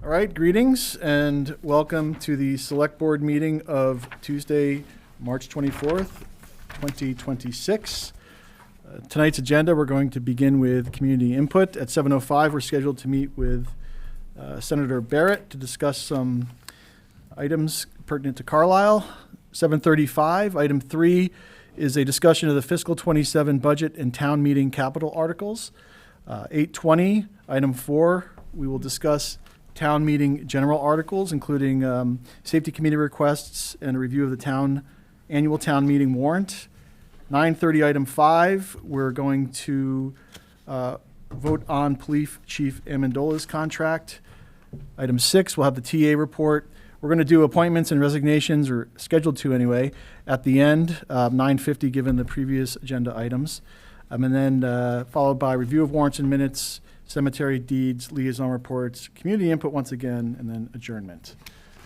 All right, greetings and welcome to the Select Board meeting of Tuesday, March 24th, 2026. Tonight's agenda, we're going to begin with community input. At 7:05, we're scheduled to meet with Senator Barrett to discuss some items pertinent to Carlisle. 7:35, item 3 is a discussion of the fiscal 27 budget and town meeting capital articles. 8:20, item 4, we will discuss town meeting general articles, including safety committee requests and a review of the annual town meeting warrant. 9:30, item 5, we're going to vote on Police Chief Amendola's contract. Item 6, we'll have the TA report. We're going to do appointments and resignations, or scheduled to anyway, at the end, 9:50, given the previous agenda items. And then followed by review of warrants and minutes, cemetery deeds, liaison reports, community input once again, and then adjournment.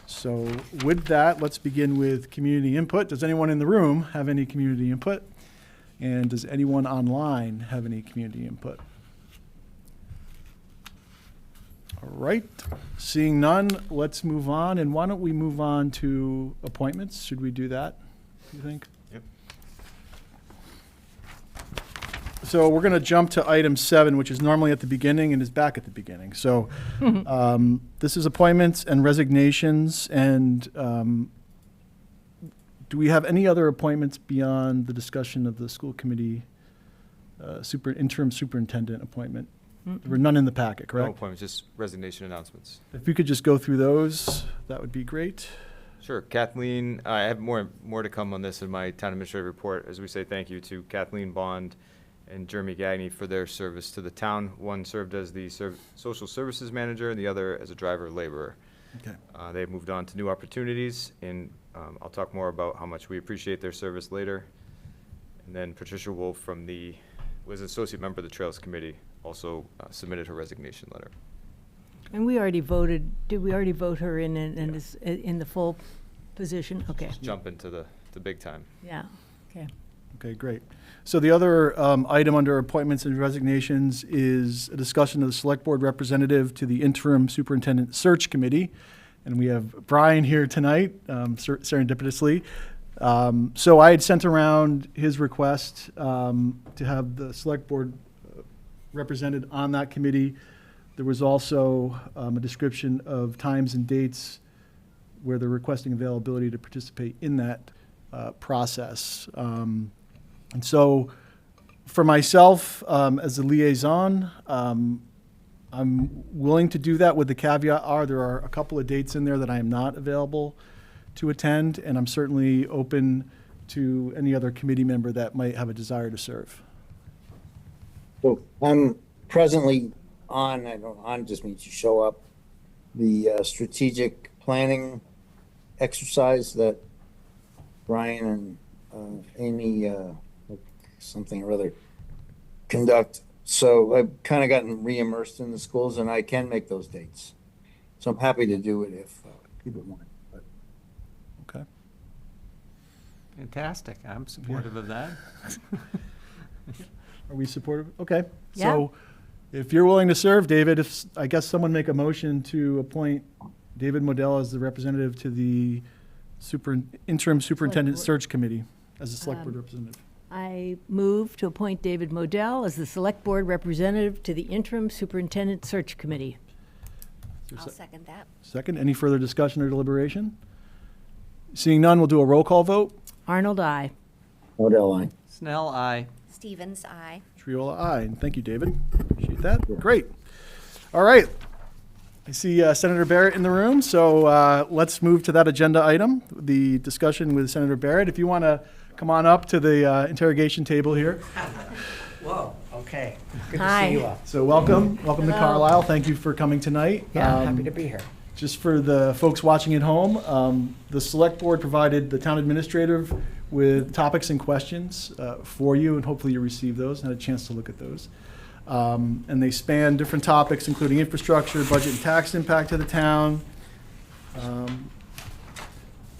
So with that, let's begin with community input. Does anyone in the room have any community input? And does anyone online have any community input? All right, seeing none, let's move on. And why don't we move on to appointments? Should we do that, you think? Yep. So we're going to jump to item 7, which is normally at the beginning and is back at the beginning. So this is appointments and resignations. And do we have any other appointments beyond the discussion of the school committee interim superintendent appointment? There were none in the packet, correct? No appointments, just resignation announcements. If you could just go through those, that would be great. Sure. Kathleen, I have more to come on this in my town administrative report, as we say thank you to Kathleen Bond and Jeremy Gagne for their service to the town. One served as the social services manager and the other as a driver laborer. Okay. They've moved on to new opportunities, and I'll talk more about how much we appreciate their service later. And then Patricia Wolf was an associate member of the Trails Committee, also submitted her resignation letter. And we already voted, did we already vote her in the full position? Okay. Just jump into the big time. Yeah, okay. Okay, great. So the other item under appointments and resignations is a discussion of the select board representative to the interim superintendent search committee. And we have Brian here tonight, serendipitously. So I had sent around his request to have the select board represented on that committee. There was also a description of times and dates where they're requesting availability to participate in that process. And so for myself, as a liaison, I'm willing to do that with the caveat there are a couple of dates in there that I am not available to attend, and I'm certainly open to any other committee member that might have a desire to serve. So I'm presently on just means you show up, the strategic planning exercise that Brian and Amy, something or other, conduct. So I've kind of gotten re-immersed in the schools, and I can make those dates. So I'm happy to do it if people want it. But. Okay. Fantastic. I'm supportive of that. Are we supportive? Okay. Yeah. So if you're willing to serve, David, I guess someone make a motion to appoint David Modell as the representative to the interim superintendent search committee as a select board representative. I move to appoint David Modell as the select board representative to the interim superintendent search committee. I'll second that. Second, any further discussion or deliberation? Seeing none, we'll do a roll call vote. Arnold, I. Modell, aye. Snell, aye. Stevens, aye. Triola, aye. And thank you, David. Appreciate that. Great. All right. I see Senator Barrett in the room, so let's move to that agenda item, the discussion with Senator Barrett. If you want to come on up to the interrogation table here. Whoa, okay. Good Hi. to see you all. So welcome to Hello. Carlisle. Thank you for coming tonight. Yeah, happy to be here. Just for the folks watching at home, the select board provided the town administrator with topics and questions for you, and hopefully you received those and had a chance to look at those. And they span different topics, including infrastructure, budget and tax impact to the town,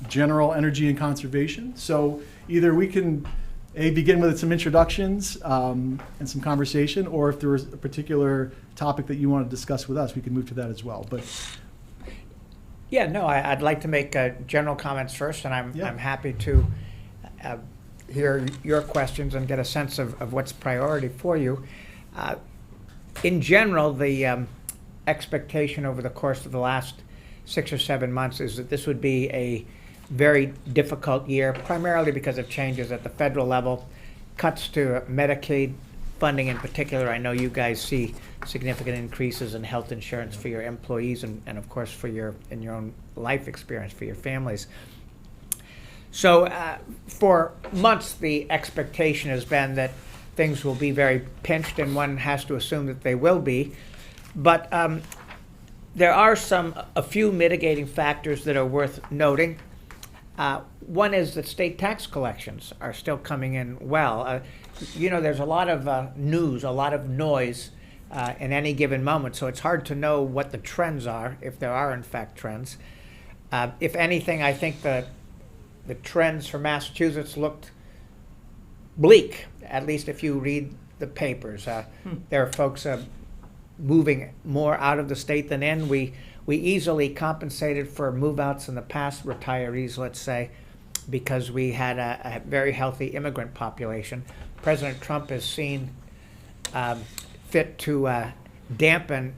general energy and conservation. So either we can begin with some introductions and some conversation, or if there was a particular topic that you want to discuss with us, we can move to that as well. But Yeah, no, I'd like to make general comments first, and I'm Yeah. happy to hear your questions and get a sense of what's priority for you. In general, the expectation over the course of the last 6 or 7 months is that this would be a very difficult year, primarily because of changes at the federal level, cuts to Medicaid funding in particular. I know you guys see significant increases in health insurance for your employees and of course for in your own life experience for your families. So for months, the expectation has been that things will be very pinched, and one has to assume that they will be. But there are a few mitigating factors that are worth noting. One is that state tax collections are still coming in well. There's a lot of news, a lot of noise in any given moment, so it's hard to know what the trends are, if there are in fact trends. If anything, I think the trends for Massachusetts looked bleak, at least if you read the papers. There are folks moving more out of the state than in. We easily compensated for move-outs in the past, retirees, let's say, because we had a very healthy immigrant population. President Trump has seen fit to dampen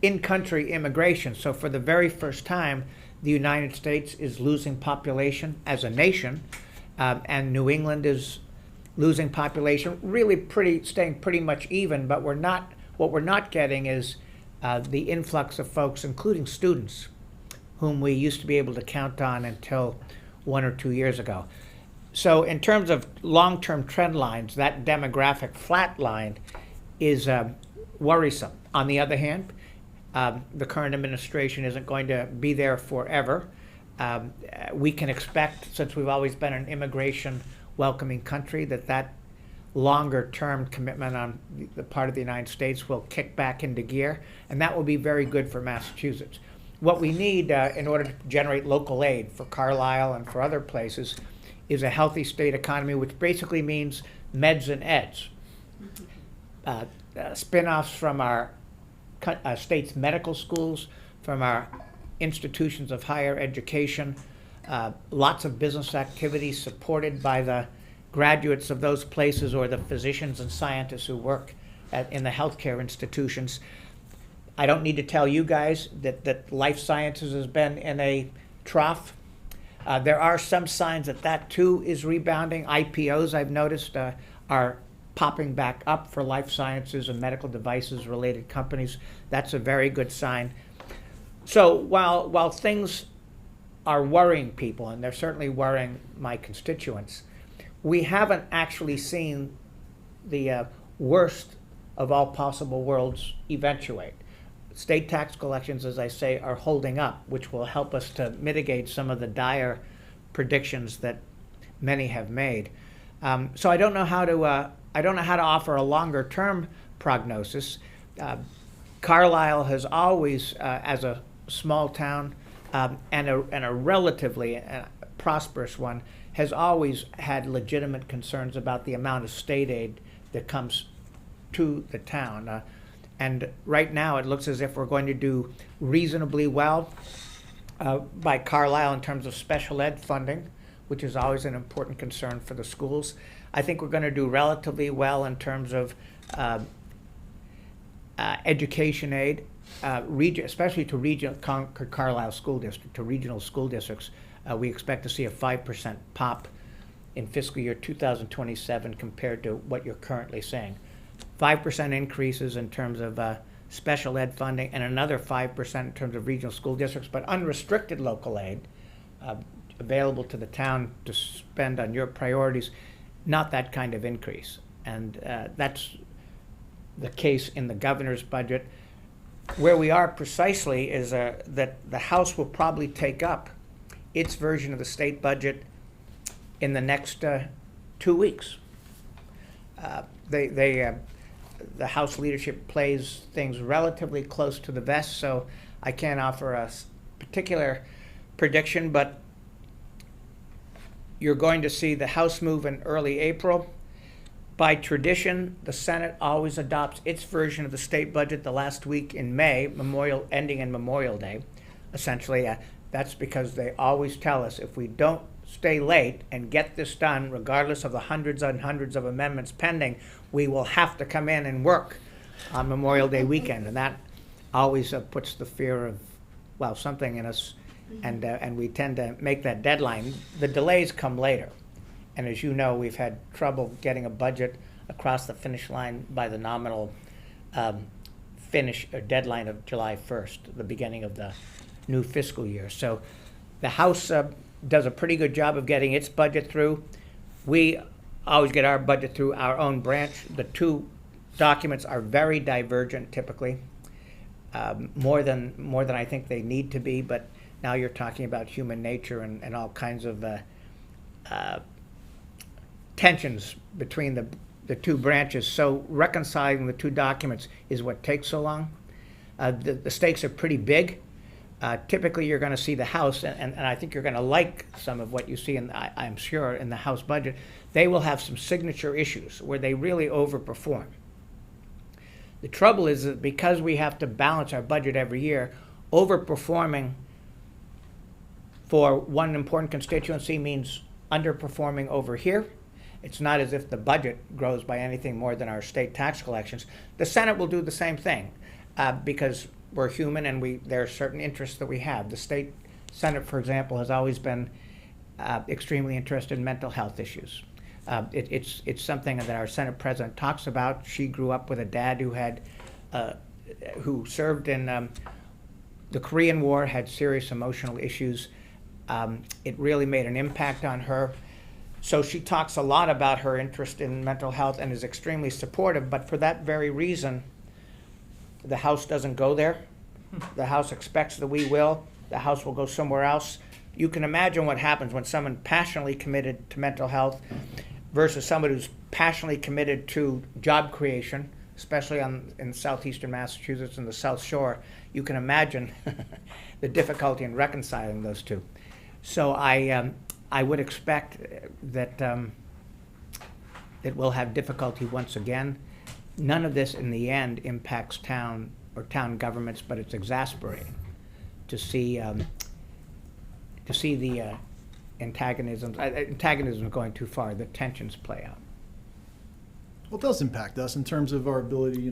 in-country immigration. So for the very first time, the United States is losing population as a nation, and New England is losing population, really staying pretty much even, but what we're not getting is the influx of folks, including students, whom we used to be able to count on until 1 or 2 years ago. So in terms of long-term trend lines, that demographic flat line is worrisome. On the other hand, the current administration isn't going to be there forever. We can expect, since we've always been an immigration welcoming country, that longer-term commitment on the part of the United States will kick back into gear, and that will be very good for Massachusetts. What we need in order to generate local aid for Carlisle and for other places is a healthy state economy, which basically means meds and eds. Spin-offs from our state's medical schools, from our institutions of higher education, lots of business activities supported by the graduates of those places or the physicians and scientists who work in the healthcare institutions. I don't need to tell you guys that life sciences has been in a trough. There are some signs that too is rebounding. IPOs, I've noticed, are popping back up for life sciences and medical devices related companies. That's a very good sign. So while things are worrying people, and they're certainly worrying my constituents, we haven't actually seen the worst of all possible worlds eventuate. State tax collections, as I say, are holding up, which will help us to mitigate some of the dire predictions that many have made. So I don't know how to offer a longer-term prognosis. Carlisle has always, as a small town and a relatively prosperous one, has always had legitimate concerns about the amount of state aid that comes to the town. And right now it looks as if we're going to do reasonably well by Carlisle in terms of special ed funding, which is always an important concern for the schools. I think we're going to do relatively well in terms of education aid, especially to Carlisle School District, to regional school districts. We expect to see a 5% pop in fiscal year 2027 compared to what you're currently seeing. 5% increases in terms of special ed funding, and another 5% in terms of regional school districts, but unrestricted local aid available to the town to spend on your priorities, not that kind of increase. And that's the case in the governor's budget. Where we are precisely is that the House will probably take up its version of the state budget in the next 2 weeks. The House leadership plays things relatively close to the vest, so I can't offer a particular prediction, but you're going to see the House move in early April. By tradition, the Senate always adopts its version of the state budget the last week in May, ending in Memorial Day. essentially. That's because they always tell us if we don't stay late and get this done, regardless of the hundreds and hundreds of amendments pending, we will have to come in and work on Memorial Day weekend. And that always puts the fear of, well, something in us, and we tend to make that deadline. The delays come later. And as you know, we've had trouble getting a budget across the finish line by the nominal finish or deadline of July 1st, the beginning of the new fiscal year. So the House does a pretty good job of getting its budget through. We always get our budget through our own branch. The two documents are very divergent typically, more than I think they need to be, but now you're talking about human nature and all kinds of tensions between the two branches. So reconciling the two documents is what takes so long. The stakes are pretty big. Typically, you're going to see the House, and I think you're going to like some of what you see, I'm sure, in the House budget. They will have some signature issues where they really overperform. The trouble is that because we have to balance our budget every year, overperforming for one important constituency means underperforming over here. It's not as if the budget grows by anything more than our state tax collections. The Senate will do the same thing because we're human and there are certain interests that we have. The state Senate, for example, has always been extremely interested in mental health issues. It's something that our Senate president talks about. She grew up with a dad who served in the Korean War, had serious emotional issues. It really made an impact on her. So she talks a lot about her interest in mental health and is extremely supportive, but for that very reason, the House doesn't go there. The House expects that we will. The House will go somewhere else. You can imagine what happens when someone passionately committed to mental health versus somebody who's passionately committed to job creation, especially in southeastern Massachusetts and the South Shore. You can imagine the difficulty in reconciling those two. So I would expect that we'll have difficulty once again. None of this in the end impacts town or town governments, but it's exasperating to see the antagonism going too far, the tensions play out. Well, it does impact us in terms of our ability,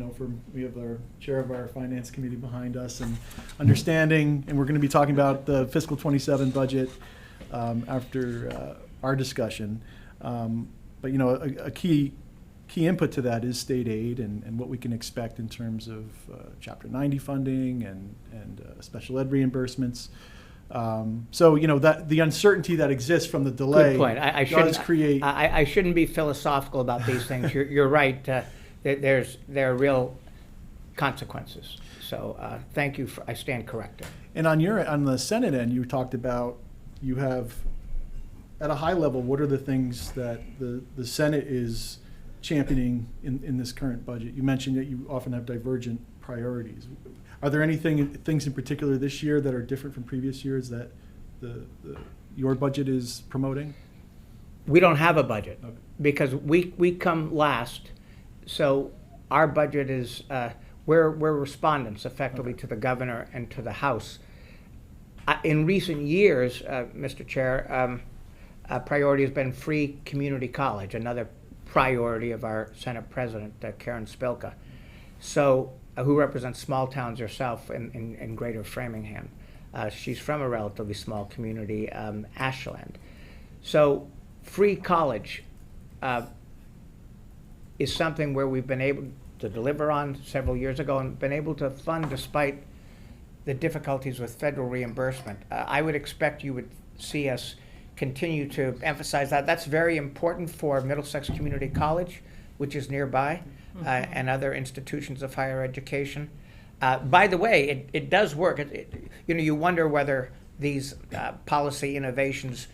we have our chair of our finance committee behind us and understanding, and we're going to be talking about the fiscal 27 budget after our discussion. But, a key input to that is state aid and what we can expect in terms of Chapter 90 funding and special ed reimbursements. So that the uncertainty that exists from the delay Good point. does create. I shouldn't be philosophical about these things. You're right. There are real consequences. So thank you. I stand corrected. And on the Senate end, you talked about you have at a high level. What are the things that the Senate is championing in this current budget? You mentioned that you often have divergent priorities. Are there things in particular this year that are different from previous years that your budget is promoting? We don't have a budget Okay. because we come last. So our budget is we're respondents effectively to the governor and to the House. In recent years, Mr. Chair, a priority has been free community college, another priority of our Senate President, Karen Spilka. So who represents small towns herself in Greater Framingham. She's from a relatively small community, Ashland. So free college is something where we've been able to deliver on several years ago and been able to fund despite the difficulties with federal reimbursement. I would expect you would see us continue to emphasize that. That's very important for Middlesex Community College, which is nearby. And other institutions of higher education. By the way, it does work. You wonder whether these policy innovations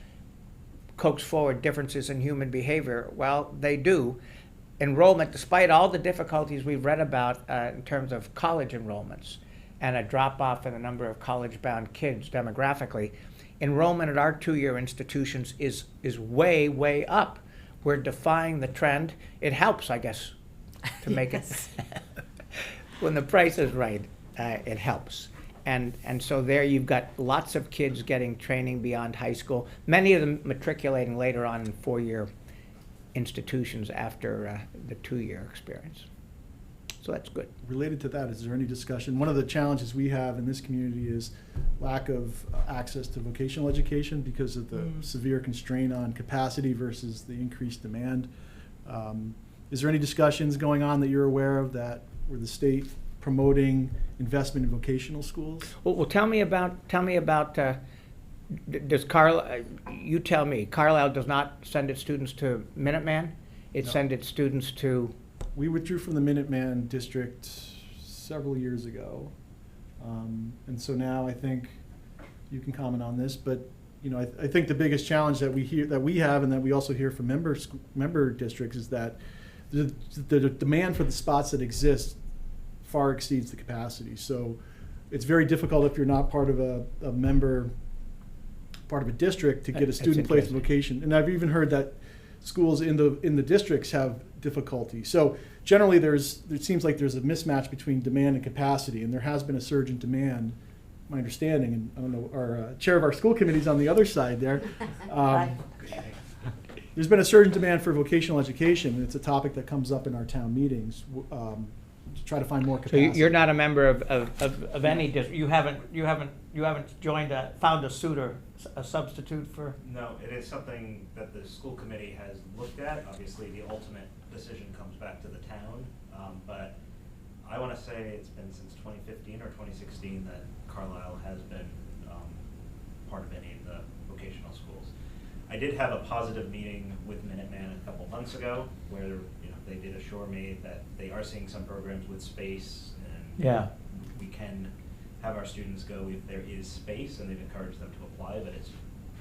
coax forward differences in human behavior. Well, they do. Enrollment, despite all the difficulties we've read about in terms of college enrollments and a drop-off in the number of college-bound kids demographically, enrollment at our two-year institutions is way, way up. We're defying the trend. It helps, I guess, to make it when the price is right, it helps. And so there you've got lots of kids getting training beyond high school, many of them matriculating later on in four-year institutions after the two-year experience. So that's good. Related to that, is there any discussion? One of the challenges we have in this community is lack of access to vocational education because of the severe constraint on capacity versus the increased demand. Is there any discussions going on that you're aware of that where the state promoting investment in vocational schools? Well, tell me about, does Carlisle, you tell me, Carlisle does not send its students to Minuteman? It No. sends its students to, We withdrew from the Minuteman district several years ago. And so now I think you can comment on this, but you know, I think the biggest challenge that we have and that we also hear from member districts is that the demand for the spots that exist far exceeds the capacity. So it's very difficult if you're not part of a district to get a That's student placed interesting. vocation. And I've even heard that schools in the districts have difficulty. So generally it seems like there's a mismatch between demand and capacity, and there has been a surge in demand, my understanding, and I don't know, our chair of our school committee's on the other side there. There's been a surge in demand for vocational education, and it's a topic that comes up in our town meetings, to try to find more so capacity. you're not a member of any district, you haven't joined found a suitor, a substitute for? No, it is something that the school committee has looked at. Obviously, the ultimate decision comes back to the town, but I want to say it's been since 2015 or 2016 that Carlisle has been part of any of the vocational schools. I did have a positive meeting with Minuteman a couple months ago where they did assure me that they are seeing some programs with space, and Yeah. we can have our students go if there is space, and they've encouraged them to apply, but it's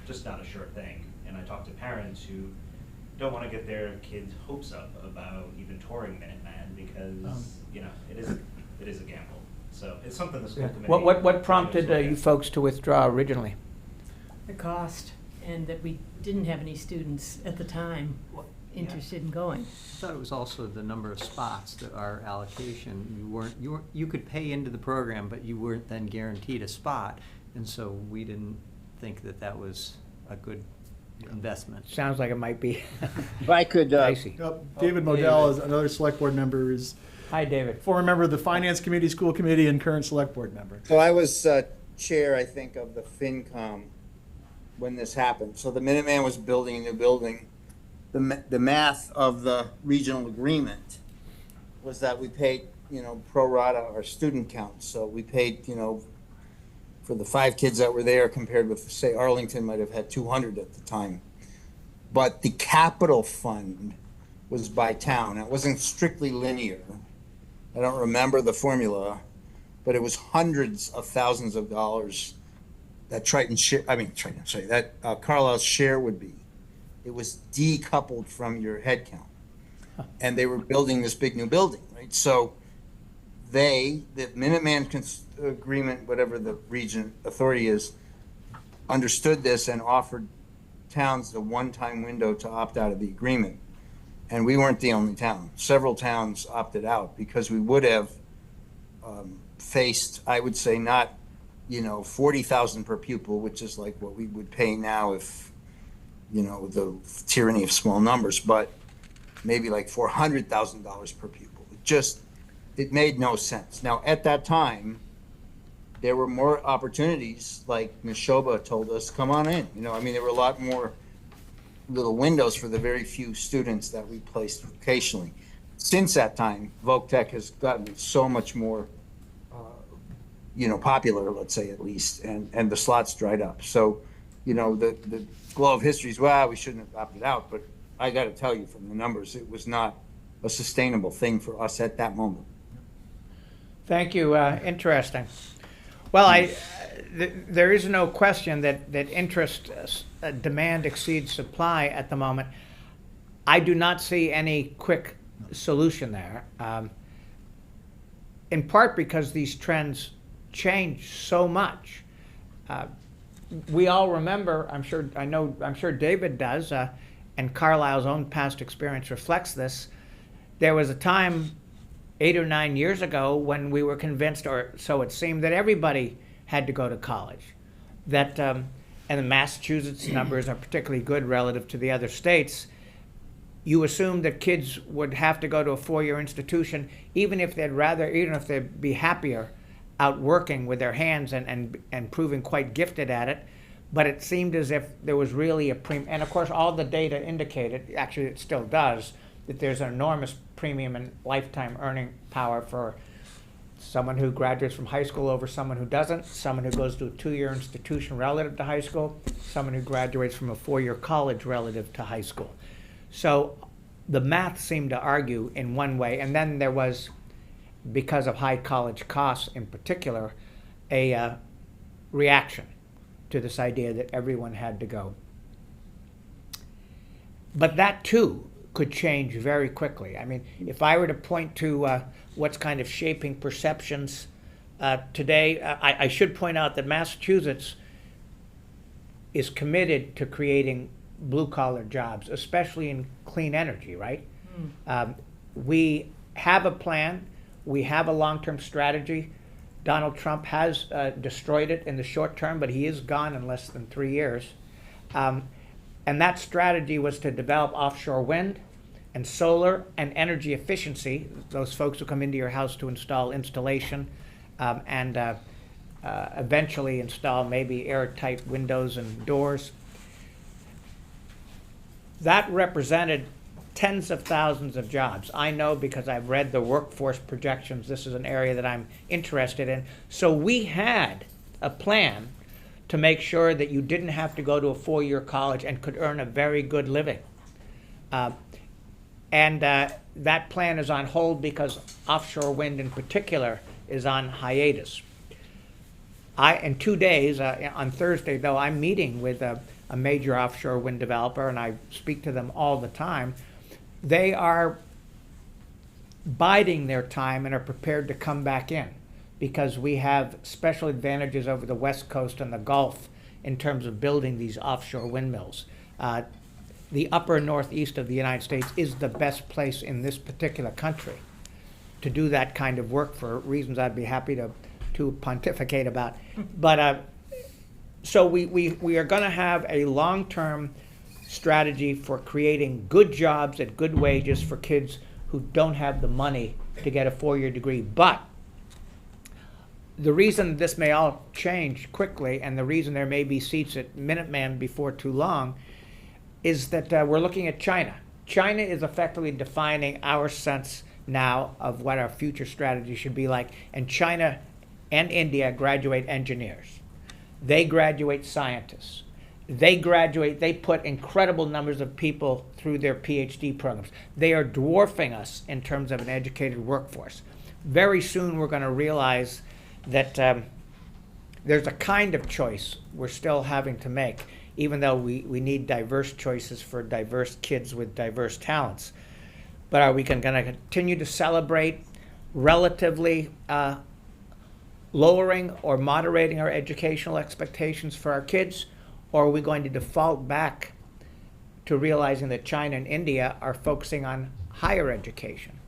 just not a sure thing. And I talked to parents who don't want to get their kids' hopes up about even touring Minuteman because it is a gamble. So it's something the school committee. What prompted you folks to withdraw originally? The cost, and that we didn't have any students at the time interested in going. I thought it was also the number of spots that our allocation, you could pay into the program, but you weren't then guaranteed a spot. And so we didn't think that was a good investment. Sounds like it might be. If I could, Dicey. Yep, David Modell is another select board member, is Hi, David. former member of the finance committee, school committee, and current select board member. so I was chair, I think, of the FinCom when this happened. So the Minuteman was building a new building. The math of the regional agreement was that we paid, pro rata our student count. So we paid, for the 5 kids that were there compared with, say, Arlington might have had 200 at the time. But the capital fund was by town. It wasn't strictly linear. I don't remember the formula, but it was hundreds of thousands of dollars that Carlisle's share would be. It was decoupled from your head count. And they were building this big new building, right? So the Minuteman agreement, whatever the region authority is, understood this and offered towns the one-time window to opt out of the agreement. And we weren't the only town. Several towns opted out because we would have faced, I would say, not, $40,000 per pupil, which is like what we would pay now if, the tyranny of small numbers, but maybe like $400,000 per pupil. It made no sense. Now, at that time, there were more opportunities, like Ms. Shoba told us, come on in. There were a lot more little windows for the very few students that we placed vocationally. Since that time, Voc Tech has gotten so much more, popular, let's say at least, and the slots dried up. So, the glow of history is, we shouldn't have opted out, but I got to tell you from the numbers, it was not a sustainable thing for us at that moment. Thank you. Interesting. Well, there is no question that interest demand exceeds supply at the moment. I do not see any quick solution there, in part because these trends change so much. We all remember, I'm sure David does, and Carlisle's own past experience reflects this. There was a time 8 or 9 years ago when we were convinced, or so it seemed, that everybody had to go to college. That, and the Massachusetts numbers are particularly good relative to the other states. You assume that kids would have to go to a four-year institution, even if they'd be happier out working with their hands and proving quite gifted at it. But it seemed as if there was really and of course all the data indicated, actually it still does, that there's an enormous premium in lifetime earning power for someone who graduates from high school over someone who doesn't, someone who goes to a two-year institution relative to high school, someone who graduates from a four-year college relative to high school. So the math seemed to argue in one way, and then there was, because of high college costs in particular, a reaction to this idea that everyone had to go. But that too could change very quickly. I mean, if I were to point to what's kind of shaping perceptions today, I should point out that Massachusetts is committed to creating blue-collar jobs, especially in clean energy, right? We have a plan. We have a long-term strategy. Donald Trump has destroyed it in the short term, but he is gone in less than 3 years. And that strategy was to develop offshore wind and solar and energy efficiency, those folks who come into your house to install installation and eventually install maybe airtight windows and doors. That represented tens of thousands of jobs. I know because I've read the workforce projections. This is an area that I'm interested in. So we had a plan to make sure that you didn't have to go to a four-year college and could earn a very good living. And that plan is on hold because offshore wind in particular is on hiatus. In 2 days, on Thursday though, I'm meeting with a major offshore wind developer, and I speak to them all the time. They are biding their time and are prepared to come back in because we have special advantages over the West Coast and the Gulf in terms of building these offshore windmills. The upper northeast of the United States is the best place in this particular country to do that kind of work for reasons I'd be happy to pontificate about. But so we are going to have a long-term strategy for creating good jobs at good wages for kids who don't have the money to get a four-year degree. But the reason this may all change quickly and the reason there may be seats at Minuteman before too long is that we're looking at China. China is effectively defining our sense now of what our future strategy should be like. And China and India graduate engineers. They graduate scientists. They put incredible numbers of people through their PhD programs. They are dwarfing us in terms of an educated workforce. Very soon we're going to realize that there's a kind of choice we're still having to make, even though we need diverse choices for diverse kids with diverse talents. But are we going to continue to celebrate relatively lowering or moderating our educational expectations for our kids? Or are we going to default back to realizing that China and India are focusing on higher education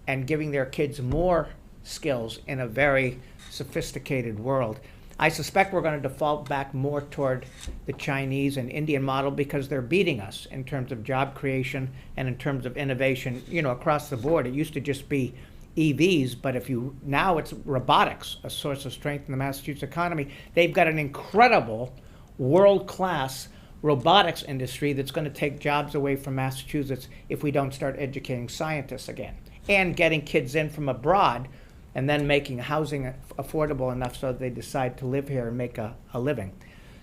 and giving their kids more skills in a very sophisticated world? I suspect we're going to default back more toward the Chinese and Indian model because they're beating us in terms of job creation and in terms of innovation, across the board. It used to just be EVs, but now it's robotics, a source of strength in the Massachusetts economy. They've got an incredible world-class robotics industry that's going to take jobs away from Massachusetts if we don't start educating scientists again and getting kids in from abroad and then making housing affordable enough so that they decide to live here and make a living.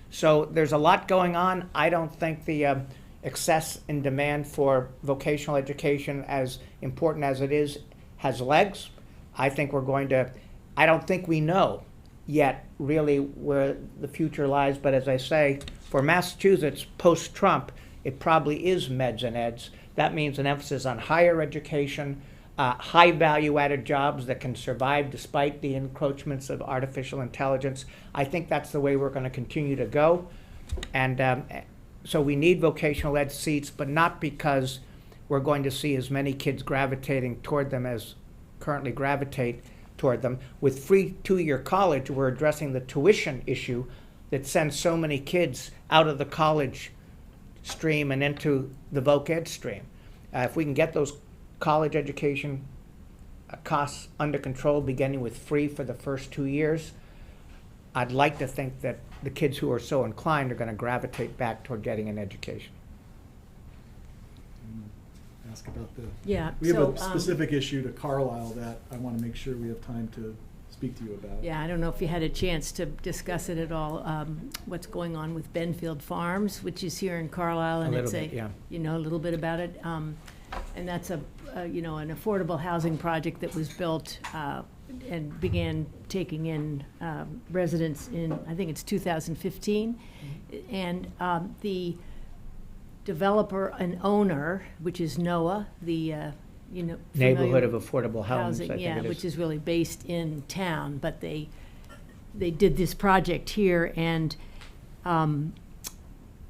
So there's a lot going on. I don't think the excess in demand for vocational education, as important as it is, has legs. I don't think we know yet really where the future lies, but as I say, for Massachusetts post-Trump, it probably is meds and eds. That means an emphasis on higher education, high value-added jobs that can survive despite the encroachments of artificial intelligence. I think that's the way we're going to continue to go. And so we need vocational ed seats, but not because we're going to see as many kids gravitating toward them as currently gravitate, toward them. With free two-year college, we're addressing the tuition issue that sends so many kids out of the college stream and into the voc ed stream. If we can get those college education costs under control, beginning with free for the first 2 years, I'd like to think that the kids who are so inclined are going to gravitate back toward getting an education. Ask about the. Yeah, We have so, a specific issue to Carlisle that I want to make sure we have time to speak to you about. Yeah, I don't know if you had a chance to discuss it at all, what's going on with Benfield Farms, which is here in Carlisle, and little it's bit, yeah. you know, a little bit about it. And that's you know, an affordable housing project that was built and began taking in residents in, I think it's 2015. And the developer and owner, which is NOAA, the, you know. Neighborhood familiar- of Affordable Homes, I think yeah, it is. which is really based in town, but they did this project here, and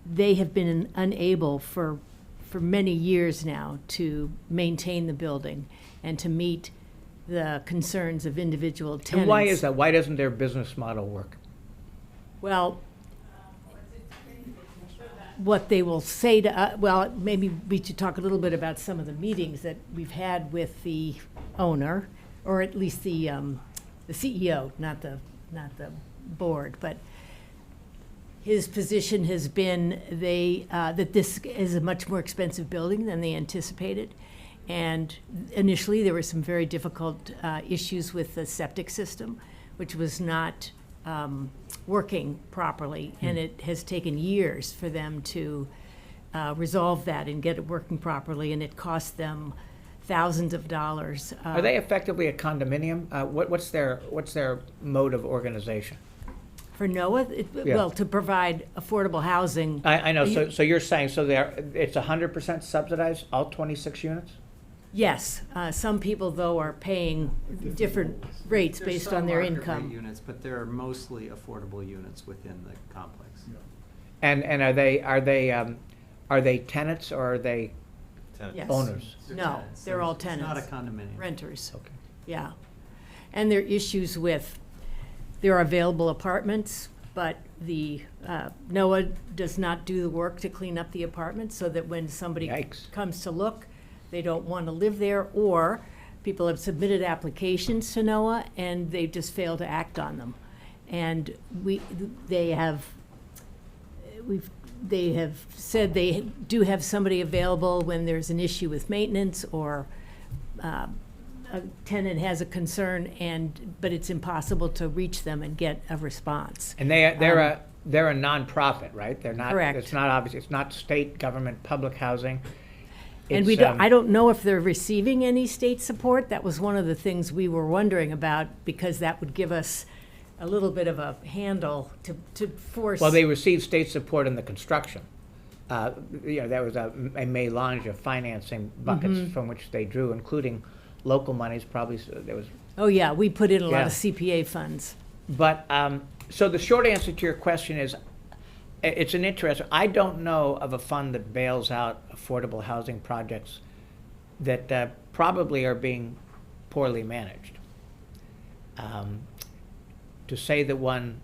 they have been unable for many years now to maintain the building and to meet the concerns of individual tenants. And why is that? Why doesn't their business model work? Well, what they will say to, well, maybe we should talk a little bit about some of the meetings that we've had with the owner, or at least the CEO, not the board, but his position has been that this is a much more expensive building than they anticipated. And initially, there were some very difficult issues with the septic system, which was not working properly, and it has taken years for them to resolve that and get it working properly, and it cost them thousands of dollars. Are they effectively a condominium? What's their mode of organization? For NOAA, Yeah. well, to provide affordable housing. I know, You- so you're saying, it's 100% subsidized, all 26 units? Yes, some people, though, are paying different rates There's based some on their market rate income. units, but there are mostly affordable units within the complex. And are they tenants or are they Yes. owners? They're No, tenants. they're all It's not a tenants. condominium. Renters, Okay. yeah. And there are issues with, there are available apartments, but the NOAA does not do the work to clean up the apartments, so that when somebody Yikes. comes to look, they don't want to live there, or people have submitted applications to NOAA and they just fail to act on them. And they have said they do have somebody available when there's an issue with maintenance, or a tenant has a concern, but it's impossible to reach them and get a response. And they're a nonprofit, right? They're not. Correct. It's not obvious. It's not state government public housing. And It's, I don't know if they're receiving any state support. That was one of the things we were wondering about, because that would give us a little bit of a handle to force. Well, they received state support in the construction. There was a melange of financing buckets Mm-hmm. from which they drew, including local monies. Probably there was. Oh, yeah, we put in a lot Yeah. of CPA funds. But so the short answer to your question is, it's an interest. I don't know of a fund that bails out affordable housing projects that probably are being poorly managed. To say that one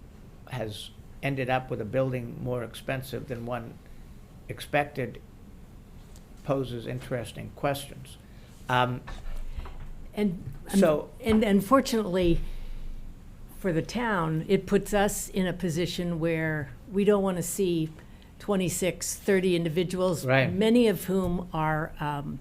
has ended up with a building more expensive than one expected poses interesting questions. And So- and unfortunately, for the town, it puts us in a position where we don't want to see 26, 30 individuals, Right. many of whom are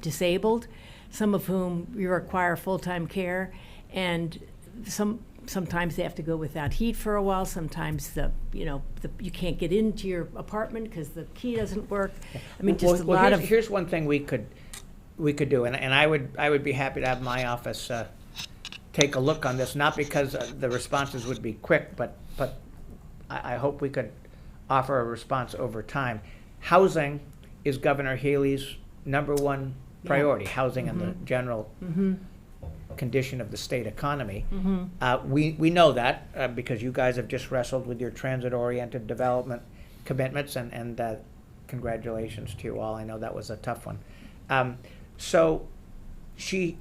disabled, some of whom require full-time care, and sometimes they have to go without heat for a while. Sometimes you can't get into your apartment because the key doesn't work. I mean, just a Well, lot here's, of. here's one thing we could do, and I would be happy to have my office take a look on this, not because the responses would be quick, but I hope we could offer a response over time. Housing is Governor Healy's #1 priority, housing and the general condition of the state economy. We know that because you guys have just wrestled with your transit-oriented development commitments, and congratulations to you all. I know that was a tough one. So she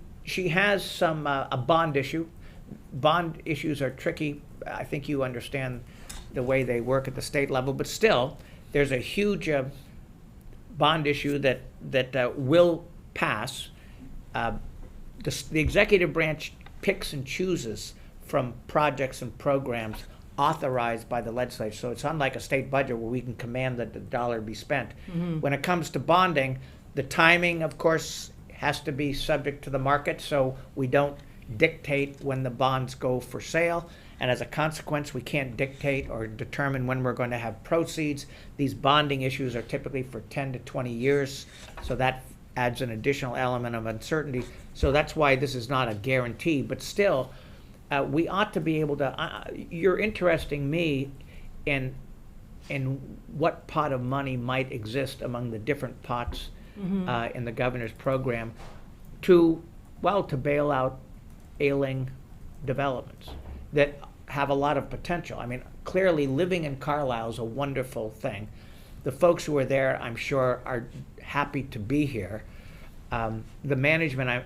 has a bond issue bond issues are tricky. I think you understand the way they work at the state level, but still, there's a huge bond issue that will pass. The executive branch picks and chooses from projects and programs authorized by the legislature. So it's unlike a state budget where we can command that the dollar be spent. When it comes to bonding, the timing, of course, has to be subject to the market, so we don't dictate when the bonds go for sale. And as a consequence, we can't dictate or determine when we're going to have proceeds. These bonding issues are typically for 10 to 20 years, so that adds an additional element of uncertainty. So that's why this is not a guarantee, but still, we ought to be able to, you're interesting me in what pot of money might exist among the different pots in the governor's program to bail out ailing developments that have a lot of potential. I mean, clearly living in Carlisle is a wonderful thing. The folks who are there, I'm sure, are happy to be here. The management,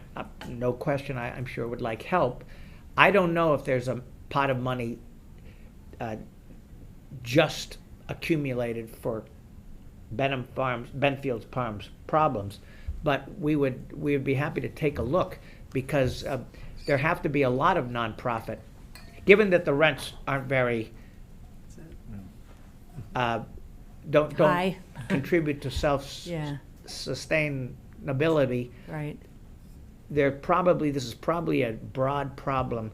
no question, I'm sure would like help. I don't know if there's a pot of money just accumulated for Benfield's Farms problems, but we would be happy to take a look, because there have to be a lot of nonprofit, given that the rents aren't very don't High. contribute to Yeah. sustainability. Right. This is probably a broad problem,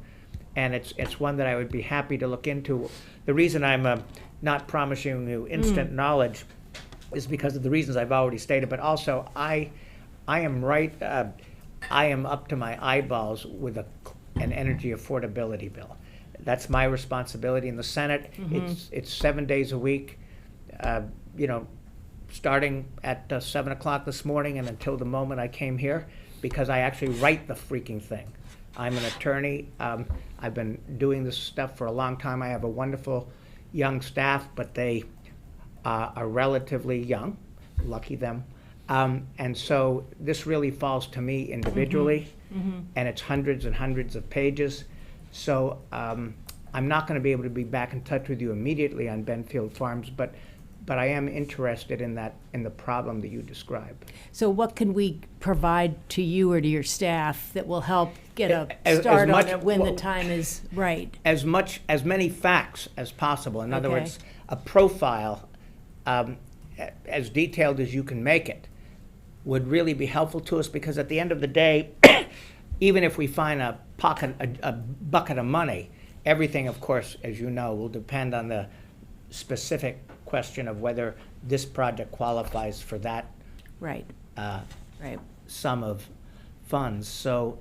and it's one that I would be happy to look into. The reason I'm not promising you instant knowledge is because of the reasons I've already stated, but also I am up to my eyeballs with an energy affordability bill. That's my responsibility in the Senate. It's 7 days a week, starting at 7 o'clock this morning and until the moment I came here, because I actually write the freaking thing. I'm an attorney. I've been doing this stuff for a long time. I have a wonderful young staff, but they are relatively young. Lucky them. And so this really falls to me individually, and it's hundreds and hundreds of pages. So I'm not going to be able to be back in touch with you immediately on Benfield Farms, but I am interested in the problem that you describe. So what can we provide to you or to your staff that will help get a As start on much- it when the well, time is right? As many facts as possible. In other Okay. words, a profile as detailed as you can make it would really be helpful to us, because at the end of the day, even if we find a bucket of money, everything, of course, as you know, will depend on the specific question of whether this project qualifies for that Right. Right. sum of funds. So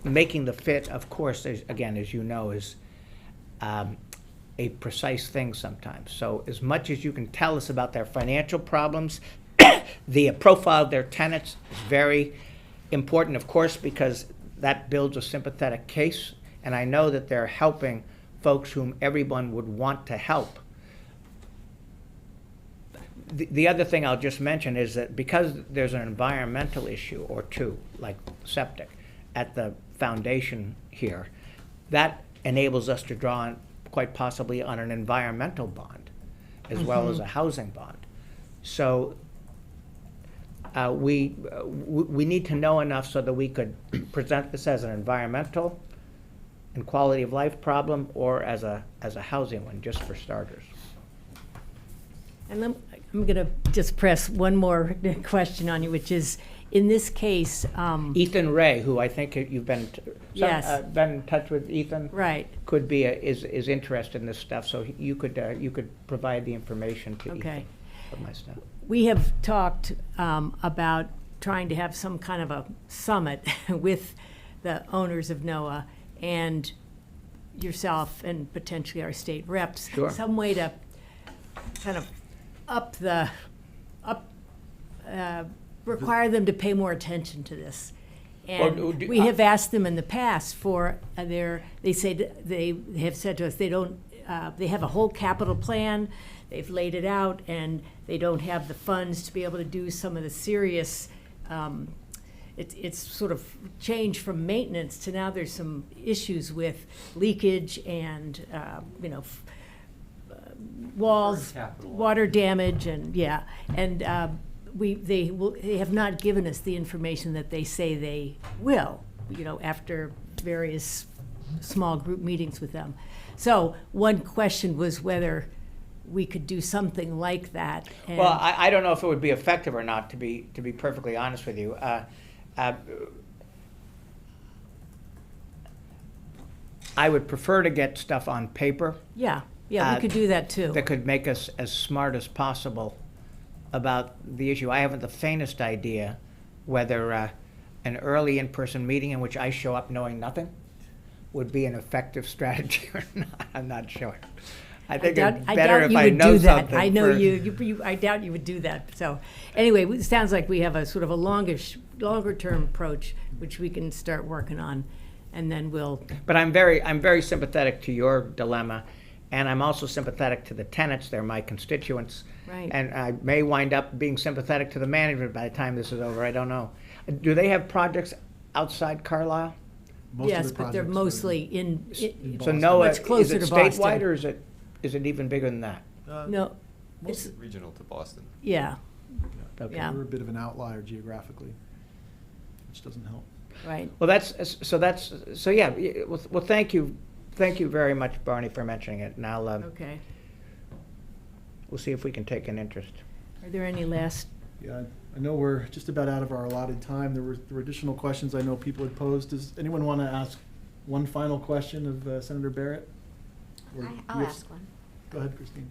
making the fit, of course, as you know, is a precise thing sometimes. So as much as you can tell us about their financial problems, the profile of their tenants is very important, of course, because that builds a sympathetic case. And I know that they're helping folks whom everyone would want to help. The other thing I'll just mention is that because there's an environmental issue or two, like septic, at the foundation here, that enables us to draw on, quite possibly, on an environmental bond as well as a housing bond. So we need to know enough so that we could present this as an environmental and quality of life problem, or as a housing one, just for starters. And I'm going to just press one more question on you, which is, in this case, Ethan Ray, who I think you've been Yes. been in touch with Ethan, right, could be is interested in this stuff. So you could provide the information to okay. Ethan of my staff. We have talked about trying to have some kind of a summit with the owners of NOAA and yourself and potentially our state reps. Sure. Some way to kind of require them to pay more attention to this. And Well, we have asked them in the past for they have said to us they have a whole capital plan, they've laid it out, and they don't have the funds to be able to do some of the serious it's sort of changed from maintenance to now there's some issues with leakage and, walls, Capital. water damage, and, yeah. And they have not given us the information that they say they will, after various small group meetings with them. So one question was whether we could do something like that. And Well, I don't know if it would be effective or not, to be perfectly honest with you. I would prefer to get stuff on paper Yeah, we could do that too. that could make us as smart as possible about the issue. I haven't the faintest idea whether an early in-person meeting in which I show up knowing nothing would be an effective strategy or not. I'm not sure. I think it's better if I know something. I know first. you, I doubt you would do that. So, anyway, it sounds like we have a sort of a longer-term approach, which we can start working on, and then we'll, But I'm very sympathetic to your dilemma, and I'm also sympathetic to the tenants. They're my constituents. Right. And I may wind up being sympathetic to the management by the time this is over. I don't know. Do they have projects outside Carlisle? Most of yes, the but they're projects are mostly in So Boston. no, Much is closer it to statewide Boston. or is it even bigger than that? no, Mostly it's, regional to Boston. yeah, Okay. Yeah. We're a bit of an outlier geographically, which doesn't help. right. Well, so yeah. Well, thank you very much, Barney, for mentioning it. And I'll Okay. we'll see if we can take an interest. Are there any last? Yeah, I know we're just about out of our allotted time. There were additional questions I know people had posed. Does anyone want to ask one final question of Senator Barrett? Or do I'll you have- ask one. Go ahead, Christine.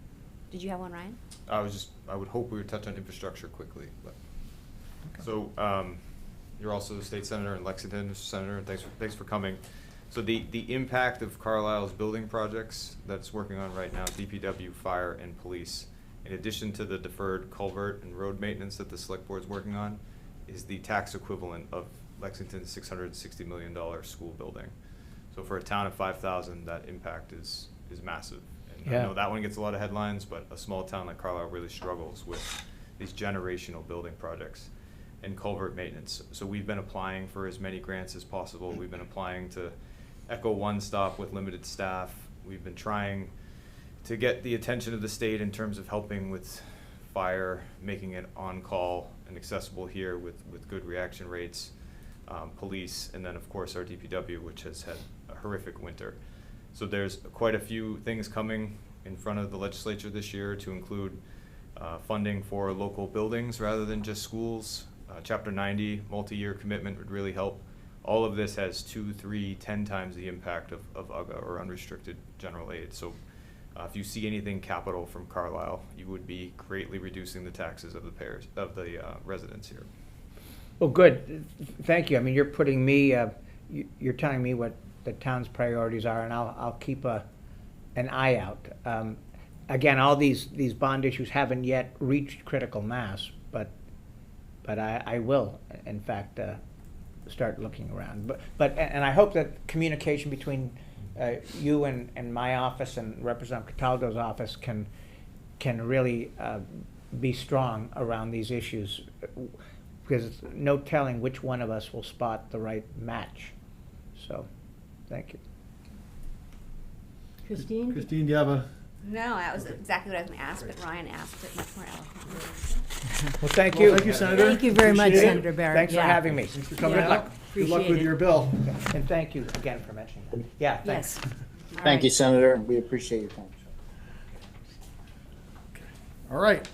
Did you have one, Ryan? I would hope we would touch on infrastructure quickly, but. Okay. So, you're also the state senator in Lexington, Mr. Senator, and thanks for coming. So the impact of Carlisle's building projects that's working on right now, DPW, fire, and police, in addition to the deferred culvert and road maintenance that the select board's working on, is the tax equivalent of Lexington's $660 million school building. So for a town of 5,000, that impact is massive. And I Yeah. know that one gets a lot of headlines, but a small town like Carlisle really struggles with these generational building projects and culvert maintenance. So we've been applying for as many grants as possible. We've been applying to Echo One Stop with limited staff. We've been trying to get the attention of the state in terms of helping with fire, making it on-call and accessible here with good reaction rates, police, and then of course our DPW, which has had a horrific winter. So there's quite a few things coming in front of the legislature this year to include funding for local buildings rather than just schools. Chapter 90 multi-year commitment would really help. All of this has 2, 3, 10 times the impact of UGA or unrestricted general aid. So if you see anything capital from Carlisle, you would be greatly reducing the taxes of the residents here. Well, good. Thank you. I mean, you're putting me. You're telling me what the town's priorities are, and I'll keep an eye out. Again, all these bond issues haven't yet reached critical mass, but I will, in fact, start looking around. But I hope that communication between you and my office and Representative Cataldo's office can really be strong around these issues, because it's no telling which one of us will spot the right match. So, thank you. Christine? Christine, do you have a? No, that was exactly what I was going to ask, but Ryan asked it much more eloquently. Well, thank Well, you. thank you, Senator. Thank you very much, Appreciate it. Senator Barrett. Thanks for Yeah. having me. Thanks for coming Yeah. out. Good luck Appreciate with it. your bill. And thank you again for mentioning that. Yeah, thanks. Yes. All Thank you, right. Senator. We appreciate your time. All right.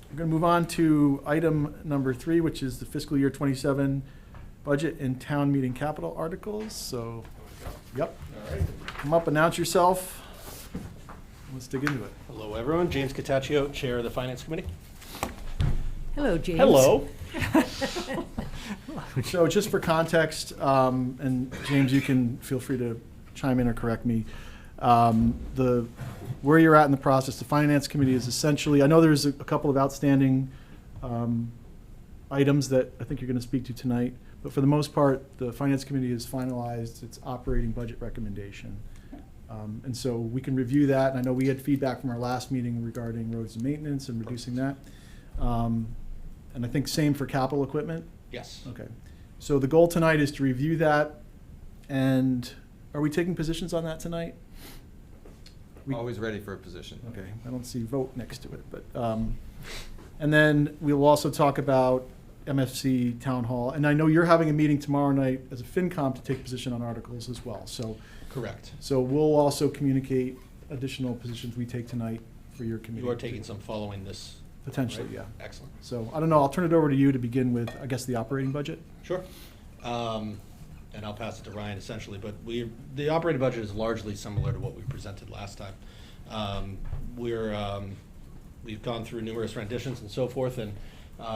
We're going to move on to item number 3, which is the fiscal year 27 budget and town meeting capital articles. So, yep. Come up, announce yourself. Let's dig into it. Hello, everyone. James Cataccio, Chair of the Finance Committee. Hello, James. Hello. So just for context, and James, you can feel free to chime in or correct me. Where you're at in the process, the Finance Committee is essentially, I know there's a couple of outstanding items that I think you're going to speak to tonight, but for the most part, the Finance Committee has finalized its operating budget recommendation. And so we can review that, and I know we had feedback from our last meeting regarding roads and maintenance and reducing that. And I think same for capital equipment. Yes. Okay. So the goal tonight is to review that, and are we taking positions on that tonight? We- Always ready for a position. Okay, I don't see vote next to it, but, and then we will also talk about MFC Town Hall. And I know you're having a meeting tomorrow night as a FinCom to take position on articles as well. Correct. So we'll also communicate additional positions we take tonight for your committee. You are taking some following this? Potentially, right? yeah. Excellent. So I don't know, I'll turn it over to you to begin with, I guess, the operating budget. Sure. And I'll pass it to Ryan essentially, but the operating budget is largely similar to what we presented last time. We've gone through numerous renditions and so forth, and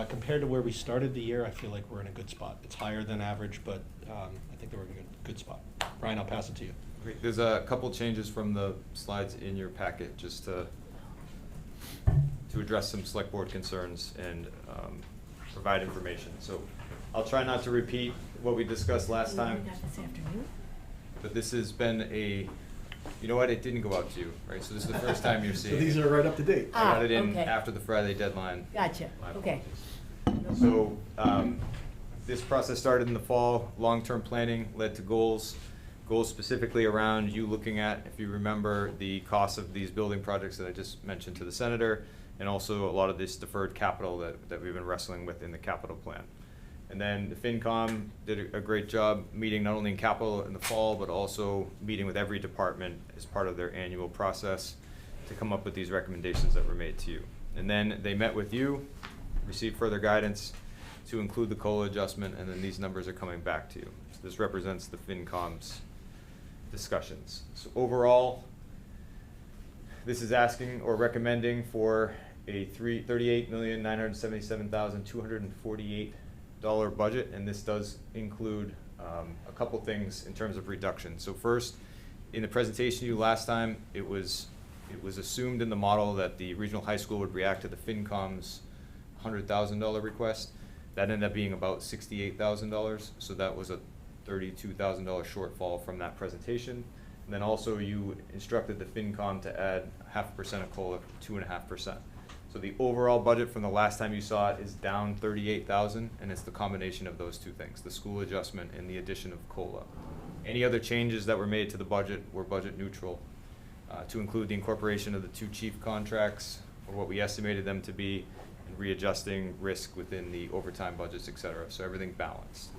compared to where we started the year, I feel like we're in a good spot. It's higher than average, but I think that we're in a good spot. Ryan, I'll pass it to you. Great. There's a couple changes from the slides in your packet, just to address some select board concerns and provide information. So I'll try not to repeat what we discussed last time, We got this afternoon? but this has been you know what, it didn't go out to you, right? So this is the first time you're So seeing these it. are right up to date. I got it in okay. after the Friday deadline. Gotcha, My okay. apologies. So, this process started in the fall. Long-term planning led to goals. Goals specifically around you looking at, if you remember, the cost of these building projects that I just mentioned to the senator, and also a lot of this deferred capital that we've been wrestling with in the capital plan. And then the FinCom did a great job meeting not only in capital in the fall, but also meeting with every department as part of their annual process to come up with these recommendations that were made to you. And then they met with you, received further guidance to include the COLA adjustment, and then these numbers are coming back to you. So this represents the FinCom's discussions. So overall, this is asking or recommending for a $38,977,248 budget, and this does include a couple things in terms of reduction. So first, in the presentation to you last time, it was assumed in the model that the regional high school would react to the FinCom's $100,000 request. That ended up being about $68,000, so that was a $32,000 shortfall from that presentation. And then also you instructed the FinCom to add 0.5% of COLA, 2.5%. So the overall budget from the last time you saw it is down $38,000, and it's the combination of those two things, the school adjustment and the addition of COLA. Any other changes that were made to the budget were budget neutral, to include the incorporation of the 2 chief contracts, or what we estimated them to be, and readjusting risk within the overtime budgets, et cetera. So everything balanced.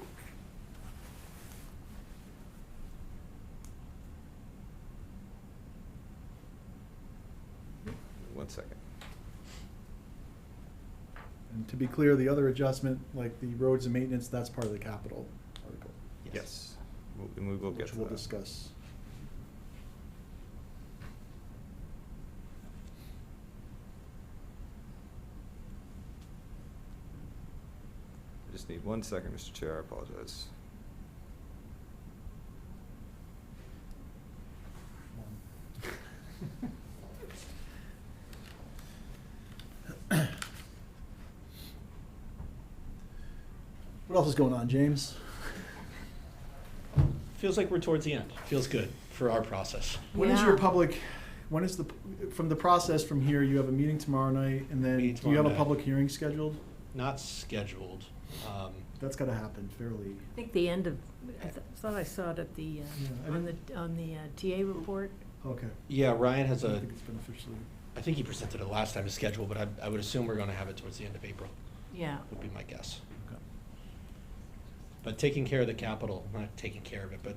One second. And to be clear, the other adjustment, like the roads and maintenance, that's part of the capital article, Yes. And we will get which to we'll that. discuss. I just need 1 second, Mr. Chair, I apologize. What else is going on, James? Feels like we're towards the end. Feels good for our process. When is Yeah. your public, when is from the process from here, you have a meeting tomorrow night, and then Meeting do you have a tomorrow night. public hearing scheduled? Not scheduled. That's gotta happen fairly. I think the end of, thought I saw it at the, I on the TA report. Okay. Yeah, Ryan has I don't a, think it's been officially. I think he presented it last time as scheduled, but I would assume we're gonna have it towards the end of April, Yeah, would be my guess. Okay. But taking care of the capital, not taking care of it, but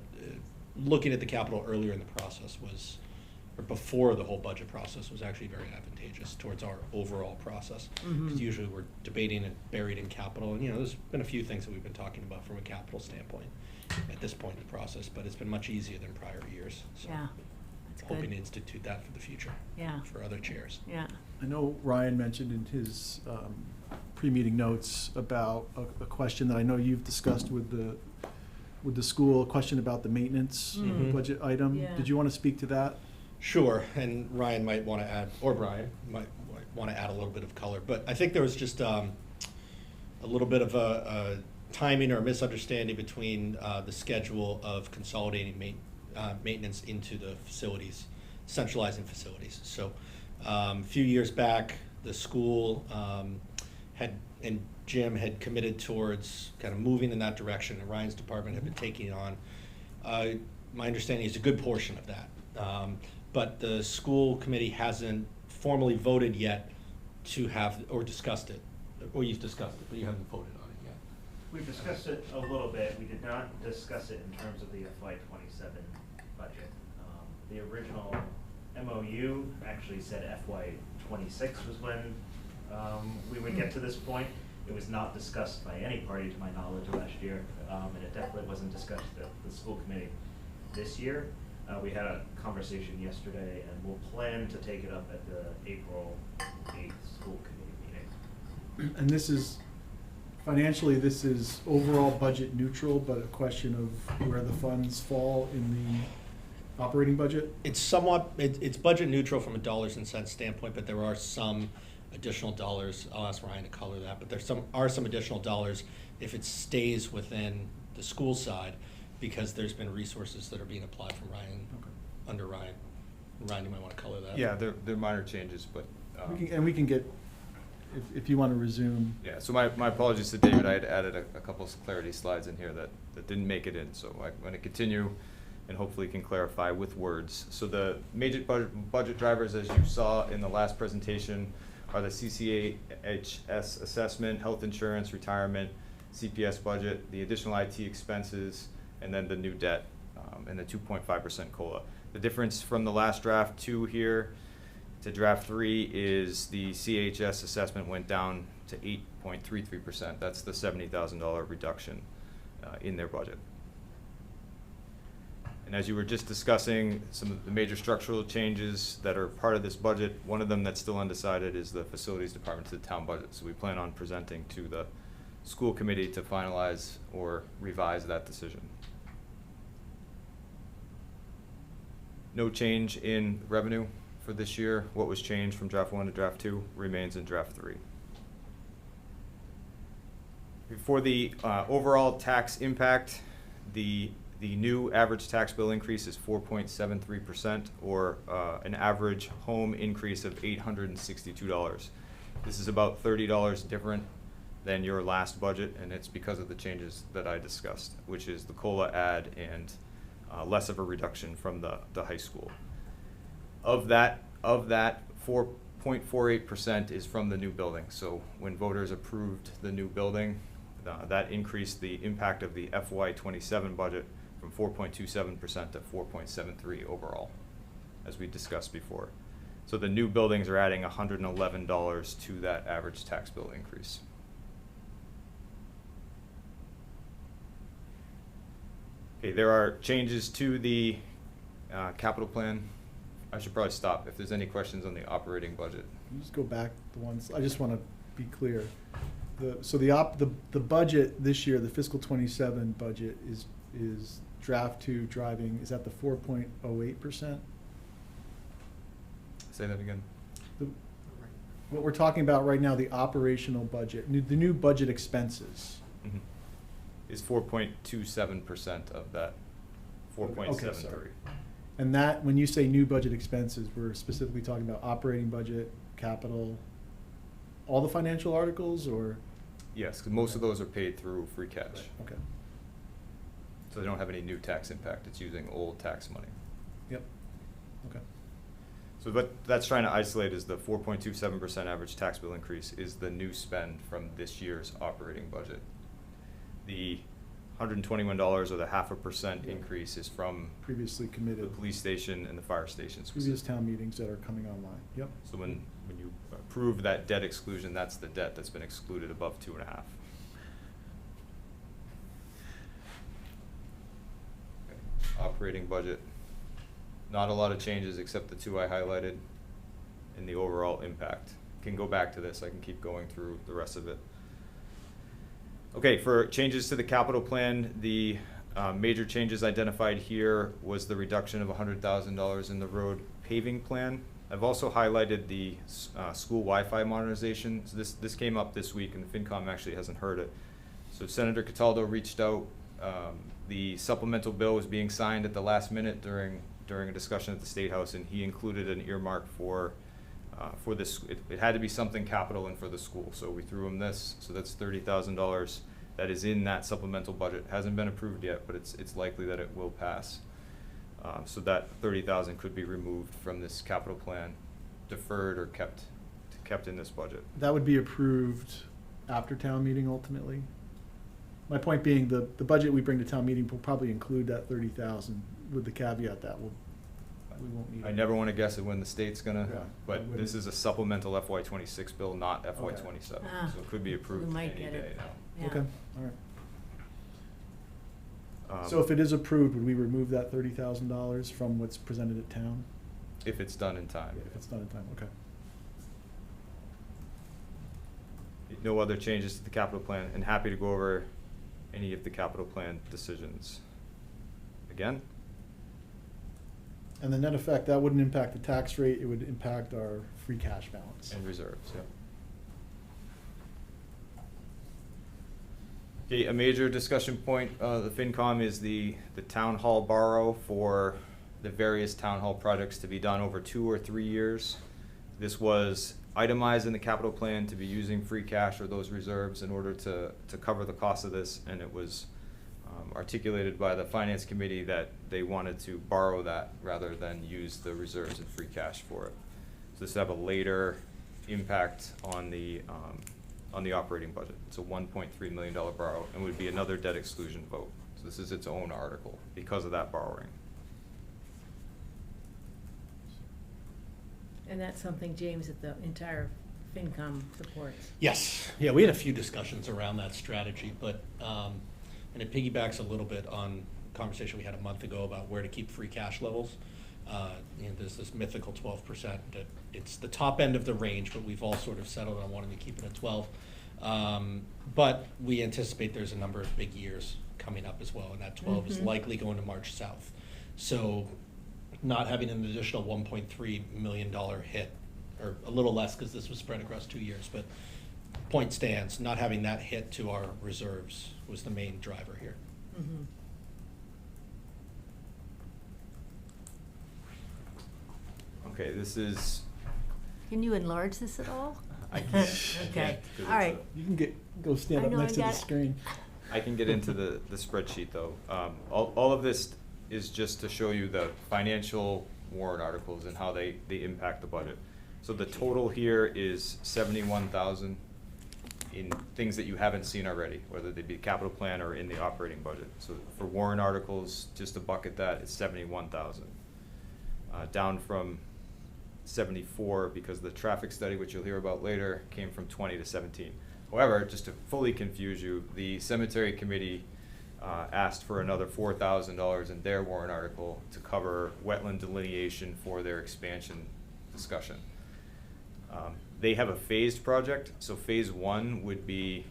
looking at the capital earlier in the process was, or before the whole budget process, was actually very advantageous towards our overall process. Because usually we're debating and buried in capital, and there's been a few things that we've been talking about from a capital standpoint at this point in the process, but it's been much easier than prior years. So yeah, that's hoping to good. institute that for the future, Yeah, for other chairs. yeah. I know Ryan mentioned in his pre-meeting notes about a question that I know you've discussed with the school, a question about the maintenance Mhm. budget item. Yeah. Did you want to speak to that? Sure, and Ryan might want to add, or Brian might want to add a little bit of color, but I think there was just a little bit of a timing or misunderstanding between the schedule of consolidating maintenance into the facilities, centralizing facilities. So a few years back, the school and Jim had committed towards kind of moving in that direction, and Ryan's department had been taking on. My understanding is a good portion of that. But the school committee hasn't formally voted yet to have, or discussed it, or you've discussed it, but you haven't voted on it yet. We've discussed it a little bit. We did not discuss it in terms of the FY27 budget. The original MOU actually said FY26 was when we would get to this point. It was not discussed by any party, to my knowledge, last year, and it definitely wasn't discussed at the school committee this year. We had a conversation yesterday, and we'll plan to take it up at the April 8th school committee meeting. And this is, financially, this is overall budget neutral, but a question of where the funds fall in the operating budget? It's somewhat, it's budget neutral from a dollars and cents standpoint, but there are some additional dollars. I'll ask Ryan to color that, but are some additional dollars if it stays within the school side, because there's been resources that are being applied from Ryan, under Ryan. Ryan, you might want to color that. Yeah, they're minor changes, but. We can get, if you want to resume. Yeah, so my apologies to David. I had added a couple of clarity slides in here that didn't make it in, so I'm going to continue and hopefully can clarify with words. So the major budget drivers, as you saw in the last presentation, are the CCHS assessment, health insurance, retirement, CPS budget, the additional IT expenses, and then the new debt, and the 2.5% COLA. The difference from the last draft 2 here to draft 3 is the CHS assessment went down to 8.33%. That's the $70,000 reduction in their budget. And as you were just discussing, some of the major structural changes that are part of this budget, one of them that's still undecided is the facilities department to the town budget. So we plan on presenting to the school committee to finalize or revise that decision. No change in revenue for this year. What was changed from draft 1 to draft 2 remains in draft 3. For the overall tax impact, the new average tax bill increase is 4.73%, or an average home increase of $862. This is about $30 different than your last budget, and it's because of the changes that I discussed, which is the COLA add and less of a reduction from the high school. Of that 4.48% is from the new building. So when voters approved the new building, that increased the impact of the FY27 budget from 4.27% to 4.73% overall, as we discussed before. So the new buildings are adding $111 to that average tax bill increase. Okay, there are changes to the capital plan. I should probably stop if there's any questions on the operating budget. Can you just go back the ones, I just want to be clear. The budget this year, the fiscal 27 budget is draft 2 driving, is that the 4.08%? Say that again. What we're talking about right now, the operational budget, the new budget expenses. Mm-hmm. Is 4.27% of that 4.73. Okay, sorry. And that, when you say new budget expenses, we're specifically talking about operating budget, capital, all the financial articles, or? Yes, because most of those are paid through free cash. Okay. So they don't have any new tax impact. It's using old tax money. Yep. Okay. So what that's trying to isolate is the 4.27% average tax bill increase is the new spend from this year's operating budget. The $121 or the 0.5% increase is from Previously the committed, police station and the fire station. previous town meetings that are coming online. Yep. So when you approve that debt exclusion, that's the debt that's been excluded above 2.5. Okay. Operating budget, not a lot of changes except the 2 I highlighted in the overall impact. Can go back to this, I can keep going through the rest of it. Okay, for changes to the capital plan, the major changes identified here was the reduction of $100,000 in the road paving plan. I've also highlighted the school Wi-Fi modernization. So this came up this week, and the FinCom actually hasn't heard it. So Senator Cataldo reached out. The supplemental bill was being signed at the last minute during a discussion at the State House, and he included an earmark for For this, it had to be something capital and for the school, so we threw them this, so that's $30,000. That is in that supplemental budget, hasn't been approved yet, but it's likely that it will pass. So that 30,000 could be removed from this capital plan, deferred or kept in this budget. That would be approved after town meeting ultimately? My point being, the budget we bring to town meeting will probably include that 30,000 with the caveat that we won't need it. I never want to guess it when the state's gonna, Yeah, but wouldn't- this is a supplemental FY26 bill, not FY27. Ah, So it could be approved we might any get day it. now. Yeah. Okay, all right. So Um, if it is approved, would we remove that $30,000 from what's presented at town? If it's done in time. If it's done in time, okay. No other changes to the capital plan, and happy to go over any of the capital plan decisions. Again, And the net effect, that wouldn't impact the tax rate, it would impact our free cash balance. and reserves, yeah. Okay, a major discussion point, the FinCom is the town hall borrow for the various town hall projects to be done over 2 or 3 years. This was itemized in the capital plan to be using free cash or those reserves in order to cover the cost of this, and it was articulated by the finance committee that they wanted to borrow that rather than use the reserves and free cash for it. So this will have a later impact on the operating budget. It's a $1.3 million borrow and would be another debt exclusion vote. So this is its own article because of that borrowing. And that's something, James, that the entire FinCom supports. Yes, yeah, we had a few discussions around that strategy, but, and it piggybacks a little bit on a conversation we had a month ago about where to keep free cash levels. There's this mythical 12% that it's the top end of the range, but we've all sort of settled on wanting to keep it at 12. But we anticipate there's a number of big years coming up as well, and that 12 is likely going to march south. So not having an additional $1.3 million hit, or a little less because this was spread across 2 years, but point stands, not having that hit to our reserves was the main driver here. Mhm. Okay, this is, Can you enlarge this at all? I can't. Okay, 'cause all right. You can go stand I up know, next I to the got it. screen. I can get into the spreadsheet though. All of this is just to show you the financial warrant articles and how they impact the budget. So the total here is 71,000 in things that you haven't seen already, whether they be capital plan or in the operating budget. So for warrant articles, just to bucket that, it's 71,000. Down from 74 because the traffic study, which you'll hear about later, came from 20 to 17. However, just to fully confuse you, the cemetery committee asked for another $4,000 in their warrant article to cover wetland delineation for their expansion discussion. They have a phased project, so phase 1 would be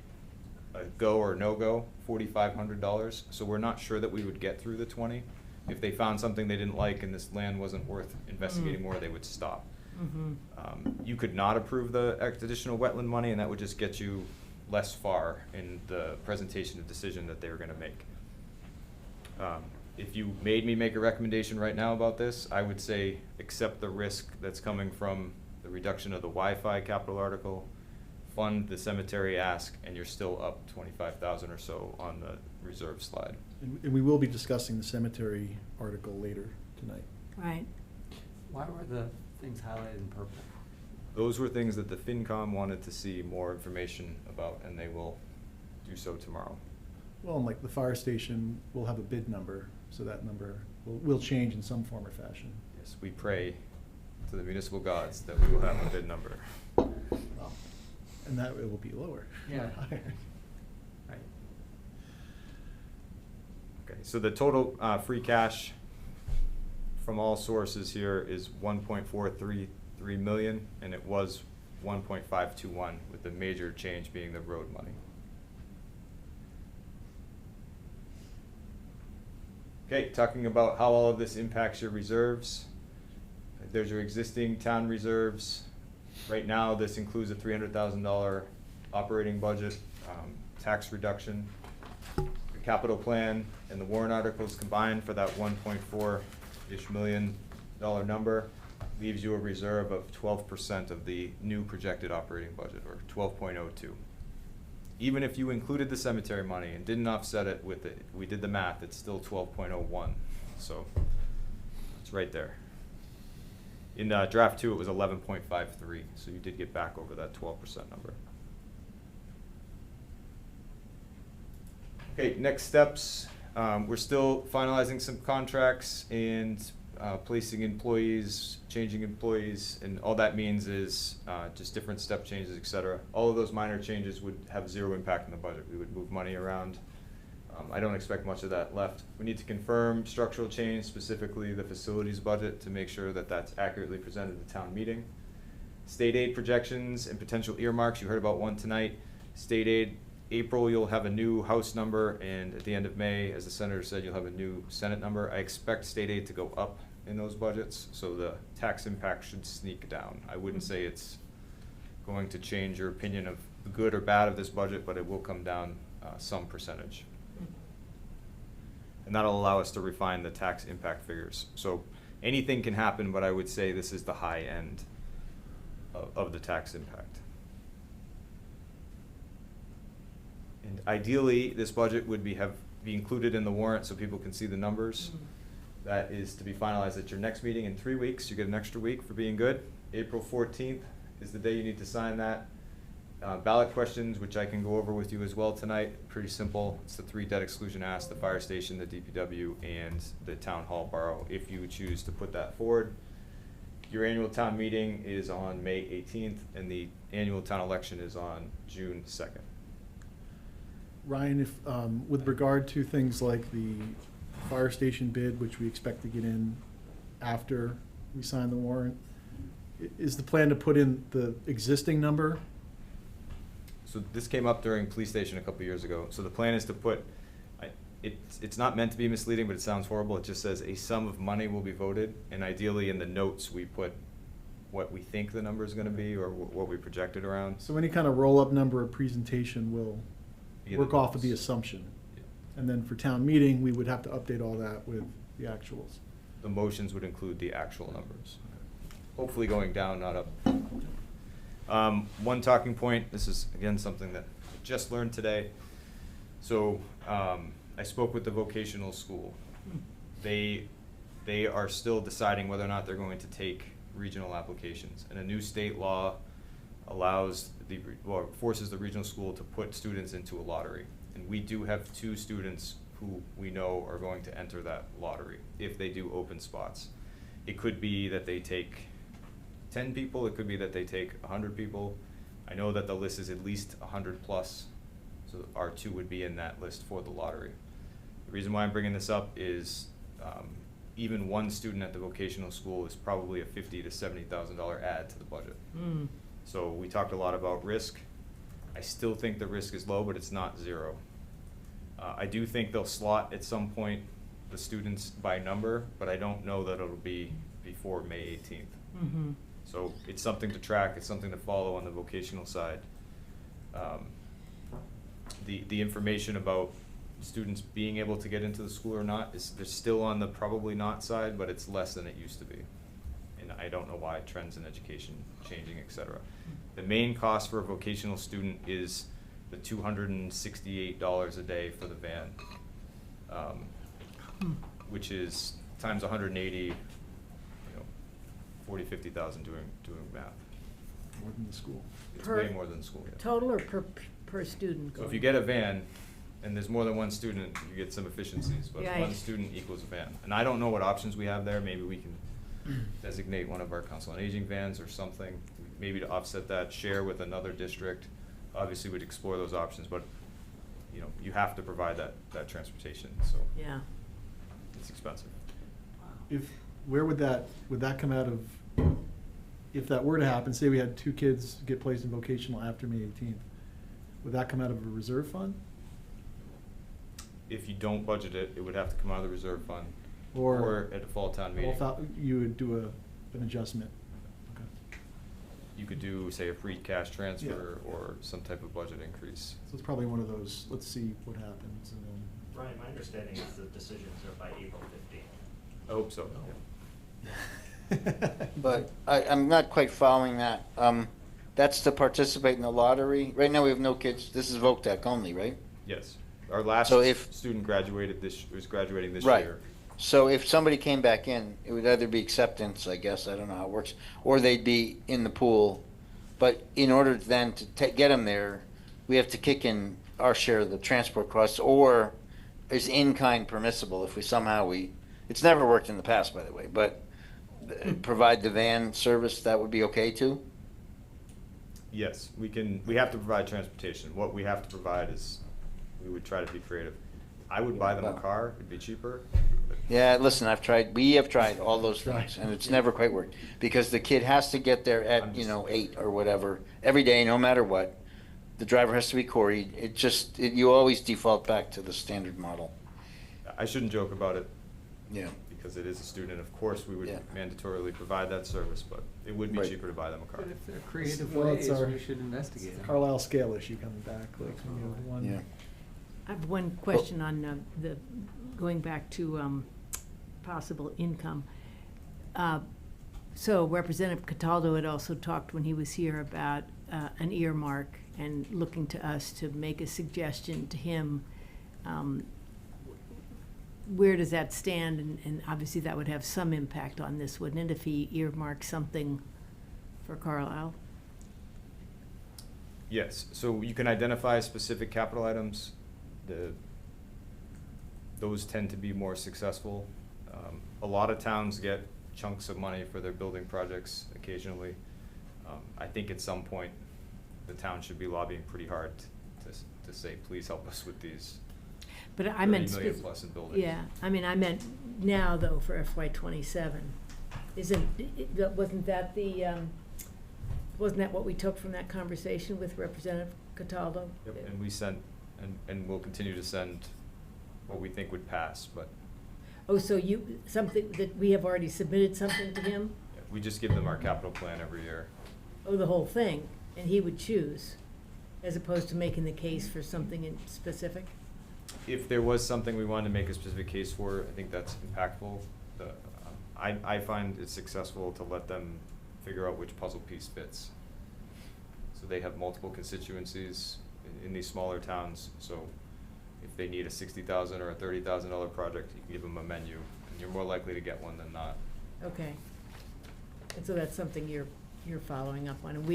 a go or no-go, $4,500. So we're not sure that we would get through the 20. If they found something they didn't like and this land wasn't worth investigating more, they would stop. You could not approve the additional wetland money, and that would just get you less far in the presentation of decision that they were gonna make. If you made me make a recommendation right now about this, I would say accept the risk that's coming from the reduction of the Wi-Fi capital article, fund the cemetery ask, and you're still up 25,000 or so on the reserve slide. And we will be discussing the cemetery article later tonight. Right. Why were the things highlighted in purple? Those were things that the FinCom wanted to see more information about, and they will do so tomorrow. Well, and like the fire station will have a bid number, so that number will change in some form or fashion. Yes, we pray to the municipal gods that we will have a bid number. Well, and that it will be lower. Yeah. not higher. Right. Okay, so the total free cash from all sources here is 1.433 million, and it was 1.521, with the major change being the road money. Okay, talking about how all of this impacts your reserves. There's your existing town reserves. Right now, this includes a $300,000 operating budget, tax reduction, the capital plan, and the warrant articles combined for that 1.4-ish million number. leaves you a reserve of 12% of the new projected operating budget, or 12.02. Even if you included the cemetery money and didn't offset it with it, we did the math, it's still 12.01. So it's right there. In draft 2, it was 11.53, so you did get back over that 12% number. Okay, next steps. We're still finalizing some contracts and placing employees, changing employees, and all that means is just different step changes, et cetera. All of those minor changes would have zero impact on the budget. We would move money around. I don't expect much of that left. We need to confirm structural change, specifically the facilities budget, to make sure that that's accurately presented at the town meeting. State aid projections and potential earmarks, you heard about one tonight. State aid, April, you'll have a new House number, and at the end of May, as the Senator said, you'll have a new Senate number. I expect state aid to go up in those budgets, so the tax impact should sneak down. I wouldn't say it's going to change your opinion of the good or bad of this budget, but it will come down some percentage. And that'll allow us to refine the tax impact figures. So anything can happen, but I would say this is the high end of the tax impact. And ideally, this budget would be included in the warrant so people can see the numbers. That is to be finalized at your next meeting in 3 weeks. You get an extra week for being good. April 14th is the day you need to sign that. Ballot questions, which I can go over with you as well tonight, pretty simple. It's the 3 debt exclusion asks, the fire station, the DPW, and the town hall borough, if you choose to put that forward. Your annual town meeting is on May 18th, and the annual town election is on June 2nd. Ryan, if, with regard to things like the fire station bid, which we expect to get in after we sign the warrant, is the plan to put in the existing number? So this came up during police station a couple years ago. So the plan is to put, it's not meant to be misleading, but it sounds horrible. It just says a sum of money will be voted, and ideally in the notes we put what we think the number is going to be, or what we projected around. So any kind of roll-up number or presentation will Be work the off of the notes. assumption. Yeah. And then for town meeting, we would have to update all that with the actuals. The motions would include the actual numbers. Hopefully going down, not up. One talking point, this is again something that I just learned today. So I spoke with the vocational school. They are still deciding whether or not they're going to take regional applications. And a new state law forces the regional school to put students into a lottery. And we do have 2 students who we know are going to enter that lottery if they do open spots. It could be that they take 10 people, it could be that they take 100 people. I know that the list is at least 100 plus, so our 2 would be in that list for the lottery. The reason why I'm bringing this up is even one student at the vocational school is probably a $50,000 to $70,000 add to the budget. So we talked a lot about risk. I still think the risk is low, but it's not zero. I do think they'll slot at some point the students by number, but I don't know that it'll be before May 18th. So it's something to track, it's something to follow on the vocational side. The information about students being able to get into the school or not they're still on the probably not side, but it's less than it used to be. And I don't know why, trends in education changing, et cetera. The main cost for a vocational student is the $268 a day for the van, which is times 180, 40, 50,000 doing math. More than the school. It's Per- way more than school. Yeah. Total or per student? So if you get a van, and there's more than one student, you get some efficiencies, but Yeah, one student equals a van. And I don't know what options we have there. Maybe we can designate one of our council on aging vans or something, maybe to offset that, share with another district. Obviously, we'd explore those options, but you have to provide that transportation, so Yeah. it's expensive. Where would that come out of, if that were to happen, say we had 2 kids get placed in vocational after May 18th, would that come out of a reserve fund? If you don't budget it, it would have to come out of the reserve fund Or or at a fall town meeting. you would do an adjustment? Okay. You could do, say, a free cash transfer or some type of budget increase. So it's probably one of those, let's see what happens, and then. Ryan, my understanding is the decisions are by April 15th. I hope so. But I'm not quite following that. That's to participate in the lottery? Right now, we have no kids, this is VOCTEC only, right? Yes. Our last So if- student was graduating this Right. year. So if somebody came back in, it would either be acceptance, I guess, I don't know how it works, or they'd be in the pool. But in order then to get them there, we have to kick in our share of the transport costs, or is in-kind permissible if we somehow it's never worked in the past, by the way, but provide the van service, that would be okay too? Yes, we have to provide transportation. What we have to provide is, we would try to be creative. I would buy them a car, it'd be cheaper. But Yeah, listen, we have tried all those things, and it's never quite worked, because the kid has to get there I'm at, just- 8 or whatever, every day, no matter what. The driver has to be quarried, you always default back to the standard model. I shouldn't joke about it, Yeah. because it is a student. Of course, we would Yeah. mandatorily provide that service, but it would be Right. cheaper to buy them a car. But if there are creative Well, it's ways, our- we should investigate them. Carlisle scale issue coming back, like when you have one. Yeah. I have one question on going back to possible income. So Representative Cataldo had also talked when he was here about an earmark and looking to us to make a suggestion to him. Where does that stand? And obviously that would have some impact on this, wouldn't it, if he earmarked something for Carlisle? Yes, so you can identify specific capital items. Those tend to be more successful. A lot of towns get chunks of money for their building projects occasionally. I think at some point, the town should be lobbying pretty hard to say, please help us with these But I 30 meant. million plus in buildings. Yeah, I mean, I meant now, though, for FY '27. Wasn't that what we took from that conversation with Representative Cataldo? Yep, and we sent, and we'll continue to send what we think would pass, but Oh, so something that we have already submitted something to him? yeah, we just give them our capital plan every year. Oh, the whole thing, and he would choose, as opposed to making the case for something in specific? If there was something we wanted to make a specific case for, I think that's impactful. I find it successful to let them figure out which puzzle piece fits. So they have multiple constituencies in these smaller towns, so if they need a $60,000 or a $30,000 project, you can give them a menu, and you're more likely to get one than not. Okay. And so that's something you're following up on, and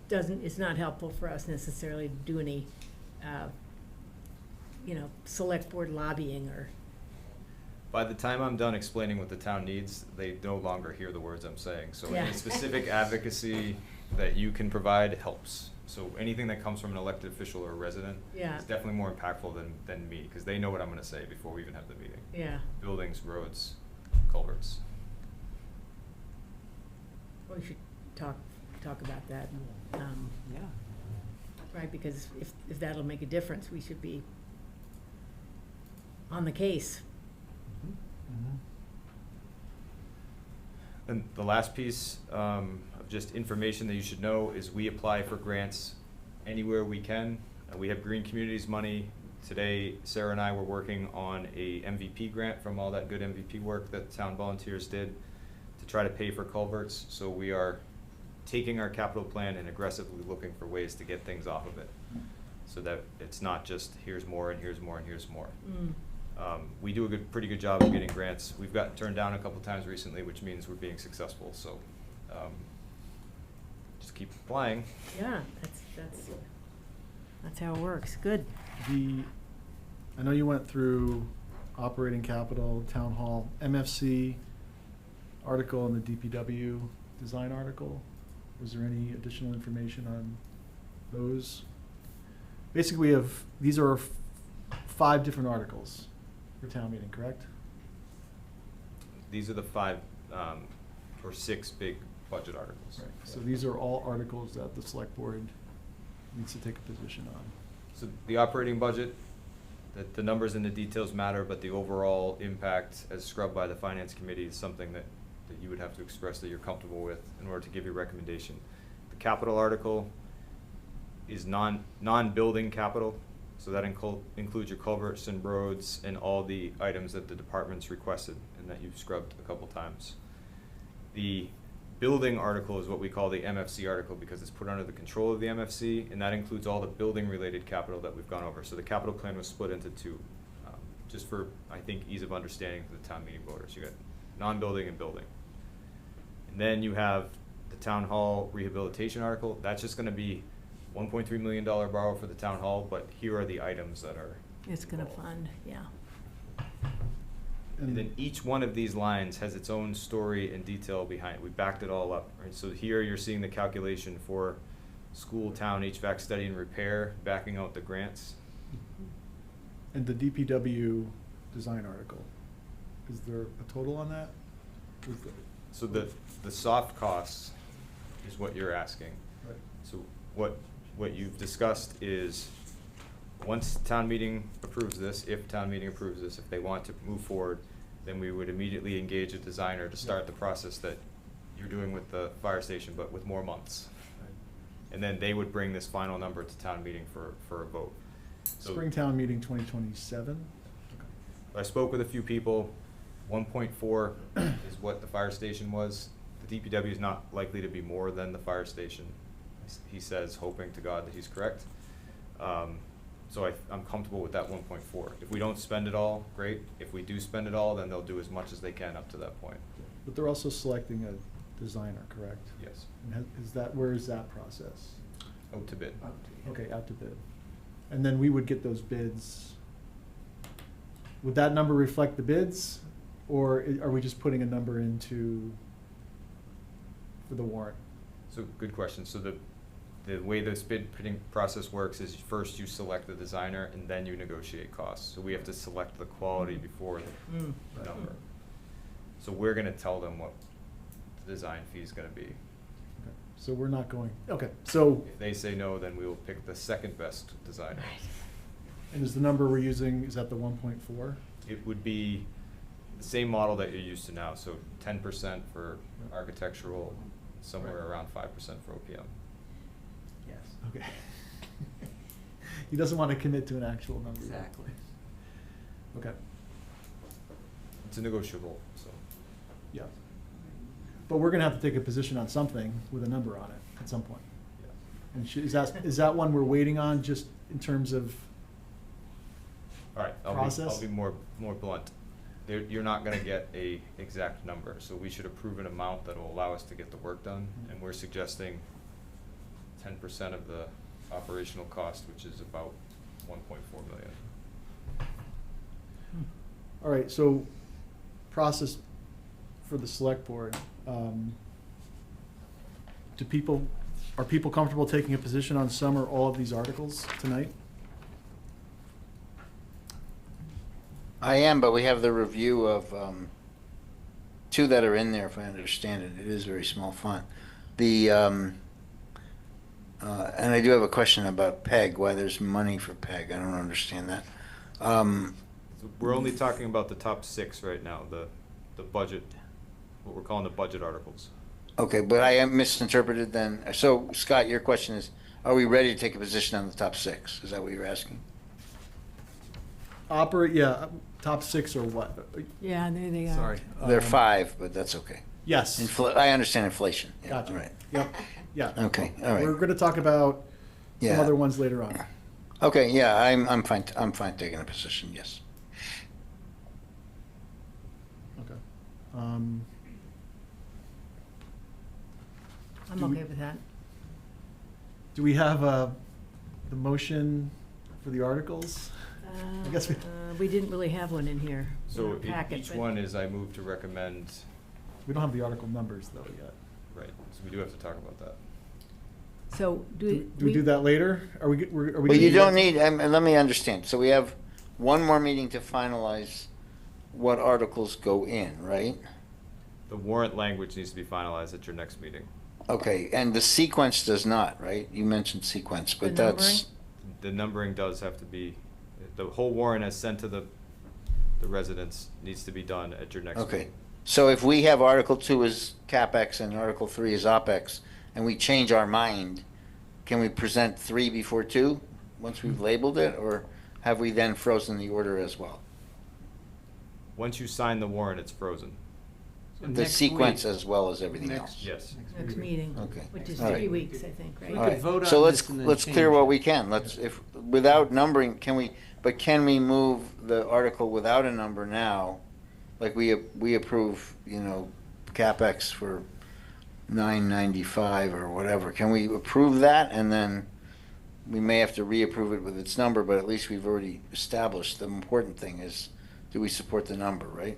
it's not helpful for us necessarily to do any, select board lobbying or. By the time I'm done explaining what the town needs, they no longer hear the words I'm saying. So Yeah. any specific advocacy that you can provide helps. So anything that comes from an elected official or a resident Yeah. is definitely more impactful than me, because they know what I'm gonna say before we even have the meeting. Yeah. Buildings, roads, culverts. We should talk about that, Yeah. right, because if that'll make a difference, we should be on the case. And the last piece of just information that you should know is we apply for grants anywhere we can. We have Green Communities money. Today, Sarah and I were working on a MVP grant from all that good MVP work that town volunteers did to try to pay for culverts. So we are taking our capital plan and aggressively looking for ways to get things off of it, so that it's not just here's more and here's more and here's more. We do a pretty good job of getting grants. We've gotten turned down a couple times recently, which means we're being successful, so just keep applying. Yeah, that's how it works. Good. I know you went through operating capital, town hall, MFC article and the DPW design article. Was there any additional information on those? Basically, these are 5 different articles for town meeting, correct? These are the 5 or 6 big budget articles. Right. So these are all articles that the select board needs to take a position on. So the operating budget, the numbers and the details matter, but the overall impact as scrubbed by the finance committee is something that you would have to express that you're comfortable with in order to give your recommendation. The capital article is non-building capital, so that includes your culverts and roads and all the items that the department's requested and that you've scrubbed a couple times. The building article is what we call the MFC article because it's put under the control of the MFC, and that includes all the building-related capital that we've gone over. So the capital plan was split into two, just for, I think, ease of understanding for the town meeting voters. You got non-building and building. And then you have the town hall rehabilitation article. That's just gonna be $1.3 million borrow for the town hall, but here are the items that are It's gonna involved. fund, yeah. And then each one of these lines has its own story and detail behind it. We backed it all up, right? So here you're seeing the calculation for school, town, HVAC study and repair, backing out the grants. And the DPW design article, is there a total on that? Is the- So the soft costs is what you're asking. Right. So what you've discussed is, once town meeting approves this, if town meeting approves this, if they want to move forward, then we would immediately engage a designer to start the process that you're doing with the fire station, but with more months. And then they would bring this final number to town meeting for a vote. So Springtown meeting 2027? I spoke with a few people. 1.4 is what the fire station was. The DPW is not likely to be more than the fire station. He says, hoping to God that he's correct. So I'm comfortable with that 1.4. If we don't spend it all, great. If we do spend it all, then they'll do as much as they can up to that point. But they're also selecting a designer, correct? Yes. And is that, where is that process? Out to bid. Okay, out to bid. And then we would get those bids. Would that number reflect the bids? Or are we just putting a number into, for the warrant? So, good question. So the way this bid putting process works is first you select the designer and then you negotiate costs. So we have to select the quality before the number. So we're gonna tell them what the design fee is gonna be. Okay, so we're not going, okay, so, If they say no, then we will pick the second best designer. and is the number we're using, is that the 1.4? It would be the same model that you're used to now, so 10% for architectural, somewhere around 5% for OPM. Yes. Okay. He doesn't want to commit to an actual number yet. Exactly. Okay, It's a negotiable, so. yeah. But we're gonna have to take a position on something with a number on it at some point. Yeah. And is that one we're waiting on, just in terms of, All right, I'll Process? be more blunt. You're not gonna get a exact number, so we should approve an amount that will allow us to get the work done, and we're suggesting 10% of the operational cost, which is about 1.4 million. all right, so process for the select board. Are people comfortable taking a position on some or all of these articles tonight? I am, but we have the review of two that are in there, if I understand it. It is very small font. The and I do have a question about PEG, why there's money for PEG. I don't understand that. So we're only talking about the top 6 right now, the budget, what we're calling the budget articles. Okay, but I am misinterpreted then. So, Scott, your question is, are we ready to take a position on the top 6? Is that what you're asking? Top 6 or what? Yeah, there they are. Sorry. There are 5, but that's okay. Yes. I understand inflation. Yeah, Gotcha. Right. Yep, yeah. Okay, all right. We're gonna talk about some Yeah. other ones later on. Okay, yeah, I'm fine. I'm fine taking a position. Yes. Okay. I'm Do we- okay with that. Do we have the motion for the articles? I guess We didn't really have one in here. in So our packet, each but- one is I move to recommend, We don't have the article numbers though yet. right, so we do have to talk about that. So Do we do that later? Are we? Are we? Well, gonna you do don't that? need. Let me understand. So we have one more meeting to finalize what articles go in, right? The warrant language needs to be finalized at your next meeting. Okay, and the sequence does not, right? You mentioned sequence, but The that's The numbering does have to be, the whole warrant as sent to the residents needs to be done at your next okay. meeting. So if we have Article 2 is CapEx and Article 3 is OpEx, and we change our mind, can we present 3 before 2, once we've labeled it, or have we then frozen the order as well? Once you sign the warrant, it's frozen. So the next sequence week- as well as everything next- else. Yes. Next meeting, Okay. which is All right. 3 weeks, I think, We right? All could right. vote So on let's, this and then let's clear change what it. we can. Let's, if, without numbering, can we move the article without a number now? Like we approve, CapEx for 995 or whatever. Can we approve that and then we may have to reapprove it with its number, but at least we've already established the important thing is, do we support the number, right?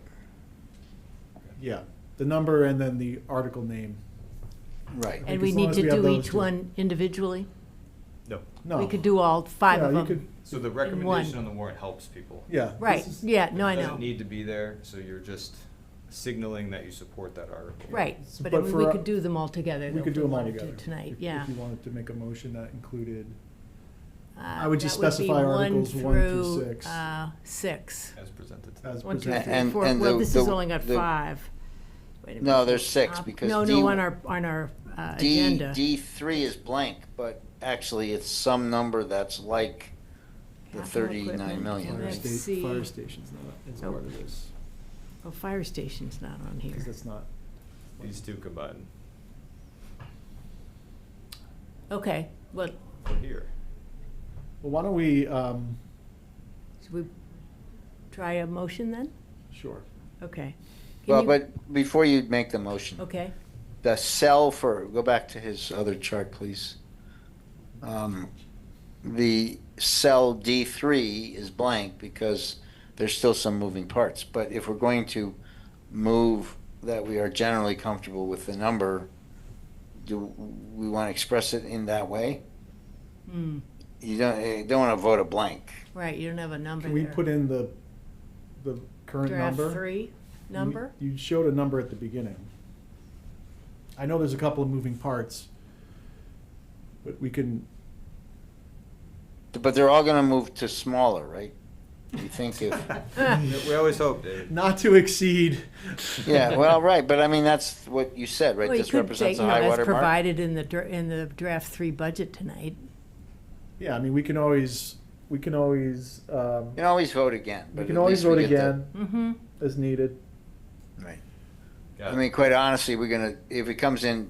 Yeah, the number and then the article name. Right. And As we long need as to we have do those each two. one individually? No. No. We could do all 5 Yeah, of you them. could- So the one. recommendation on the warrant helps people. Yeah. Right, this is- yeah, no, I It know. doesn't need to be there, so you're just signaling that you support that article. Right, but I But mean, for we a- could do them all together, We though, could if do we them all wanted to together. tonight, if- yeah. If you wanted to make a motion that included, Uh, I would just that be specify articles 1 through 1 6. 6. As presented. as 1, 2, presented. 3, And- 4, and well, the- this has the- only got the- 5. Wait a minute. No, there's 6 because No, D- on our agenda. D3 is blank, but actually it's some number that's like the Capital 39 equipment, million, and Fire right? that's- see. Fire station's not, is Oh. part of this, Oh, fire station's not on here. because that's not. These two combined. Okay, well, Or here. Well, why don't we, should we try a motion then? sure. Okay. Can Well, you- but before you make the motion, Okay, the cell for, go back to his other chart, please. The cell D3 is blank because there's still some moving parts. But if we're going to move that we are generally comfortable with the number, do we want to express it in that way? You don't want to vote a blank. right, you don't have a number Can we there. put in the current Draft number? 3 number? You showed a number at the beginning. I know there's a couple of moving parts, but we can, But they're all going to move to smaller, right? You think if, We always hope, David. not to exceed. yeah, well, right, but I mean, that's what you said, right? Well, you This could represents say, a you know, high that's water mark. provided in the draft 3 budget tonight. Yeah, I mean, we can always, You can always vote again. we but can at always least we vote get the- again Mm-hmm. as needed. Right. Got I it. mean, quite honestly, if it comes in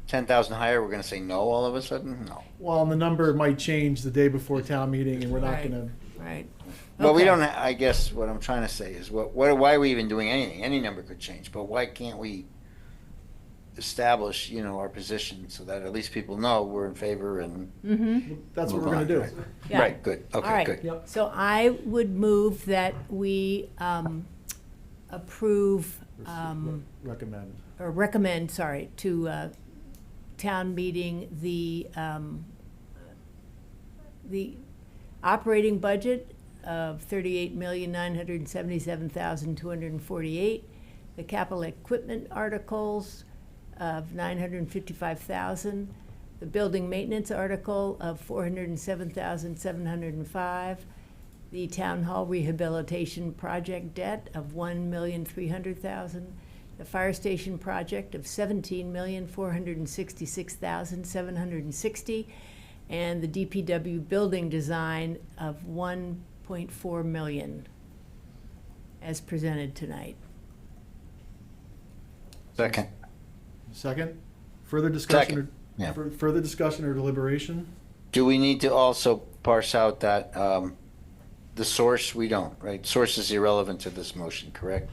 10,000 higher, we're gonna say no all of a sudden? No. Well, and the number might change the day before town meeting, and we're not Right. gonna, Right. Well, we Okay. don't, I guess what I'm trying to say is, why are we even doing anything? Any number could change, but why can't we establish, our position so that at least people know we're in favor and. Mm-hmm. that's what move we're gonna on, do. right? Yeah. Right, good, All okay, right. good. Yep. So I would move that we approve, Recommend. or recommend, sorry, to town meeting the operating budget of $38,977,248, the capital equipment articles of $955,000, the building maintenance article of $407,705, the town hall rehabilitation project debt of $1,300,000, the fire station project of $17,466,760, and the DPW building design of $1.4 million, as presented tonight. Second. Second? Further discussion? Second, yeah. Further discussion or deliberation? Do we need to also parse out that, the source? We don't, right? Source is irrelevant to this motion, correct?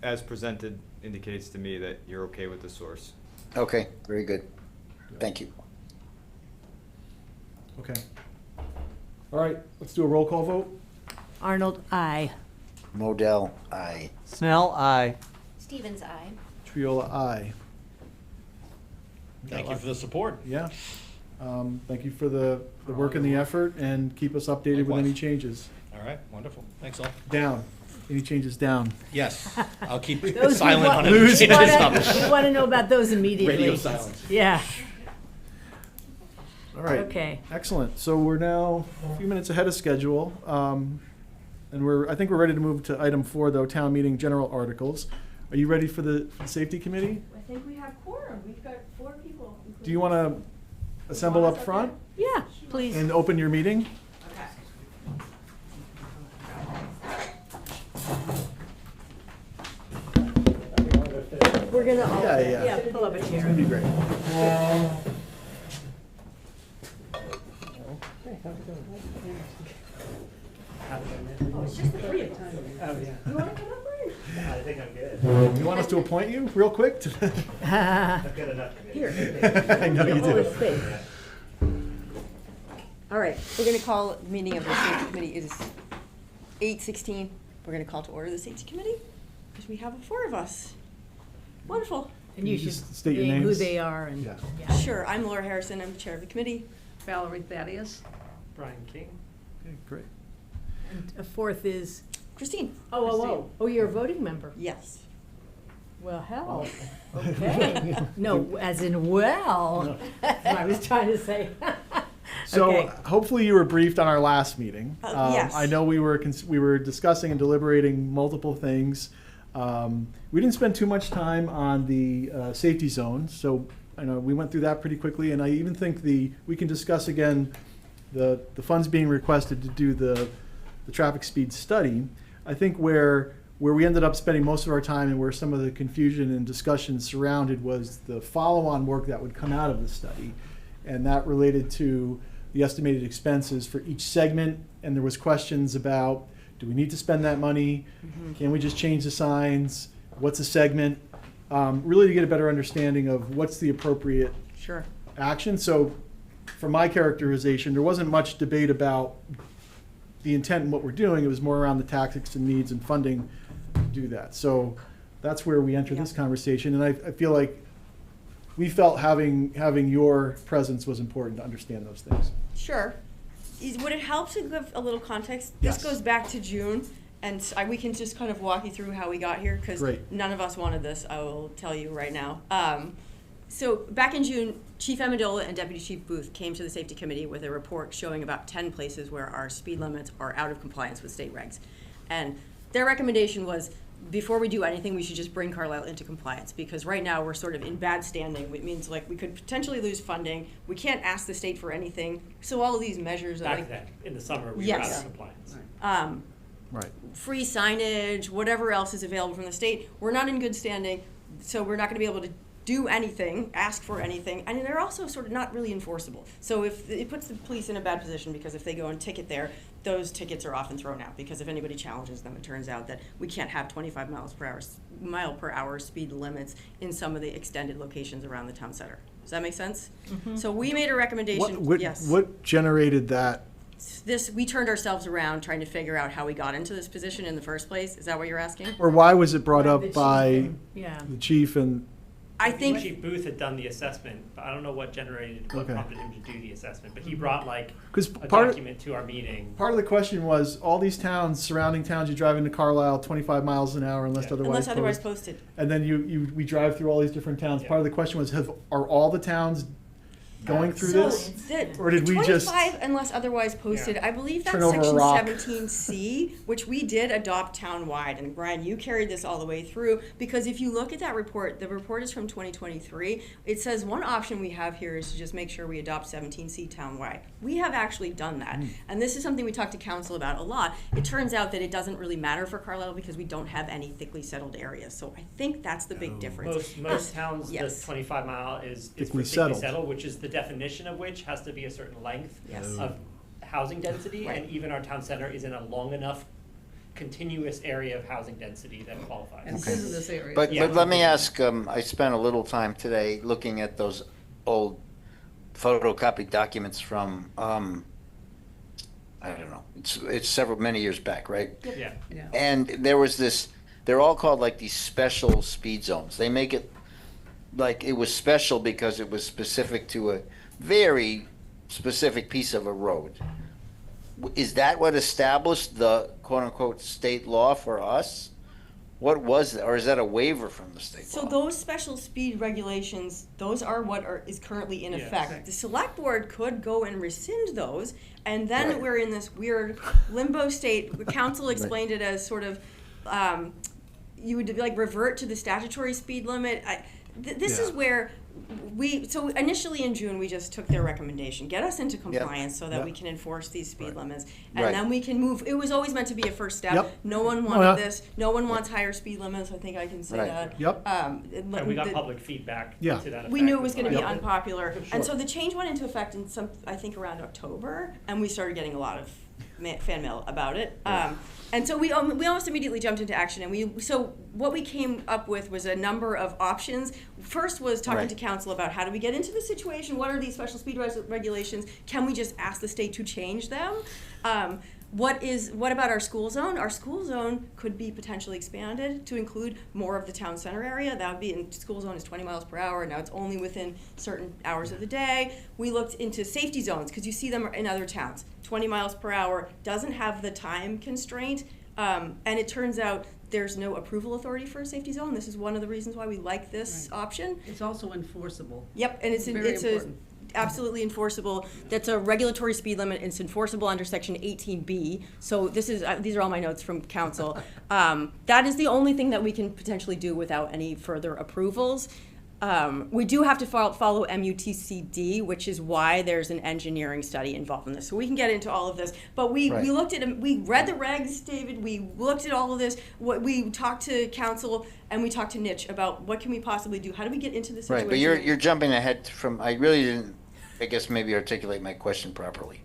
As presented indicates to me that you're okay with the source. Okay, very good. Thank you. Okay. All right, let's do a roll call vote. Arnold, aye. Modell, aye. Snell, aye. Stevens, aye. Triola, aye. Thank you for the support. Yeah. Thank you for the work and the effort, and keep us updated with any Likewise. changes. All right, wonderful. Thanks all. Down. Any changes down? Yes, I'll keep Those we silent want- on we any wanna- changes. We want to know about those immediately. Radio silence. Yeah, All right. okay. Excellent. So we're now a few minutes ahead of schedule. And I think we're ready to move to item 4, though, town meeting general articles. Are you ready for the safety committee? I think we have quorum. We've got 4 people. Do you want to assemble up front Yeah, please. and open your meeting? Okay. We're gonna all, Yeah. pull up a It's chair. gonna be great. Oh, it's just the three of us. Oh, yeah. You wanna come up, Brian? I think I'm good. You want us to appoint you real quick? I've got enough committees. I know you Hold do. his face. All right, we're gonna call the meeting of the safety committee. It is 8:16. We're gonna call to order the safety committee because we have 4 of us. Wonderful. And you Can you should just state your name who names? they are and, Yeah. yeah. Sure, I'm Laura Harrison. I'm the chair of the committee. Valerie Thaddeus. Brian King. Okay, great. And a fourth is, Christine? oh, you're a voting member? Yes. Well, hell, okay. No, as in well, that's what I was trying to say. So Okay. hopefully you were briefed on our last meeting. Yes. I know we were discussing and deliberating multiple things. We didn't spend too much time on the safety zone, so I know we went through that pretty quickly. And I even think we can discuss again the funds being requested to do the traffic speed study. I think where we ended up spending most of our time and where some of the confusion and discussion surrounded was the follow-on work that would come out of the study. And that related to the estimated expenses for each segment. And there was questions about, do we need to spend that money? Can we just change the signs? What's a segment? Really to get a better understanding of what's the appropriate Sure. action. So for my characterization, there wasn't much debate about the intent and what we're doing. It was more around the tactics and needs and funding to do that. So that's where we enter this conversation. And I feel like we felt having your presence was important to understand those things. Sure. Would it help to give a little context? Yes. This goes back to June, and we can just kind of walk you through how we got here, because Great. none of us wanted this, I will tell you right now. So back in June, Chief Amendola and Deputy Chief Booth came to the safety committee with a report showing about 10 places where our speed limits are out of compliance with state regs. And their recommendation was, before we do anything, we should just bring Carlisle into compliance, because right now we're sort of in bad standing. It means like we could potentially lose funding. We can't ask the state for anything. So all of these measures are Back like, then, in the summer, we were Yes. out of compliance. Right. free signage, whatever else is available from the state. We're not in good standing, so we're not gonna be able to do anything, ask for anything, and they're also sort of not really enforceable. So if, it puts the police in a bad position, because if they go and ticket there, those tickets are often thrown out, because if anybody challenges them, it turns out that we can't have 25 mile per hour speed limits in some of the extended locations around the town center. Does that make sense? So we made a recommendation, yes. What generated that? We turned ourselves around trying to figure out how we got into this position in the first place. Is that what you're asking? Or why was it brought The up chief by and- Yeah. the chief and, I think, Chief Booth had done the assessment, but I don't know what Okay. prompted him to do the assessment, but he brought like 'cause a part of- document to our meeting. part of the question was, all these towns, surrounding towns, you drive into Carlisle 25 miles an hour unless Yeah. otherwise unless otherwise posted. posted. And then we drive through all these different towns. Yeah. Part of the question was, are all the towns going through So this? Or did we just 25 unless otherwise posted, I believe that's turn over a section rock? 17C, which we did adopt town-wide. And Brian, you carried this all the way through, because if you look at that report, the report is from 2023. It says one option we have here is to just make sure we adopt 17C town-wide. We have actually done that. And this is something we talked to council about a lot. It turns out that it doesn't really matter for Carlisle because we don't have any thickly settled areas. So I think that's the big difference. Most towns, the Yes. 25 mile is for Thickly thickly settled. settled, which is the definition of which has to be a certain length Yes. of housing density, Right. and even our town center is in a long enough continuous area of housing density that qualifies. And this is in this area. But Yeah. let me ask, I spent a little time today looking at those old photocopied documents from, I don't know, it's many years back, right? Yeah. Yeah. And there was this, they're all called like these special speed zones. They make it like it was special because it was specific to a very specific piece of a road. Is that what established the quote-unquote state law for us? What was it, or is that a waiver from the state So law? those special speed regulations, those are what is currently in Yeah. effect. The select board could go and rescind those, and then Right. we're in this weird limbo state. The council explained it as sort of, you would like revert to the statutory speed limit. This is Yeah. where So initially in June, we just took their recommendation, get us into compliance so that Yep. we can enforce these speed Right. limits. And Right. then we can move, it was always meant to be a first step. Yep. No one Oh, wanted yeah. this, no one wants higher speed limits, I think I can say Right. that. Yep. And we got public feedback Yeah. to that effect. We knew it was gonna be Yep. unpopular, and Sure. so the change went into effect in I think around October, and we started getting a lot of fan mail about it. And so we almost immediately jumped into action, and so what we came up with was a number of options. First was talking Right. to council about how do we get into the situation, what are these special speed regulations, can we just ask the state to change them? What about our school zone? Our school zone could be potentially expanded to include more of the town center area. That would be, in school zone is 20 miles per hour. Now it's only within certain hours of the day. We looked into safety zones because you see them in other towns. 20 miles per hour doesn't have the time constraint. And it turns out there's no approval authority for a safety zone. This is one of the reasons why we like this option. It's also enforceable. Yep, and it's Very important. absolutely enforceable. That's a regulatory speed limit. It's enforceable under section 18B. So these are all my notes from council. That is the only thing that we can potentially do without any further approvals. We do have to follow MUTCD, which is why there's an engineering study involved in this. So we can get into all of this. But we Right. looked at, we read the regs, David. We looked at all of this. We talked to council and we talked to Nitch about what can we possibly do. How do we get into this situation? Right, but you're jumping ahead from, I really didn't, I guess maybe articulate my question properly.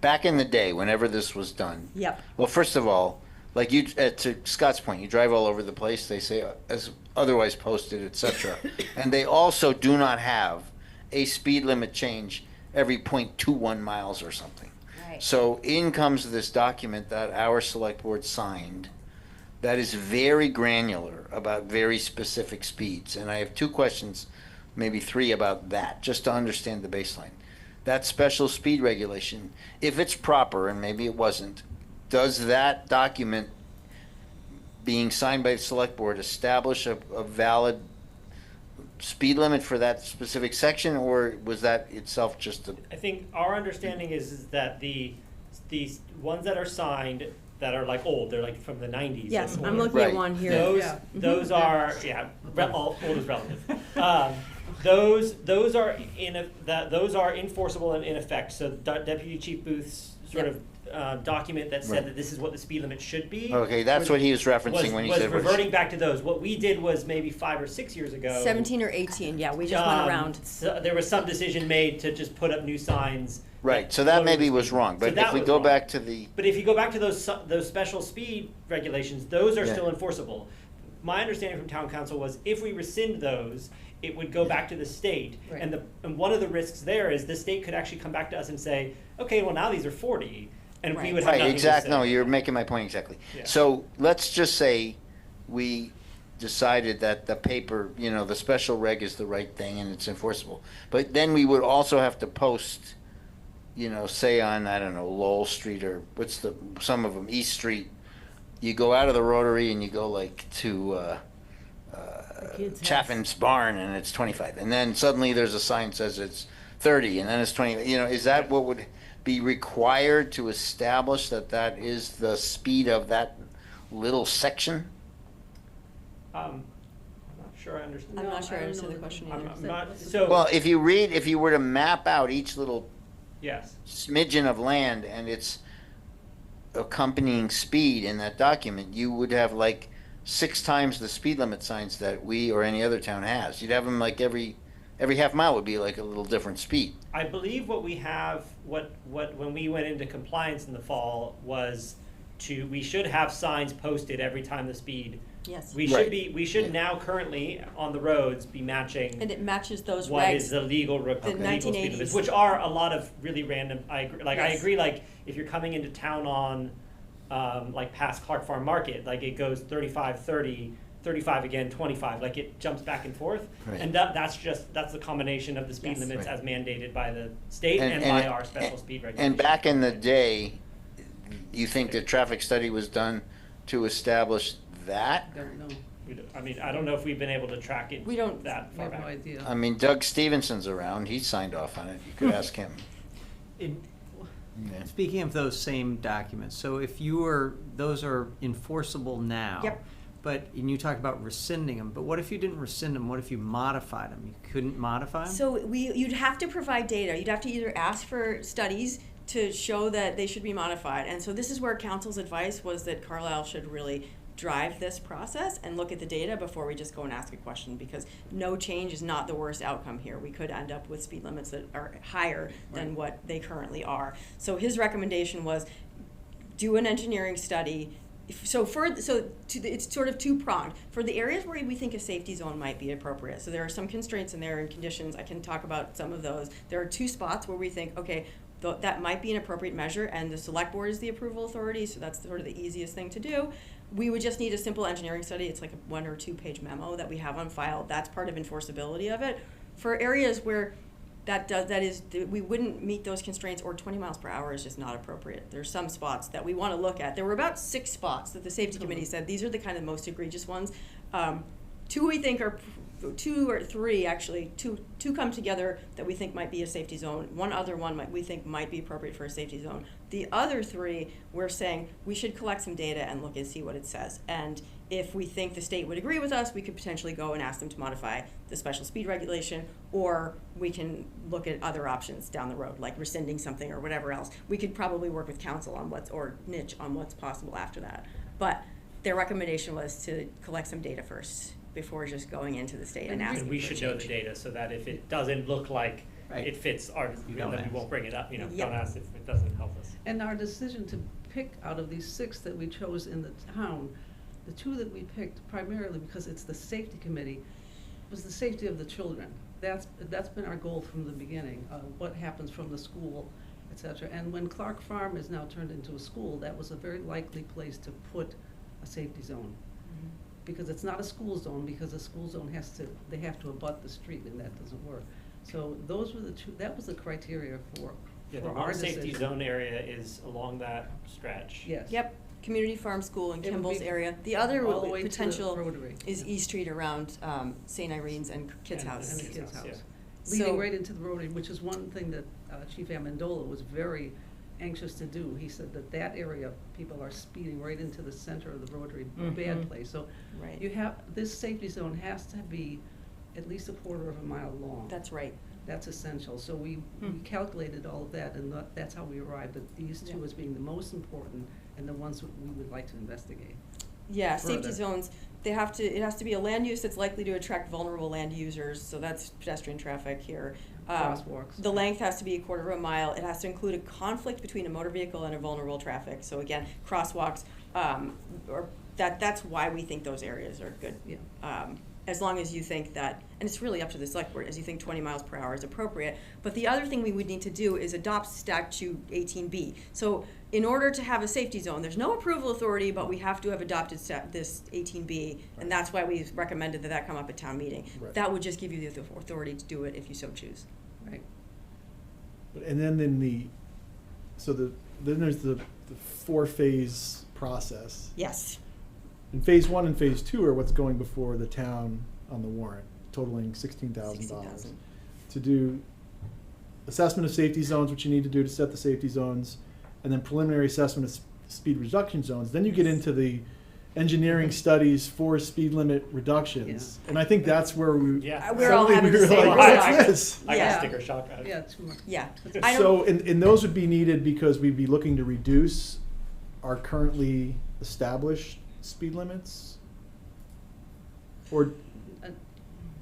Back in the day, whenever this was done. Yep. Well, first of all, like you, to Scott's point, you drive all over the place, they say as otherwise posted, et cetera. And they also do not have a speed limit change every 0.21 miles or something. Right. So in comes this document that our select board signed that is very granular about very specific speeds. And I have two questions, maybe three about that, just to understand the baseline. That special speed regulation, if it's proper, and maybe it wasn't, does that document being signed by the select board establish a valid speed limit for that specific section, or was that itself just a? I think our understanding is that these ones that are signed that are like old, they're like from the 90s. Yes, and I'm older. looking at Right. one here. Those Yeah. those are old is relative. Those are those are enforceable and in effect. So Deputy Chief Booth's sort of document that said Right. that this is what the speed limit should be. Okay, that's what he was referencing when he was said. reverting back to those. What we did was maybe 5 or 6 years ago. 17 or 18, yeah, we just went around. So there was some decision made to just put up new signs. Right, so that maybe was wrong, So but that if we was go wrong. back to the, But if you go back to those special speed regulations, those are Yeah. still enforceable. My understanding from town council was if we rescind those, it would go back to the state. Right. And one of the risks there is the state could actually come back to us and say, okay, well now these are 40, and we Right. would have right, nothing exactly, to say. no, you're making my point exactly. Yeah. So let's just say we decided that the paper, the special reg is the right thing and it's enforceable. But then we would also have to post, say on, I don't know, Lowell Street or some of them, East Street. You go out of the Rotary and you go like to kids' house. Chaffin's Barn and it's 25. And then suddenly there's a sign that says it's 30 and then it's 20. Is that what would be required to establish that is the speed of that little section? I'm not sure I understand. I'm not sure I don't understand know the question I'm either. I'm not, so, Well, if you were to map out each little yes. smidgen of land and its accompanying speed in that document, you would have like 6 times the speed limit signs that we or any other town has. You'd have them like every half mile would be like a little different speed. I believe what we have, when we went into compliance in the fall was we should have signs posted every time the speed. Yes, We Right. should Yeah. now currently on the roads be matching and it matches those what is regs. the legal, the legal speed 1980s. limits, which are a lot of really random. I agree, I Yes. agree. Like if you're coming into town on, like past Clark Farm Market, like it goes 35, 30, 35 again, 25. Like it jumps back and forth, Right. and that's the combination of the speed Yes. limits Right. as mandated by the state and by our special speed regulations. And back in the day, you think the traffic study was done to establish that? Don't know. I mean, I don't know if we've been able to track it We don't- that I far have no back. idea. I mean, Doug Stevenson's around, he signed off on it, you could ask him. Yeah. Speaking of those same documents, so if those are enforceable now. Yep. And you talk about rescinding them, but what if you didn't rescind them? What if you modified them? You couldn't modify them? So you'd have to provide data. You'd have to either ask for studies to show that they should be modified. And so this is where council's advice was that Carlisle should really drive this process and look at the data before we just go and ask a question, because no change is not the worst outcome here. We could end up with speed limits that are higher than what they currently are. So his recommendation was do an engineering study. It's sort of two-pronged. For the areas where we think a safety zone might be appropriate, so there are some constraints in there and conditions. I can talk about some of those. There are 2 spots where we think, okay, that might be an appropriate measure, and the select board is the approval authority, so that's sort of the easiest thing to do. We would just need a simple engineering study. It's like a 1 or 2 page memo that we have on file. That's part of enforceability of it. For areas where we wouldn't meet those constraints, or 20 miles per hour is just not appropriate. There's some spots that we want to look at. There were about 6 spots that the safety committee said these are the kind of most egregious ones. 2 we think are 2 or 3 actually. Two come together that we think might be a safety zone. One other one we think might be appropriate for a safety zone. The other 3, we're saying we should collect some data and look and see what it says. And if we think the state would agree with us, we could potentially go and ask them to modify the special speed regulation, or we can look at other options down the road, like rescinding something or whatever else. We could probably work with council on or niche on what's possible after that. But their recommendation was to collect some data first before just going into the state and asking. And we for a should know the change. data so that if it doesn't look like it fits our, then we won't bring it up, Yep. don't ask if it doesn't help us. And our decision to pick out of these 6 that we chose in the town, the 2 that we picked primarily because it's the safety committee, was the safety of the children. That's been our goal from the beginning, what happens from the school, et cetera. And when Clark Farm is now turned into a school, that was a very likely place to put a safety zone. Mm-hmm. Because it's not a school zone, because a school zone they have to abut the street, and that doesn't work. So those were the 2, that was the criteria for Yeah, the our one safety decision. zone area is along that stretch. Yes. Yep, Community Farm School in It would Kimball's be area. The other all the way to the potential Rotary. is Yeah. East Street around St. Irene's and Kids And- House. And the Kids' kids' house, house. yeah. Leading So- right into the Rotary, which is one thing that Chief Amendola was very anxious to do. He said that area, people are speeding right into the center of the Rotary, a bad Mhm. place. So Right. you have, this safety zone has to be at least a quarter of a mile long. That's right. That's essential. So we calculated all of that, and that's how we arrived at these 2 Yeah. as being the most important and the ones that we would like to investigate. Yeah, safety Further. zones, it has to be a land use that's likely to attract vulnerable land users, so that's pedestrian traffic here. Crosswalks. The length has to be a quarter of a mile. It has to include a conflict between a motor vehicle and a vulnerable traffic. So again, crosswalks, that's why we think those areas are good. Yeah. As long as you think that, and it's really up to the select board, as you think 20 miles per hour is appropriate. But the other thing we would need to do is adopt statute 18B. So in order to have a safety zone, there's no approval authority, but we have to have adopted this 18B, and that's why we recommended that come up at town meeting. Right. That would just give you the authority to do it if you so choose. Right. And then then there's the 4-phase process. Yes. And phase 1 and phase 2 are what's going before the town on the warrant, totaling $16,000 $16,000. to do assessment of safety zones, which you need to do to set the safety zones, and then preliminary assessment of speed reduction zones. Then you get into the engineering studies for speed limit reductions, and I think that's where we Yeah. We're all suddenly having we the were same like, reaction. what's this? I Yeah. got sticker shock. Yeah, too much. Yeah. I don't, So, and those would be needed because we'd be looking to reduce our currently established speed limits? Or,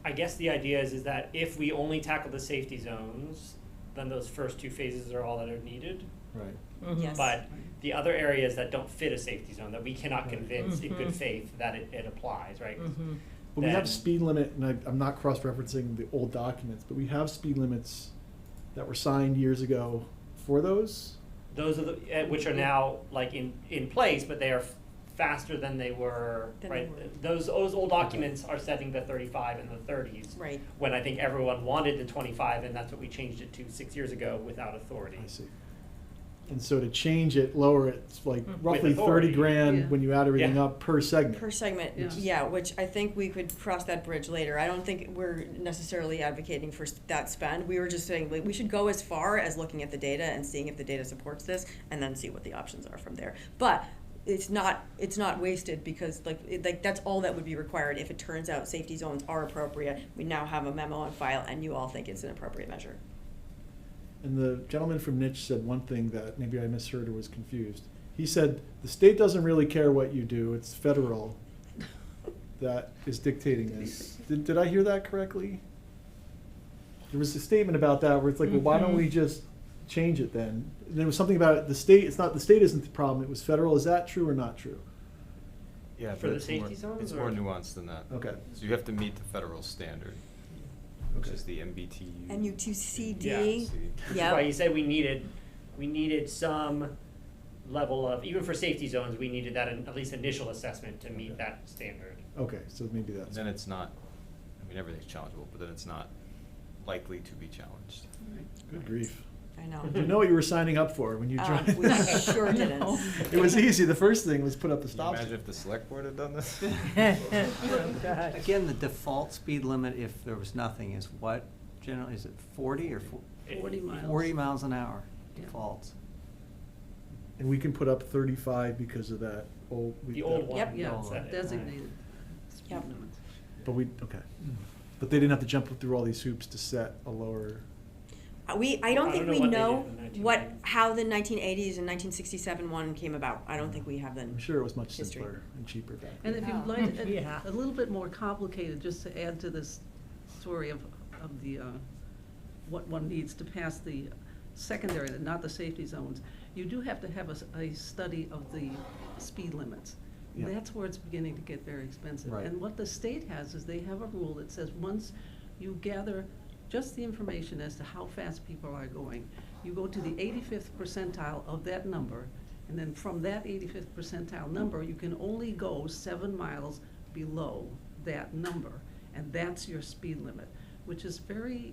I guess the idea is that if we only tackle the safety zones, then those first 2 phases are all that are needed. right, yes. But the other areas that don't fit a safety zone, that we cannot convince in good faith that it applies, right? but we have Then- speed limit, and I'm not cross-referencing the old documents, but we have speed limits that were signed years ago for those? Those are the, which are now like in place, but they are faster than they were, Than they right? were. Those old documents are setting the 35 and the 30s. Right. When I think everyone wanted the 25, and that's what we changed it to 6 years ago without authority. I see. And so to change it, lower it, it's like roughly authority, 30 grand yeah. when you add everything Yeah. up per segment. Per segment, Yeah. yeah, which I think we could cross that bridge later. I don't think we're necessarily advocating for that spend. We were just saying we should go as far as looking at the data and seeing if the data supports this, and then see what the options are from there. But it's not wasted because like that's all that would be required if it turns out safety zones are appropriate. We now have a memo on file and you all think it's an appropriate measure. And the gentleman from Niche said one thing that maybe I misheard or was confused. He said, the state doesn't really care what you do, it's federal that is dictating this. Did I hear that correctly? There was a statement about that where it's like, well, why don't we just change it then? And there was something about the state, it's not, the state isn't the problem, it was federal. Is that true or not true? Yeah, For but the it's safety more, zones, it's or- more nuanced than that. Okay. So you have to meet the federal standard, which Okay. is the MBTU. NU2CD. Yeah. See. Which is why you said we needed some level of, even for safety zones, we needed that at least initial assessment to meet that standard. Okay, so maybe that's. Then it's not, I mean, everything's challengeable, but then it's not likely to be challenged. Good grief. I know. Did you know what you were signing up for when you joined? We sure didn't. It was easy. The first thing was put up the Can you stop imagine sign. if the select board had done this? Oh, God. Again, the default speed limit, if there was nothing, is what, generally, is it 40 or 40 miles. 40 miles an hour Yeah. defaults? And we can put up 35 because of that old. The old one. Yep. Yeah, said it. designated speed Yep. limits. But we, okay. But they didn't have to jump through all these hoops to set a lower. I don't I think don't know we what they know did in the what 1980s. how the 1980s and 1967 one came about. I don't think we have the. I'm sure it was much History. simpler and cheaper back And then. if you'd Oh. like it Yeah. a little bit more complicated, just to add to this story of the, what one needs to pass the secondary, not the safety zones, you do have to have a study of the speed limits. Yeah. That's where it's beginning to get very expensive. Right. And what the state has is they have a rule that says once you gather just the information as to how fast people are going, you go to the 85th percentile of that number, and then from that 85th percentile number, you can only go 7 miles below that number, and that's your speed limit, which is very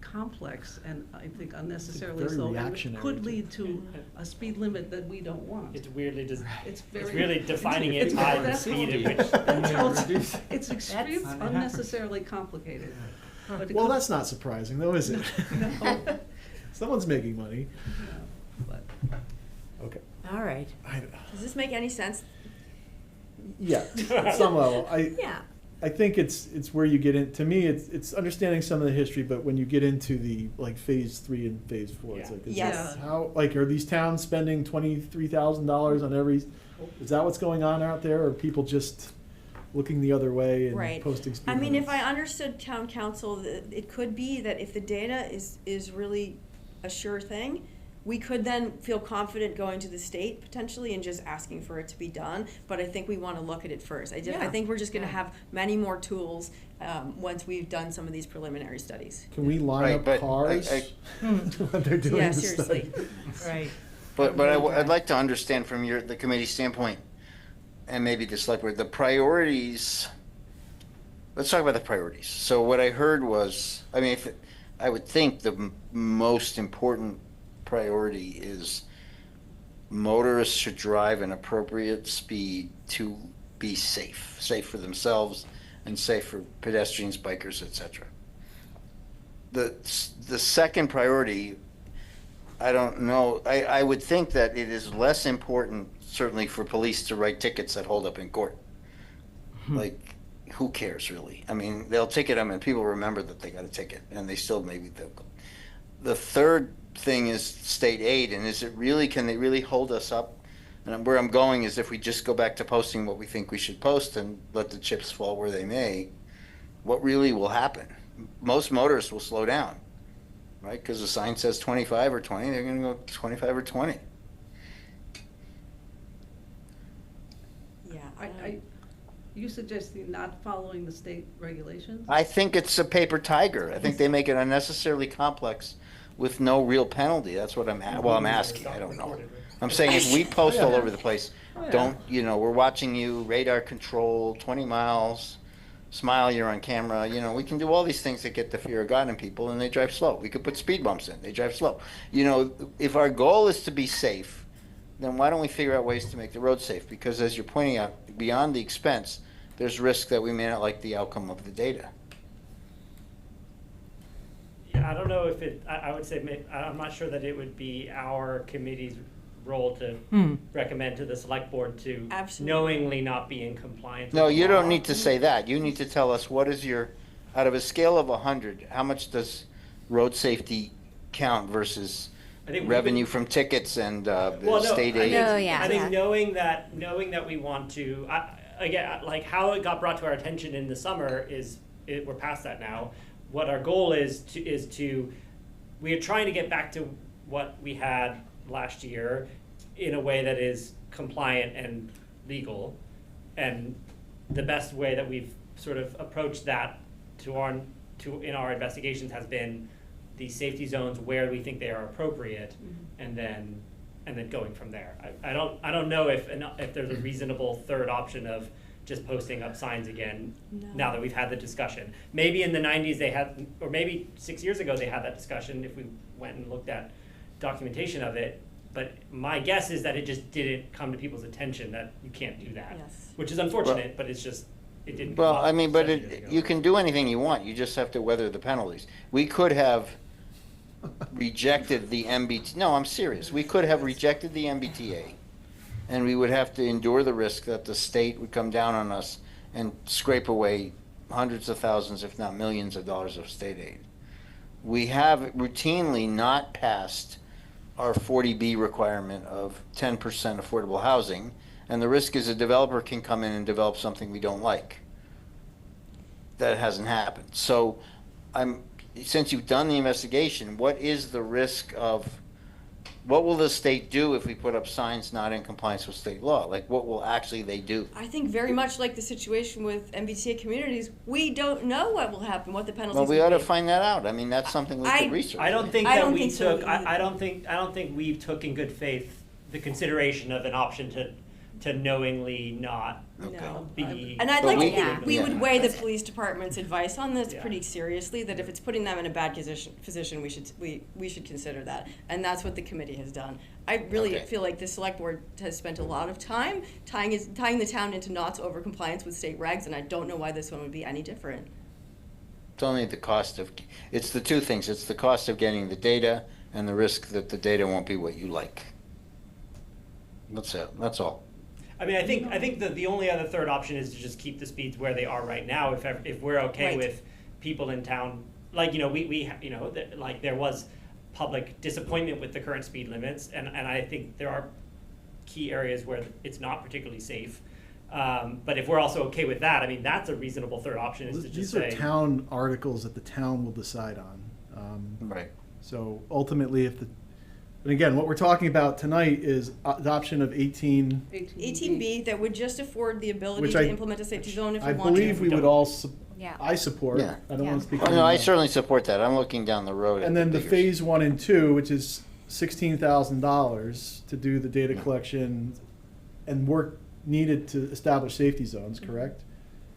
complex and I think unnecessarily very so, and reactionary, could too. lead to a speed limit that we don't want. It's weirdly It's it's very. really defining it it's- by the that's speed at all- which. that's all it's- Reduce- It's extreme, That's- unnecessarily complicated. But it Well, could- that's not surprising, though, is it? No. Someone's making money. But Okay. All right. Does this make any sense? Yeah, at some level. Yeah. I think it's where you get in, to me, it's understanding some of the history, but when you get into the, like, phase 3 and phase 4, it's Yeah. like, is Yes. this how, like, are these towns spending $23,000 on every, is that what's going on out there, or are people just looking the other way and Right. posting speed I mean, if limits? I understood town council, it could be that if the data is really a sure thing, we could then feel confident going to the state potentially and just asking for it to be done. But I think we want to look at it first. I Yeah. think we're just going to Yeah. have many more tools once we've done some of these preliminary studies. Can we line Right, up but cars Hmm. when they're doing Yeah, the seriously. study? Right. But I'd like to understand from the committee standpoint, and maybe the select board, the priorities. Let's talk about the priorities. So what I heard was, I mean, I would think the most important priority is motorists should drive an appropriate speed to be safe for themselves and safe for pedestrians, bikers, etc. The second priority, I don't know, I would think that it is less important certainly for police to write tickets that hold up in court. Like, who cares really? I mean, they'll ticket them and people remember that they got a ticket and they still maybe they'll go. The third thing is state aid, and can they really hold us up? And where I'm going is if we just go back to posting what we think we should post and let the chips fall where they may, what really will happen? Most motorists will slow down, right? Because the sign says 25 or 20, they're gonna go 25 or 20. Yeah. You suggesting not following the state regulations? I think it's a paper tiger. I think they make it unnecessarily complex with no real penalty. That's what I'm asking. I don't know. I'm saying if we post all over the place, don't, we're watching you, radar control, 20 miles, smile, you're on camera, we can do all these things that get the fear of God in people and they drive slow. We could put speed bumps in, they drive slow. If our goal is to be safe, then why don't we figure out ways to make the road safe? Because as you're pointing out, beyond the expense, there's risk that we may not like the outcome of the data. Yeah, I don't know if I would say, I'm not sure that it would be our committee's role to recommend to the select board to Absolutely. knowingly not be in compliance. No, with the you law. don't need to say that. You need to tell us what is your, out of a scale of 100, how much does road safety count versus I think we've revenue been- from tickets and Well, no, state I aid? think, Oh, yeah. I think Yeah. knowing that we want to, again, like how it got brought to our attention in the summer we're past that now. What our goal is to we are trying to get back to what we had last year in a way that is compliant and legal, and the best way that we've sort of approached that in our investigations has been the safety zones where we think they are appropriate, and then going from there. I don't know if there's a reasonable third option of just posting up signs again. No. Now that we've had the discussion, maybe in the 90s they had, or maybe 6 years ago they had that discussion if we went and looked at documentation of it. But my guess is that it just didn't come to people's attention that you can't do that, Yes. which is unfortunate. But it's just it didn't. Well, come up I mean, but 7 years ago. you can do anything you want. You just have to weather the penalties. We could have rejected the MBT. No, I'm serious. We could have rejected the MBTA, and we would have to endure the risk that the state would come down on us and scrape away hundreds of thousands, if not millions of dollars of state aid. We have routinely not passed our 40B requirement of 10% affordable housing, and the risk is a developer can come in and develop something we don't like. That hasn't happened. So since you've done the investigation, what is the risk of, what will the state do if we put up signs not in compliance with state law? Like, what will actually they do? I think very much like the situation with MBTA communities, we don't know what will happen, what the penalties Well, we will ought to be. find that out. I mean, that's something we could research. I don't think I that don't we think so took. either. I don't think we took in good faith the consideration of an option to knowingly not Okay. No. be. And I'd But like we- to Yeah. think we would yeah. weigh the police department's advice on this Yeah. pretty seriously, that if it's putting them in a bad position, we should consider that. And that's what the committee has done. I really Okay. feel like the select board has spent a lot of time tying the town into knots over compliance with state regs, and I don't know why this one would be any different. It's only the cost of, it's the two things. It's the cost of getting the data and the risk that the data won't be what you like. That's it. That's all. I mean, I think that the only other third option is to just keep the speeds where they are right now. If we're okay Right. with people in town, like like there was public disappointment with the current speed limits, and I think there are key areas where it's not particularly safe. But if we're also okay with that, I mean, that's a reasonable third option, is to just These are say. town articles that the town will decide on. Right. So ultimately, and again, what we're talking about tonight is adoption of 18B that would just afford the ability Which to I- implement a safety zone if I we want to. believe we would all, Yeah. I support. Yeah. I don't want to speak. Oh, for no, I anyone. certainly support that. I'm looking down the road. at And then the figures. phase 1 and 2, which is $16,000 to do the data collection and work needed to establish safety zones, correct?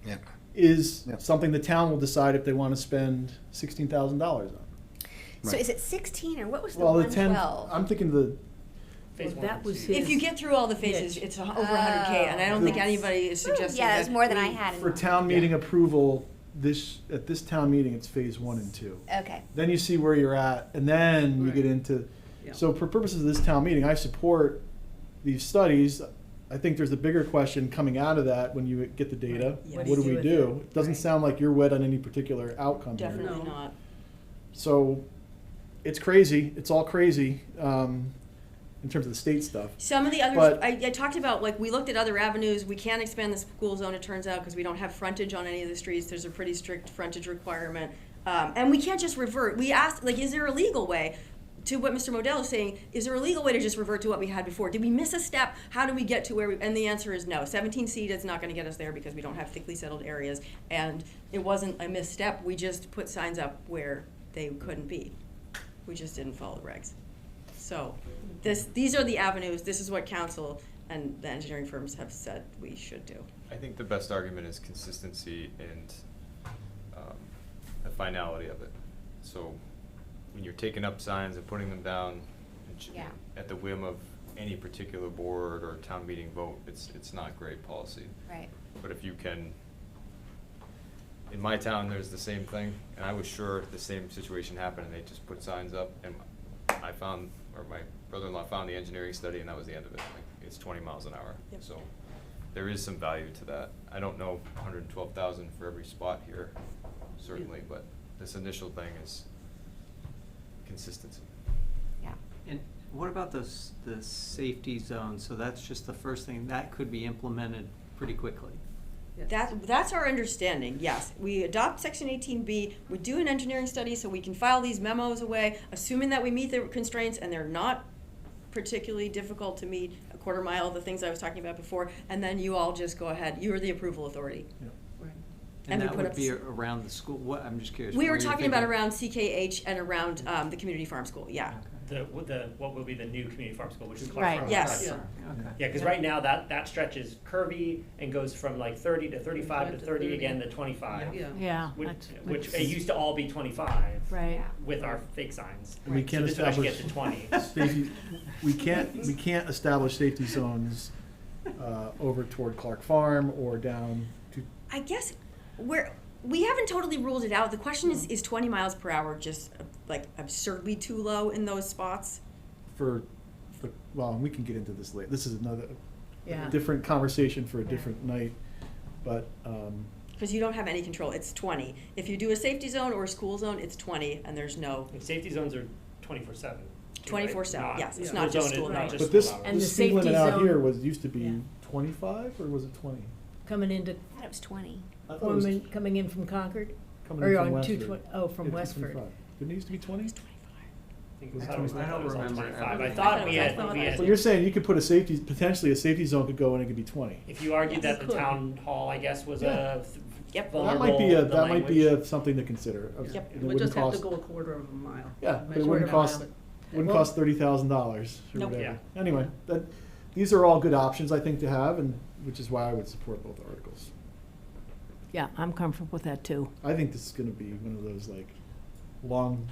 Yeah. Is Yep. something the town will decide if they want to spend $16,000 on. So Right. is it 16 or what was the Well, the 112? I'm thinking the, Phase Well, one that and was two. his. If you get through all the phases, Yes. it's over 100K, and I don't think Oh. anybody is suggesting Yeah, that. it was more than I we- had in for mind. town meeting approval, at this town meeting, it's phase 1 and 2. Okay. Then you see where you're at, and then you Right. get into, Yeah. so for purposes of this town meeting, I support these studies. I think there's a bigger question coming out of that when you get the data. Yes. What What do do we you do? do with it? It doesn't Right. sound like you're wed on any particular outcome here. Definitely No. not. So it's crazy. It's all crazy in terms of the state stuff. Some of the others, But- I talked about, like, we looked at other avenues. We can't expand the school zone, it turns out, because we don't have frontage on any of the streets. There's a pretty strict frontage requirement. And we can't just revert. We asked, like, is there a legal way? To what Mr. Modell is saying, is there a legal way to just revert to what we had before? Did we miss a step? How do we get to where we, and the answer is no. 17C is not gonna get us there because we don't have thickly settled areas. And it wasn't a misstep, we just put signs up where they couldn't be. We just didn't follow the regs. So, these are the avenues, this is what council and the engineering firms have said we should do. I think the best argument is consistency and the finality of it. So when you're taking up signs and putting them down Yeah. at the whim of any particular board or town meeting vote, it's not great policy. Right. But if you can, in my town, there's the same thing, and I was sure the same situation happened, and they just put signs up, and I found, or my brother-in-law found the engineering study, and that was the end of it. Like, it's 20 miles an hour. Yep. So there is some value to that. I don't know 112,000 for every spot here, certainly, but this initial thing is consistency. Yeah. And what about the safety zone? So that's just the first thing, that could be implemented pretty quickly. Yes. That's our understanding, yes. We adopt section 18B, we do an engineering study so we can file these memos away, assuming that we meet the constraints and they're not particularly difficult to meet, a quarter mile of the things I was talking about before, and then you all just go ahead, you are the approval authority. Right. And And we that put would up be s- around the school, what, I'm just curious. We what were are you talking about thinking? around CKH and around the community farm school, yeah. Okay. What will be the new community farm school, which is Clark Right. Farm. Yes. Yeah. Okay. Yeah, because right now that stretch is curvy and goes from like 30 to 35 to 30 again to 25. Yeah. Yeah. Which it used to all be 25 Right. with our fake signs. And we So can't this would actually establish get to 20. safety, we can't establish safety zones over toward Clark Farm or down to, I guess we haven't totally ruled it out. The question is 20 miles per hour just like absurdly too low in those spots? for, well, we can get into this later. This is another, Yeah. different conversation for a Yeah. different night, but, Because you don't have any control. It's 20. If you do a safety zone or a school zone, it's 20, and there's no And safety zones are 24/7. 24/7. Yes, it's Yeah. not just Zone is school not hours. just but this, school hours. And the the speed limit safety out zone- here used to be Yeah. 25, or was it 20? Coming into, I thought it was 20. I thought it was coming in from Concord? coming Or in on from Westford. 220 oh, from Yeah, Westford. 225. Didn't it used to be 20? I think Was it I don't 25? remember. I don't remember. I thought we had, Well, you're saying you could put potentially a safety zone could go in and it could be 20. if you argued Yes. that the town hall, I guess, was Yeah. Yep. Well, that vulnerable, might be the a language. something to consider. Yep. It We wouldn't just have to cost, go a quarter of a mile. yeah, but it Measure wouldn't it cost, out. wouldn't Well- cost $30,000 or Nope. whatever. Yeah. Anyway, these are all good options, I think, to have, and which is why I would support both articles. Yeah, I'm comfortable with that too. I think this is gonna be one of those like long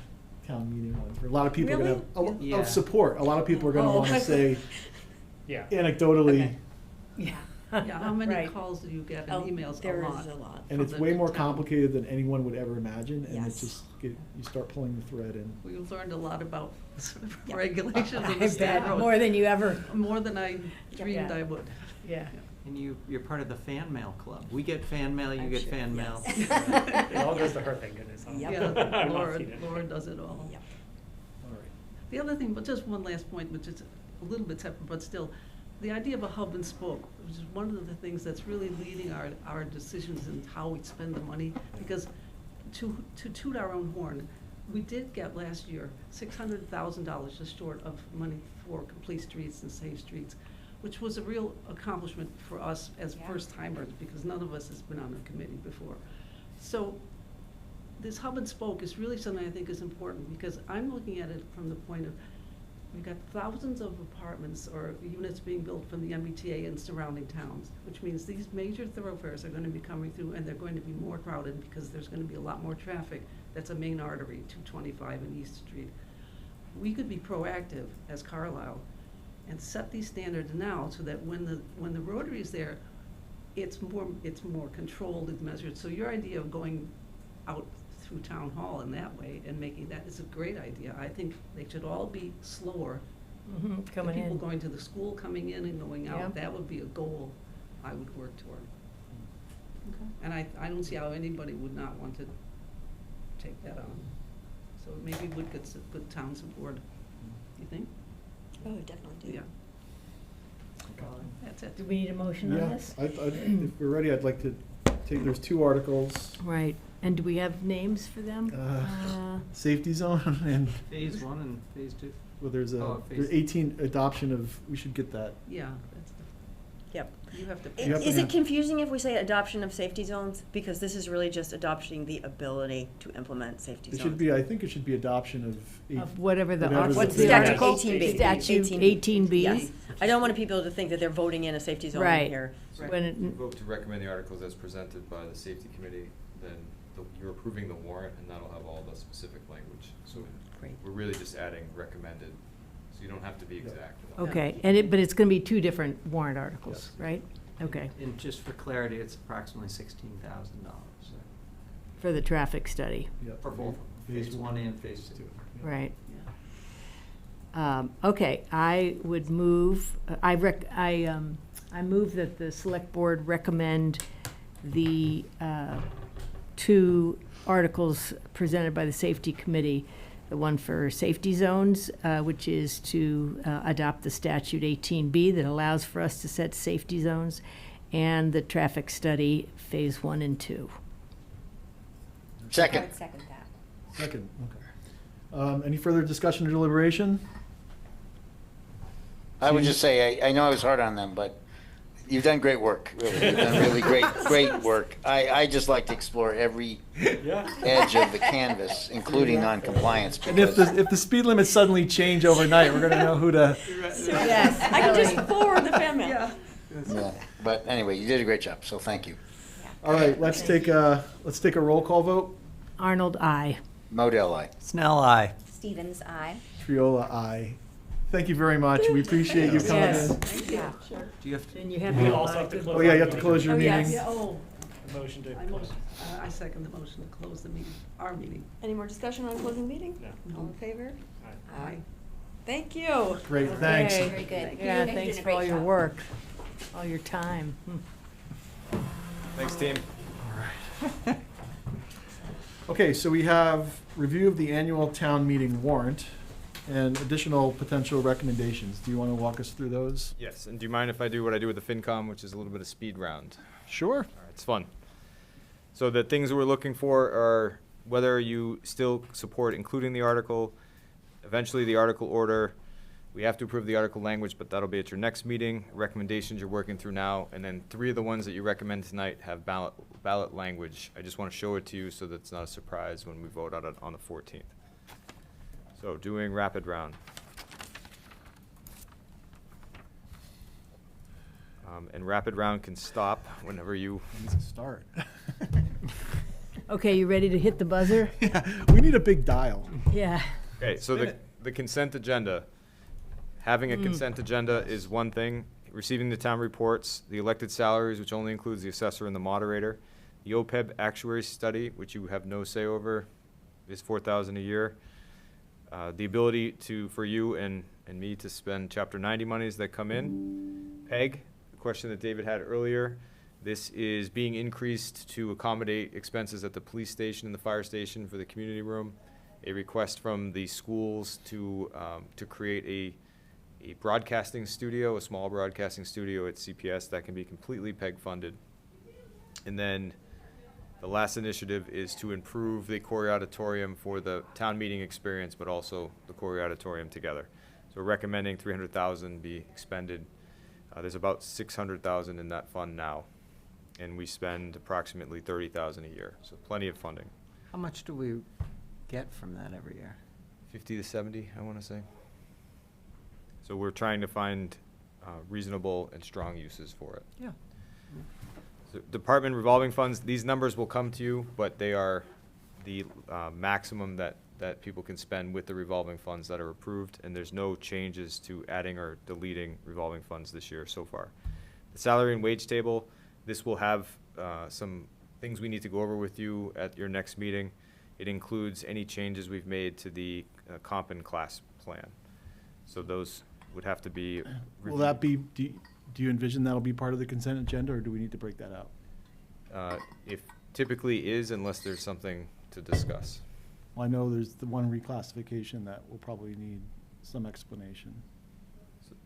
town meeting ones where a lot of people are gonna have, Yeah. of support, a lot of people are gonna Oh. wanna say Yeah. anecdotally, Okay. Yeah. Yeah, how many Right. calls do you get Oh, and emails? there A is lot. a lot. and from it's the way more town. complicated than anyone would ever imagine, and Yes. it's just, you start pulling the thread and. We've learned a lot about Yeah. regulations of I the state bet, road. more than you ever, More than I dreamed Yeah. I would. yeah. And you're part of the fan mail club. We get fan mail, you I'm get sure, fan mail. yes. It all goes to her, thank goodness. Huh? Yep. Yeah, I've not Laura, seen it. Laura does it all. Yep. All right. The other thing, but just one last point, which is a little bit separate, but still, the idea of a hub and spoke, which is one of the things that's really leading our decisions in how we spend the money, because to toot our own horn, we did get last year $600,000 just short of money for complete streets and safe streets, which was a real accomplishment for us as Yeah. first timers, because none of us has been on a committee before. So this hub and spoke is really something I think is important, because I'm looking at it from the point of, we've got thousands of apartments or units being built from the MBTA and surrounding towns, which means these major thoroughfares are gonna be coming through, and they're going to be more crowded because there's gonna be a lot more traffic. That's a main artery, 225 and East Street. We could be proactive as Carlisle and set these standards now so that when the rotary is there, it's more controlled and measured. So your idea of going out through town hall in that way and making that is a great idea. I think they should all be slower. Mm-hmm, The coming people in. going to the school, coming in and going Yeah. out, that would be a goal I would work toward. And I don't see how anybody would not want to take that on. So maybe we'd get some good town support, you think? Oh, definitely do. Yeah. That's it. Do we need a motion on Yeah, this? if we're ready, I'd like to there's two articles, Right, and do we have names for them? safety zone and, Phase 1 and phase 2. well, there's Oh, there's phase- 18 adoption of, we should get that. Yeah, that's, Yep. you have to. You have to Is have- it confusing if we say adoption of safety zones? Because this is really just adopting the ability to implement safety It zones. should be, I think it should be adoption Of whatever the. Whatever the- What's the statute article? 18B? Statute 18B? Yes. I don't want people to think that they're voting in a safety zone Right. here. When If you it, vote to recommend the articles as presented by the safety committee, then you're approving the warrant, and that'll have all the specific language. So Great. we're really just adding recommended, so you don't have to be exact. okay, but it's gonna be two different warrant articles, Yes. right? Okay, And just for clarity, it's approximately $16,000 for the traffic study, Yep. for both, phase 1 and phase 2. Yep. right. Okay, I would move, I move that the select board recommend the two articles presented by the safety committee. The one for safety zones, which is to adopt the statute 18B that allows for us to set safety zones, and the traffic study phase 1 and 2. I Second. would second that. Second, okay. Any further discussion or deliberation? I would just say, I know I was hard on them, but you've done great work, really. You've done really great work. I just like to explore every edge of the canvas, including non-compliance. And if the speed limits suddenly change overnight, we're gonna know who to. Yes, I can just forward the fan mail. Yeah. Yeah, but anyway, you did a great job, so thank you. All right, let's take a roll call vote. Arnold, I. Modell, I. Snell, aye. Stevens, aye. Triola, aye. Thank you very much. We appreciate you coming Yes. in. Thank you. Do you have to? And you have We to also have to close. Oh, yeah, you have to close your Oh, yes. meeting. Oh, A motion to I close. I second the motion to close the meeting, our meeting. Any more discussion on closing meeting? No. All in favor? Aye. Thank you. Great, thanks. Okay. Very good. Yeah, You guys thanks did a for all great your job. work, all your time. Thanks, team. Okay, so we have review of the annual town meeting warrant and additional potential recommendations. Do you want to walk us through those? Yes, and do you mind if I do what I do with the FinCom, which is a little bit of speed round? Sure. All right, it's fun. So the things we're looking for are whether you still support including the article, eventually the article order. We have to approve the article language, but that'll be at your next meeting. Recommendations you're working through now, and then 3 of the ones that you recommend tonight have ballot language. I just want to show it to you so that it's not a surprise when we vote on it on the 14th. So doing rapid round. And rapid round can stop whenever you. Needs to start. Okay, you ready to hit the buzzer? Yeah, we need a big dial. Yeah. Okay, so the consent agenda. Having a consent agenda is one thing. Receiving the town reports, the elected salaries, which only includes the assessor and the moderator, the OPEB actuary study, which you have no say over, is $4,000 a year. The ability for you and me to spend Chapter 90 monies that come in. PEG, the question that David had earlier. This is being increased to accommodate expenses at the police station and the fire station for the community room. A request from the schools to create a broadcasting studio, a small broadcasting studio at CPS that can be completely PEG funded. And then the last initiative is to improve the Corey Auditorium for the town meeting experience, but also the Corey Auditorium together. So we're recommending $300,000 be expended. There's about $600,000 in that fund now, and we spend approximately $30,000 a year, so plenty of funding. How much do we get from that every year? 50 to 70, I want to say. So we're trying to find reasonable and strong uses for it. Yeah. So department revolving funds, these numbers will come to you, but they are the maximum that people can spend with the revolving funds that are approved, and there's no changes to adding or deleting revolving funds this year so far. The salary and wage table, this will have some things we need to go over with you at your next meeting. It includes any changes we've made to the comp and class plan. So those would have to be Will that be, do you envision that'll be part of the consent agenda, or do we need to break that out? if typically is, unless there's something to discuss. Well, I know there's the one reclassification that will probably need some explanation.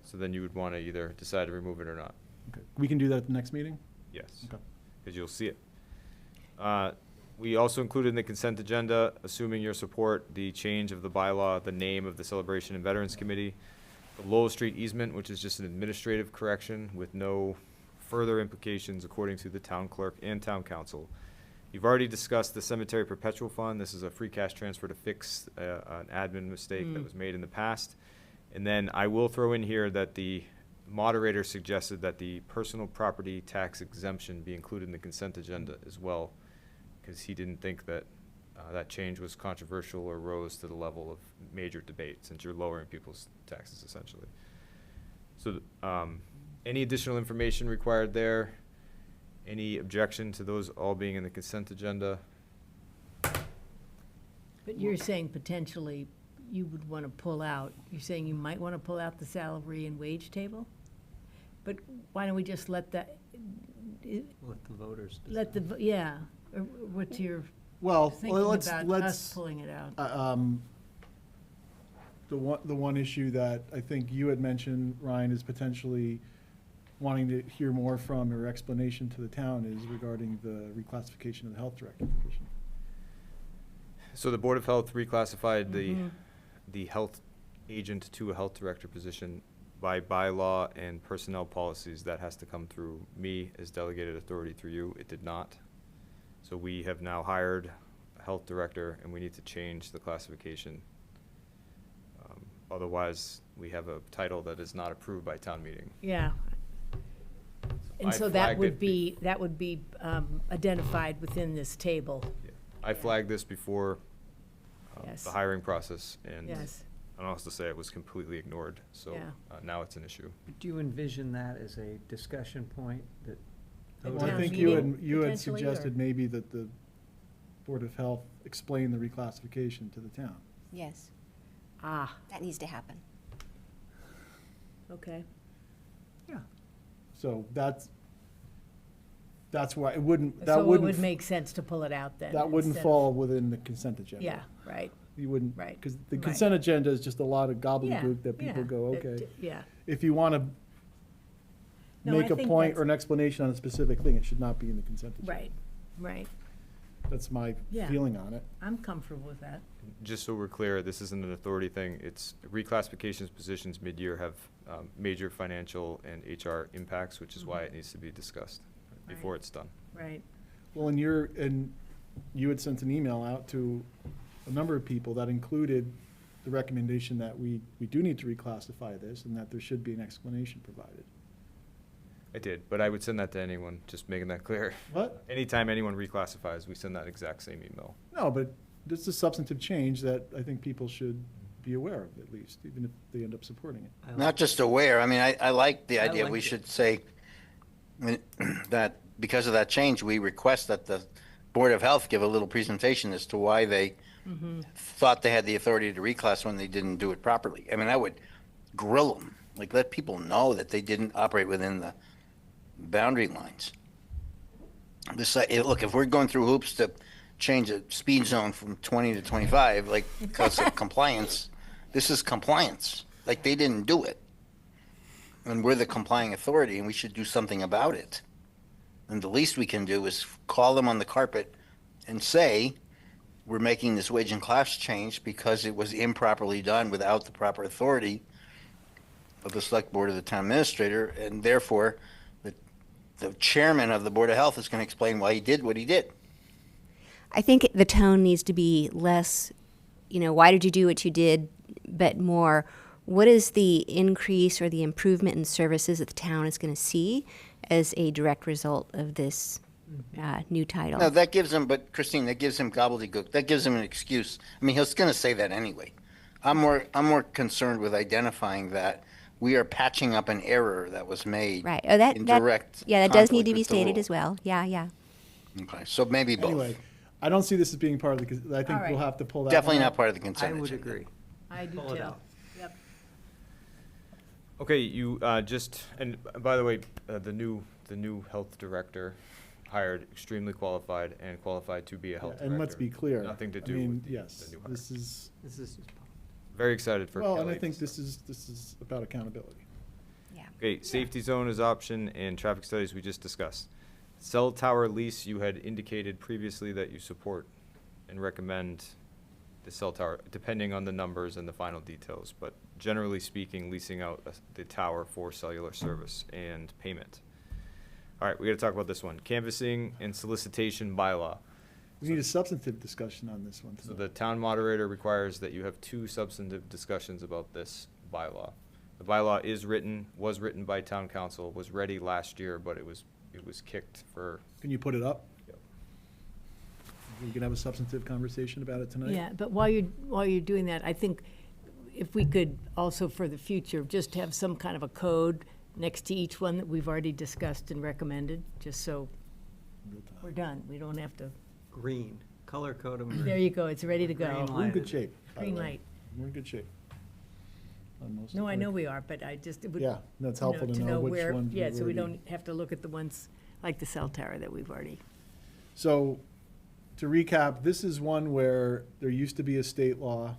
So then you would want to either decide to remove it or not. Okay, we can do that at the next meeting? Yes, Okay. because you'll see it. We also included in the consent agenda, assuming your support, the change of the bylaw, the name of the Celebration and Veterans Committee, the Lowell Street easement, which is just an administrative correction with no further implications according to the town clerk and town council. You've already discussed the cemetery perpetual fund. This is a free cash transfer to fix an admin mistake that was made in the past. And then I will throw in here that the moderator suggested that the personal property tax exemption be included in the consent agenda as well, because he didn't think that that change was controversial or rose to the level of major debate, since you're lowering people's taxes essentially. So any additional information required there? Any objection to those all being in the consent agenda? But you're saying potentially you would want to pull out. You're saying you might want to pull out the salary and wage table? But why don't we just let that, Let the voters decide. let the, yeah, or what's your Well, thinking let's, about us pulling it out? The one issue that I think you had mentioned, Ryan, is potentially wanting to hear more from or explanation to the town is regarding the reclassification of the health director position. So the Board of Health reclassified Mhm. the health agent to a health director position by bylaw and personnel policies. That has to come through me as delegated authority through you. It did not. So we have now hired a health director, and we need to change the classification. Otherwise, we have a title that is not approved by town meeting. Yeah. And I so that flagged would it be, identified within this table. I flagged this before Yes. the hiring process, and Yes. I don't have to say it was completely ignored, so Yeah. now it's an issue. Do you envision that as a discussion point that? At Well, I town think meeting, you had potentially, suggested or- maybe that the Board of Health explain the reclassification to the town. Yes, Ah, that needs to happen. okay. Yeah. So that's why it wouldn't, that So it wouldn't. would make sense to pull it out then. That wouldn't instead of- fall within the consent agenda. Yeah, right. You wouldn't. Right, Because the right. consent agenda is just a lot of Yeah, gobbledygook that people yeah, go, that- okay. Yeah. If you want to No, I make a think point that's- or an explanation on a specific thing, it should not be in the consent agenda. Right, right. That's my Yeah. feeling on it. I'm comfortable with that. Just so we're clear, this isn't an authority thing. It's reclassifications positions mid-year have major financial and HR impacts, which is why it needs to be discussed before Right. it's done. Right. Well, and you had sent an email out to a number of people that included the recommendation that we do need to reclassify this and that there should be an explanation provided. I did, but I would send that to anyone, just making that clear. What? Anytime anyone reclassifies, we send that exact same email. No, but this is a substantive change that I think people should be aware of at least, even if they end up supporting it. I like- Not just aware, I mean, I like the I idea, liked we it. should say that because of that change, we request that the Board of Health give a little presentation as to why they thought they had the authority to reclass when they didn't do it properly. I mean, I would grill them, like let people know that they didn't operate within the boundary lines. Look, if we're going through hoops to change a speed zone from 20 to 25, like because of compliance, this is compliance. Like they didn't do it. And we're the complying authority and we should do something about it. And the least we can do is call them on the carpet and say, we're making this wage and class change because it was improperly done without the proper authority of the select board of the town administrator, and therefore the chairman of the Board of Health is going to explain why he did what he did. I think the tone needs to be less, why did you do what you did, but more, what is the increase or the improvement in services that the town is going to see as a direct result of this new title? No, that gives him, but Christine, that gives him gobbledygook. That gives him an excuse. I mean, he's going to say that anyway. I'm more concerned with identifying that we are patching up an error that was made. Right. Oh, that in that direct yeah, that does need conflict to be with the stated rule. as well. Yeah, yeah. Okay, so maybe both. Anyway, I don't see this as being part of the, I think All right. we'll have to pull that. Definitely one not out. part of the I consent would agenda. agree. I do Pull it too. out. Yep. Okay, you just, and by the way, the new health director hired extremely qualified and qualified to be a health Yeah, director. And let's be clear. Nothing to I do mean, with yes, the new hire. this is, This is just. Very excited for well, Kelly. and I think this is about accountability. Yeah. Okay, safety zone is option and traffic studies we just discussed. Cell tower lease, you had indicated previously that you support and recommend the cell tower, depending on the numbers and the final details, but generally speaking, leasing out the tower for cellular service and payment. All right, we gotta talk about this one. Canvassing and solicitation bylaw. We need a substantive discussion on this one So tonight. the town moderator requires that you have 2 substantive discussions about this bylaw. The bylaw was written by town council, was ready last year, but it was kicked for. Can you put it up? Yep. We can have a substantive conversation about it tonight? Yeah, but while you're doing that, I think if we could also for the future, just have some kind of a code next to each one that we've already discussed and recommended, just so we're done. We don't have to, Green, color code them green. there you go, it's ready to go. Green We're in good lighted. shape. by the Green way. light. we're in good shape. On most No, of I it. know we are, but I just, it would. Yeah, that's helpful to know which where- ones Yeah, we've so we already- don't have to look at the ones like the cell tower that we've already. So, to recap, this is one where there used to be a state law.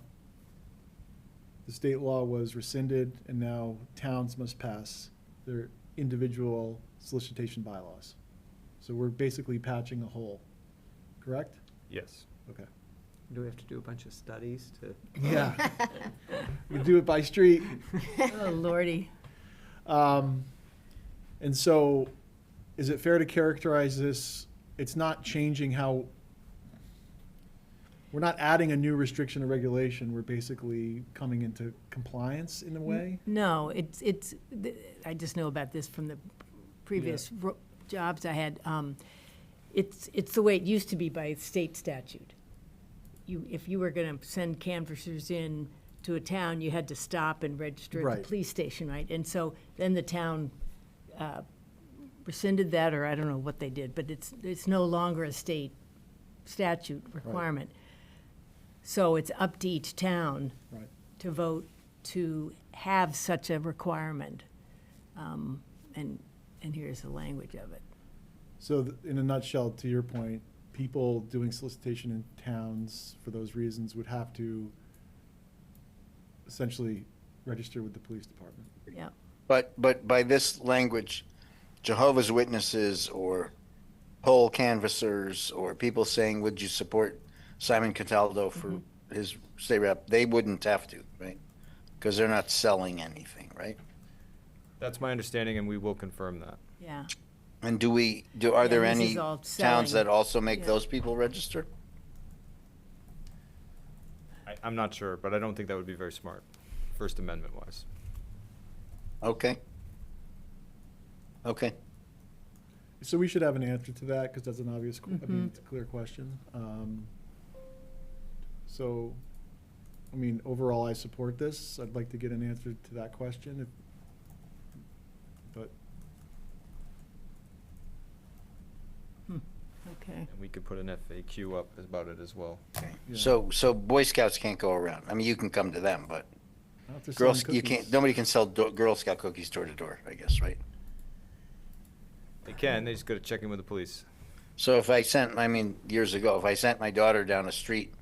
The state law was rescinded, and now towns must pass their individual solicitation bylaws. So we're basically patching a hole, correct? Yes. Okay. Do we have to do a bunch of studies to? Yeah. We do it by street. Oh, lordy. And so, is it fair to characterize this, it's not changing how, we're not adding a new restriction or regulation, we're basically coming into compliance in a way? No, I just know about this from the previous jobs I had. It's the way it used to be by state statute. If you were gonna send canvassers in to a town, you had to stop and register at Right. the police station, right? And so then the town rescinded that, or I don't know what they did, but it's no longer a state statute requirement. So it's up to each town Right. to vote to have such a requirement. And here's the language of it. So, in a nutshell, to your point, people doing solicitation in towns for those reasons would have to essentially register with the police department. Yeah. But by this language, Jehovah's Witnesses or poll canvassers or people saying, would you support Simon Cataldo for his state rep, they wouldn't have to, right? Because they're not selling anything, right? That's my understanding, and we will confirm that. Yeah. And are there this any is all towns selling. that also make Yeah. those people register? I'm not sure, but I don't think that would be very smart, First Amendment wise. Okay. Okay. So we should have an answer to that, because that's an obvious, I mean, it's a clear question. So, I mean, overall, I support this. I'd like to get an answer to that question, but Okay. And we could put an FAQ up about it as well. Okay. Yeah. So Boy Scouts can't go around. I mean, you can come to them, but not if they're Girl, selling you cookies. can't. Nobody can sell Girl Scout cookies door to door, I guess, right? They can, they just gotta check in with the police. So if I sent, I mean, years ago, if I sent my daughter down the street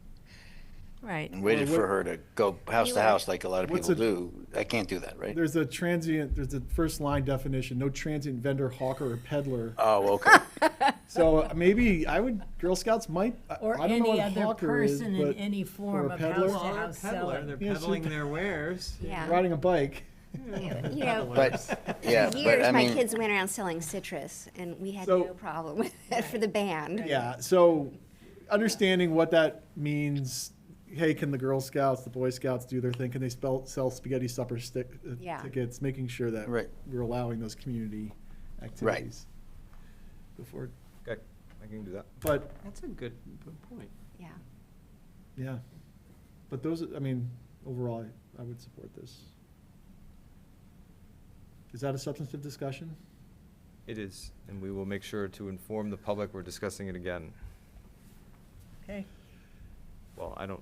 Right. and waited Well, for what- her to go house to house like a lot of What's people a- do, I can't do that, right? There's a first line definition, no transient vendor, hawker, or peddler. Oh, okay. So maybe Girl Scouts might, Or I don't know any what other hawker is, person in but- any or form a of peddler? house to Well, they're house peddler, selling. they're Yeah, so- peddling their wares. Yeah. Riding a bike. You know, But, yeah, for but years I my mean, kids went around selling citrus, and we had So- no problem with it for the band. Yeah, so understanding what that means, hey, can the Girl Scouts, the Boy Scouts do their thing? Can they sell spaghetti supper Yeah. tickets? Making sure that Right. we're allowing those community activities. Before, Okay, I can do that. but, That's a good point. Yeah. yeah. But those, I mean, overall, I would support this. Is that a substantive discussion? It is, and we will make sure to inform the public we're discussing it again. Okay. Well, I don't,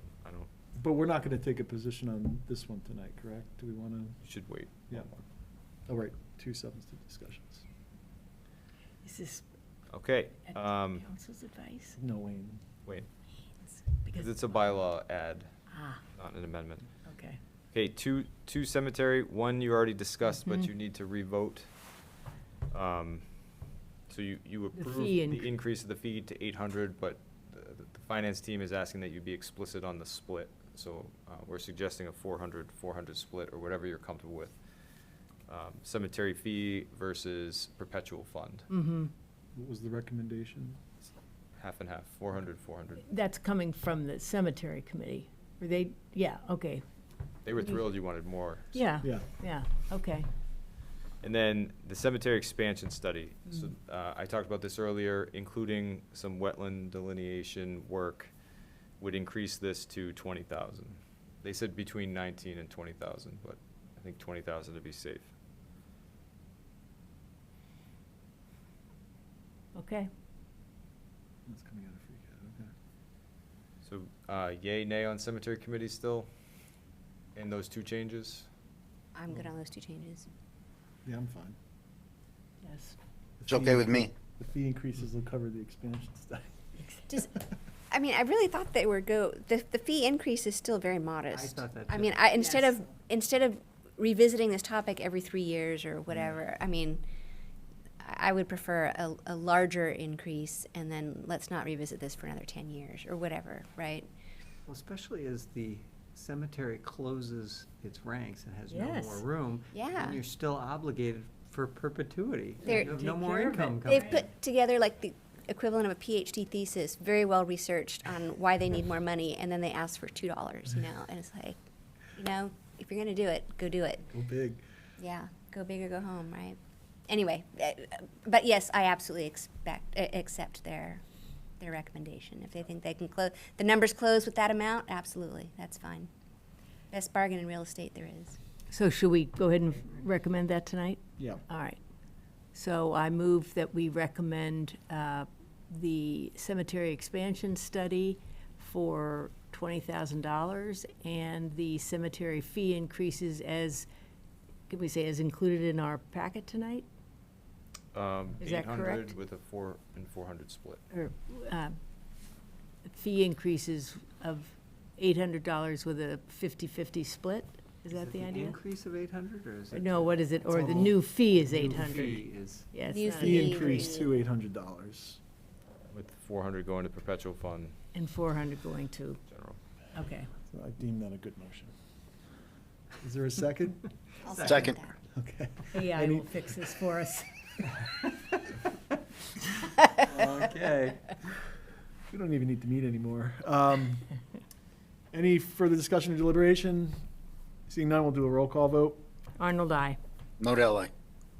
But we're not gonna take a position on this one tonight, correct? Do we wanna, you should wait. yeah. Oh, right, 2 substantive discussions. Is this Okay, at council's advice? No, Wayne. wait, Because because it's a bylaw ad, Ah, not an amendment. okay. Okay, two cemetery, one you already discussed, but you need to revote. So you approved fee the increase of the fee to 800, but the finance team is asking that you be explicit on the split. So we're suggesting a 400 split, or whatever you're comfortable with. Cemetery fee versus perpetual fund, Mm-hmm. What was the recommendation? half and half, 400. That's coming from the cemetery committee. Were they, yeah, okay. They were thrilled you wanted more. Yeah. Yeah. Yeah, okay. And then the cemetery expansion study. So I talked about this earlier, including some wetland delineation work would increase this to 20,000. They said between 19 and 20,000, but I think 20,000 to be safe. Okay. That's coming out of free cash, okay. So yay, nay on cemetery committee still? And those two changes? I'm good on those two changes. Yeah, I'm fine. Yes. It's okay with me. The fee increases will cover the expansion study. Just, I mean, I really thought they would go, the fee increase is still very modest. thought that I too. mean, instead of revisiting this topic every 3 years or whatever, I mean, I would prefer a larger increase, and then let's not revisit this for another 10 years or whatever, right? Well, especially as the cemetery closes its ranks and has no Yes. more room. Yeah. And you're still obligated for perpetuity. They're- You have no Take more care of income it. coming They've in. put together like the equivalent of a PhD thesis, very well researched on why they need more money, and then they ask for $2, you know, and it's like, you know, if you're gonna do it, go do it. Go big. Yeah, go big or go home, right? Anyway, but yes, I absolutely accept their recommendation. If they think they can close, the numbers close with that amount, absolutely, that's fine. Best bargain in real estate there is. So should we go ahead and recommend that tonight? Yeah. All right. So I move that we recommend the cemetery expansion study for $20,000 and the cemetery fee increases as, can we say, as included in our packet tonight? Is that 800 correct? with a 400 split. Or fee increases of $800 with a 50-50 split? Is that the idea? Increase of 800, or is Or it? no, what is it? Or the Total. new fee is New 800? fee is- Yeah, it's New not- Fee Fee increase to increase. $800. With 400 going to perpetual fund And 400 going to, general. okay. So I deem that a good motion. Is there a second? I'll Second. that. Okay. AI Any- will fix this for us. Okay. We don't even need to meet anymore. Any further discussion or deliberation? Seeing none, we'll do a roll call vote. Arnold, I. Modell, aye.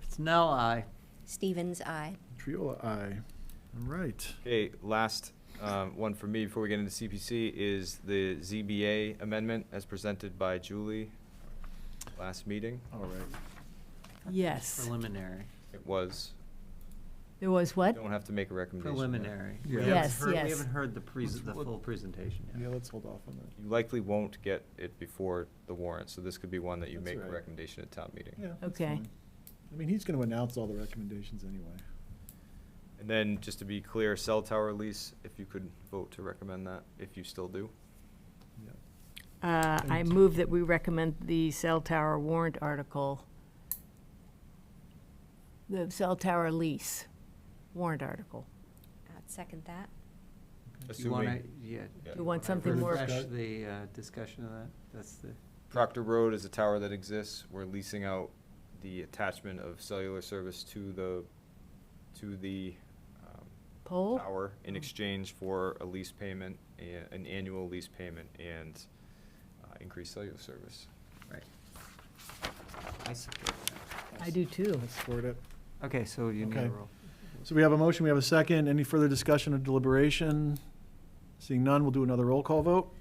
Snell, aye. Stevens, aye. Triola, aye. All right. Okay, last one for me before we get into CPC is the ZBA amendment as presented by Julie last meeting. All right. Yes. Preliminary. It was. There was what? Don't have to make a recommendation. Preliminary. Yeah. We Yes, haven't heard- yes. We haven't heard the full presentation Yeah, yet. let's hold off on that. You likely won't get it before the warrant, so this could be one that you That's make all a right. recommendation at town meeting. Yeah, that's Okay. fine. I mean, he's going to announce all the recommendations anyway. And then, just to be clear, cell tower lease, if you could vote to recommend that, if you still do. Yeah. I move that we recommend the cell tower warrant article, the cell tower lease warrant article. I'd second that. You wanna, Assuming yeah. Yeah. You want wanna something more? refresh the discussion of that? That's the, Proctor Road is a tower that exists. We're leasing out the attachment of cellular service to the Poll? tower in exchange for a lease payment, an annual lease payment, and increased cellular service. right. I support that. I do too. Let's support it. Okay, so you need a Okay. roll. So we have a motion, we have a second. Any further discussion or deliberation? Seeing none, we'll do another roll call vote.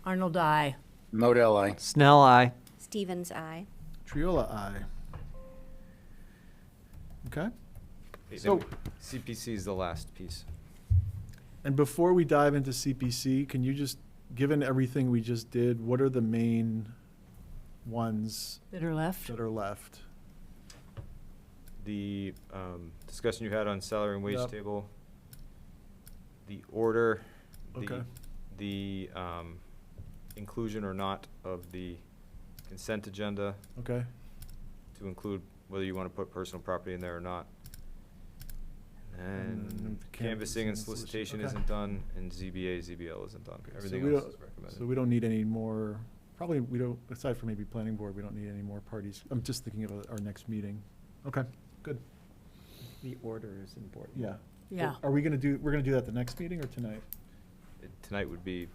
Arnold, I. Modell, aye. Snell, aye. Stevens, aye. Triola, aye. Okay. Then So- CPC is the last piece. And before we dive into CPC, can you just, given everything we just did, what are the main ones That are left? that are left? The discussion you had on salary and wage Yep. table, the order, Okay. the inclusion or not of the consent agenda Okay. to include whether you want to put personal property in there or not. And then And canvassing and solicitation okay. isn't done, and ZBL isn't done. So Everything we else don't- is recommended. So we don't need any more, probably we don't, aside from maybe planning board, we don't need any more parties. I'm just thinking of our next meeting. Okay, good. The order is important. Yeah. Yeah. Are we gonna do, we're gonna do that the next meeting or tonight? Tonight would be,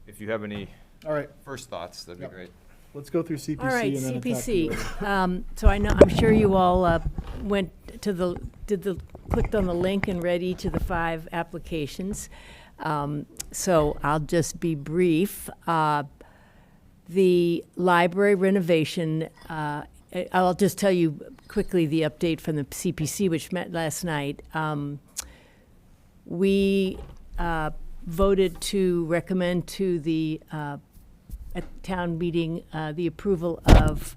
if you have any All right, first thoughts, that'd be Yep. great. let's go through CPC All right, and then attack the CPC. order. So I know, I'm sure you all went to clicked on the link and read each of the 5 applications. So I'll just be brief. The library renovation, I'll just tell you quickly the update from the CPC, which met last night. We voted to recommend to the at town meeting the approval of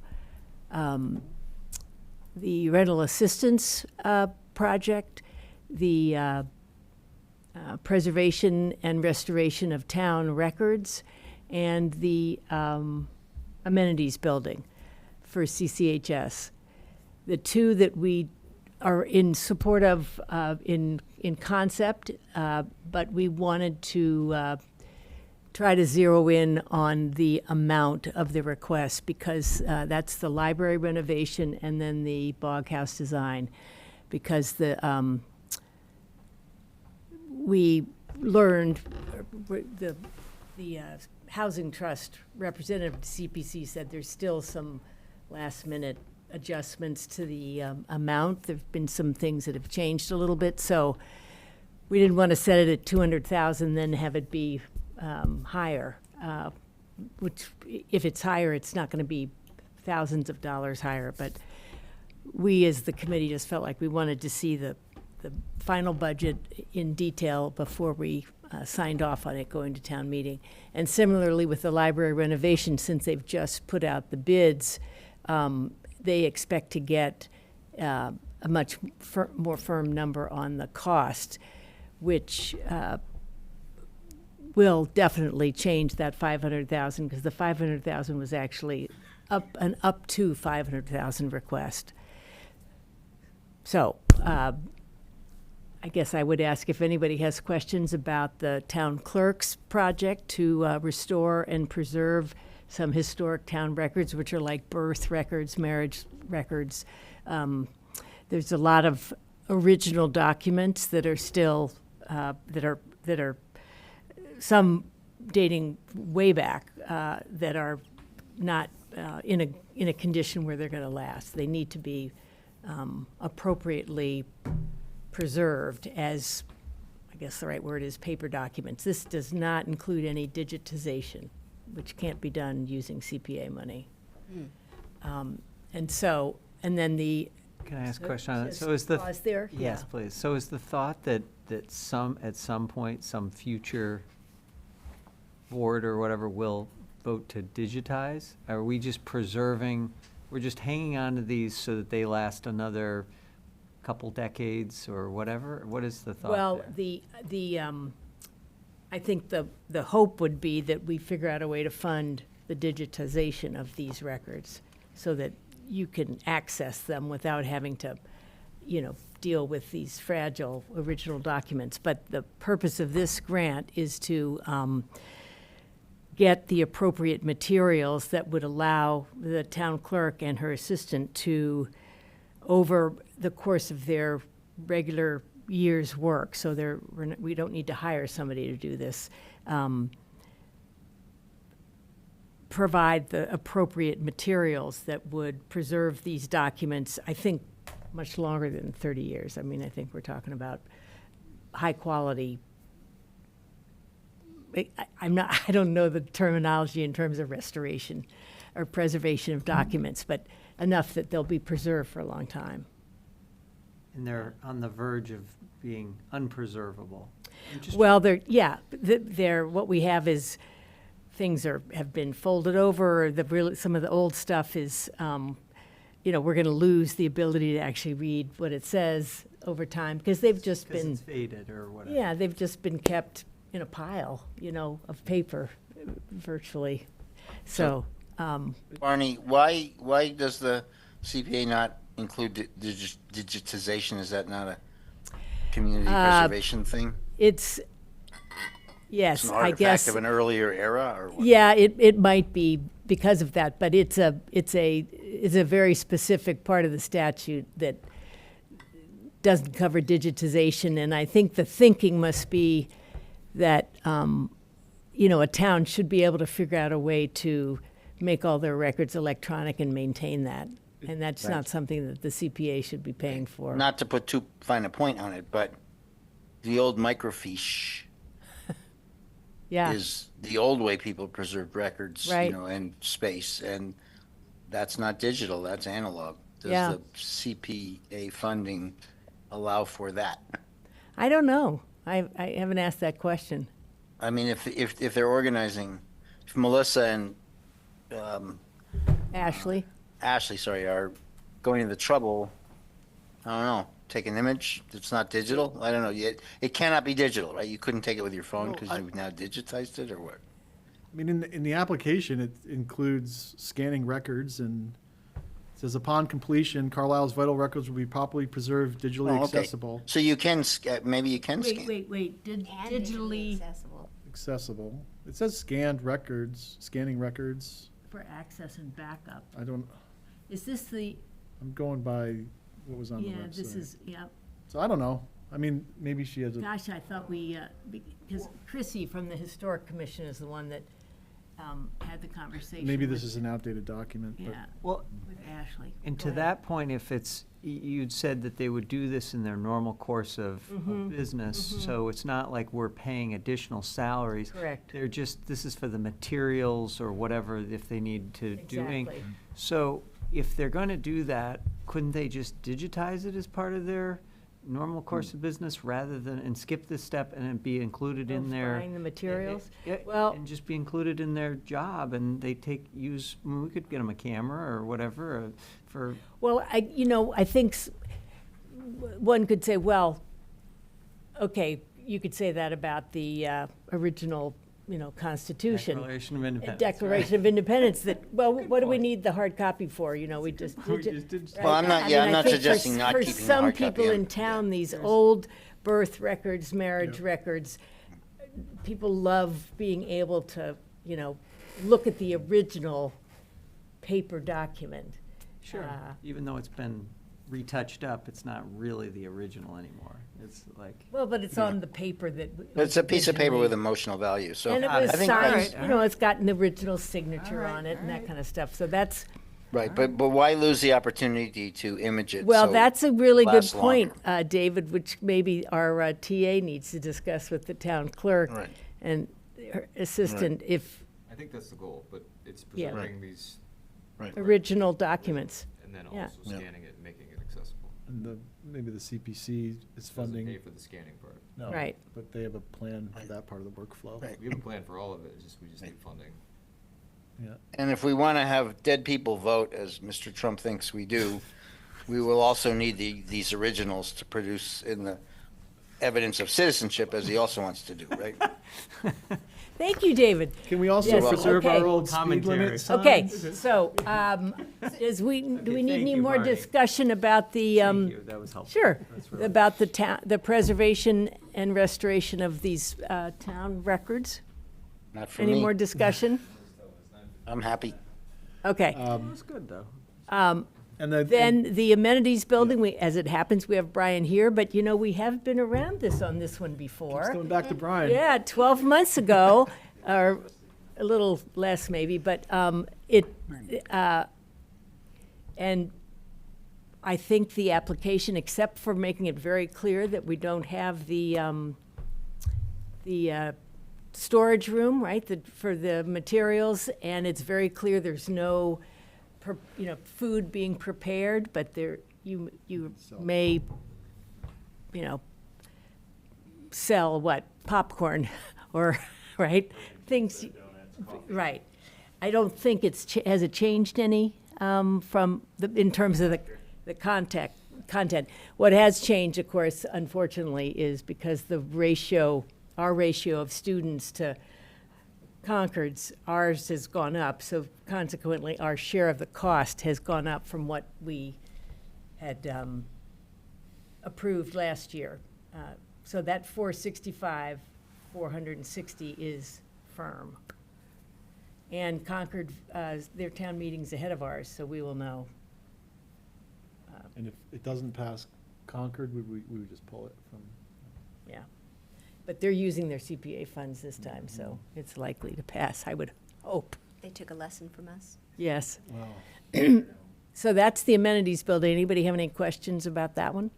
the rental assistance project, the preservation and restoration of town records, and the amenities building for CCHS. The two that we are in support of in concept, but we wanted to try to zero in on the amount of the request, because that's the library renovation and then the bog house design, because we learned the housing trust representative of CPC said there's still some last minute adjustments to the amount. There've been some things that have changed a little bit, so we didn't want to set it at 200,000 then have it be higher, which if it's higher, it's not going to be thousands of dollars higher. But we, as the committee, just felt like we wanted to see the final budget in detail before we signed off on it going to town meeting. And similarly with the library renovation, since they've just put out the bids, they expect to get a much more firm number on the cost, which will definitely change that 500,000, because the 500,000 was actually up to 500,000 request. So I guess I would ask if anybody has questions about the town clerk's project to restore and preserve some historic town records, which are like birth records, marriage records. There's a lot of original documents that are still that are some dating way back that are not in a condition where they're going to last. They need to be appropriately preserved as, I guess the right word is, paper documents. This does not include any digitization, which can't be done using CPA money. And then the. Can I ask a question on that? Just So is the pause there? Yes, Yeah. please. So is the thought that at some point, some future board or whatever will vote to digitize? Are we just preserving? We're just hanging on to these so that they last another couple decades or whatever? What is the thought Well, there? I think the hope would be that we figure out a way to fund the digitization of these records so that you can access them without having to, deal with these fragile original documents. But the purpose of this grant is to get the appropriate materials that would allow the town clerk and her assistant to, over the course of their regular year's work, so we don't need to hire somebody to do this, provide the appropriate materials that would preserve these documents, I think, much longer than 30 years. I mean, I think we're talking about high quality. I don't know the terminology in terms of restoration or preservation of documents, but enough that they'll be preserved for a long time. And they're on the verge of being unpreservable. Well, what we have is things have been folded over, or some of the old stuff is, we're going to lose the ability to actually read what it says over time, because they've just been. It's faded or whatever. Yeah, they've just been kept in a pile, of paper, virtually. So, Barney, why does the CPA not include digitization? Is that not a community preservation thing? it's, yes, It's an I artifact guess. of an earlier era, or what? Yeah, it might be because of that, but it's a very specific part of the statute that doesn't cover digitization, and I think the thinking must be that a town should be able to figure out a way to make all their records electronic and maintain that, and that's Right. not something that the CPA should be paying for. Not to put too fine a point on it, but the old microfiche Yeah, is the old way people preserved records, Right. and space, and that's not digital, that's analog. Yeah. Does the CPA funding allow for that? I don't know. I haven't asked that question. I mean, if they're organizing, if Melissa Ashley? Ashley, sorry, are going to the trouble, I don't know, take an image that's not digital? I don't know, yet, it cannot be digital, right? You couldn't take it with your phone No, because I- you've now digitized it, or what? I mean, in the application, it includes scanning records and it says upon completion, Carlisle's vital records will be properly preserved, digitally Oh, okay. accessible. So you can, maybe you can Wait, scan. wait, digitally accessible. Accessible. It says scanned records, scanning records. for access and backup. I don't, Is this the, I'm going by what was on the yeah, website. this is, yeah, So I don't know. I mean, maybe she has a, gosh, I thought we, because Chrissy from the Historic Commission is the one that had the conversation. maybe this with- is an outdated document, but. Yeah, Well, with Ashley. and Go to ahead. that point, if it's, you'd said that they would do this in their normal course of business, so it's not like we're paying additional salaries. Correct. They're just, this is for the materials or whatever, if they need to do ink. Exactly. So if they're gonna do that, couldn't they just digitize it as part of their normal course of business rather than, and skip this step and it be included in Of their? buying the materials? Yeah, Well- and just be included in their job, and they I mean, we could get them a camera or whatever, for, Well, I think one could say, well, okay, you could say that about the original, Constitution. Declaration of Independence. Declaration of Independence, that, well, what do we need the hard copy for, we just. We just did- right? Well, I'm not- I yeah, mean, I'm I not think suggesting not keeping the hard For some copy people in. in town, these old birth records, marriage records, people love being able to, look at the original paper document. Sure, Uh, even though it's been retouched up, it's not really the original anymore. It's like, Well, but it's on the paper that. But it's a piece of paper with originally- emotional value, so. And it Got was it. I think signed, Alright, it's got an original signature Alright, on it and that alright. kind of stuff. So that's, Right, but why lose the opportunity to image it? well, so that's a really good lasts point, longer? David, which maybe our TA needs to discuss with the town clerk Right. and her assistant, if I think that's the goal, but it's Yeah. preserving these original documents. and then Yeah. also Yeah. scanning it and making it accessible. And maybe the CPC is Doesn't funding. pay for the scanning part. No, Right. but they have a plan for that part of the workflow. Right. We have a plan for all of it, we just need funding. Yeah. And if we want to have dead people vote, as Mr. Trump thinks we do, we will also need these originals to produce in the evidence of citizenship, as he also wants to do, right? Thank you, David. Can we also Yes, preserve okay. our old speed Commentary. limit signs? Okay, so, do we need thank any you, more Marty. discussion about the, thank you, that was helpful. Sure, That's really- about the preservation and restoration of these town records? Not for Any me. more discussion? I'm happy. Okay. That was good, though. And Then the amenities building, as it happens, we have Brian here, but we have been around on this one It's before. going back to Brian. Yeah, 12 months ago, or a little less maybe, but and I think the application, except for making it very clear that we don't have the storage room, right, for the materials, and it's very clear there's no, food being prepared, but you may, sell what, popcorn, or, right, things, right. I don't think has it changed any in terms of the content. What has changed, of course, unfortunately, is because our ratio of students to Concord's, ours has gone up, so consequently, our share of the cost has gone up from what we had approved last year. So that 465, 460 is firm. And Concord, their town meeting's ahead of ours, so we will know. And if it doesn't pass Concord, we would just pull it from. Yeah. But they're using their CPA funds this time, so it's likely to pass, I would hope. They took a lesson from us. Yes. Wow. So that's the amenities building. Anybody have any questions about that one?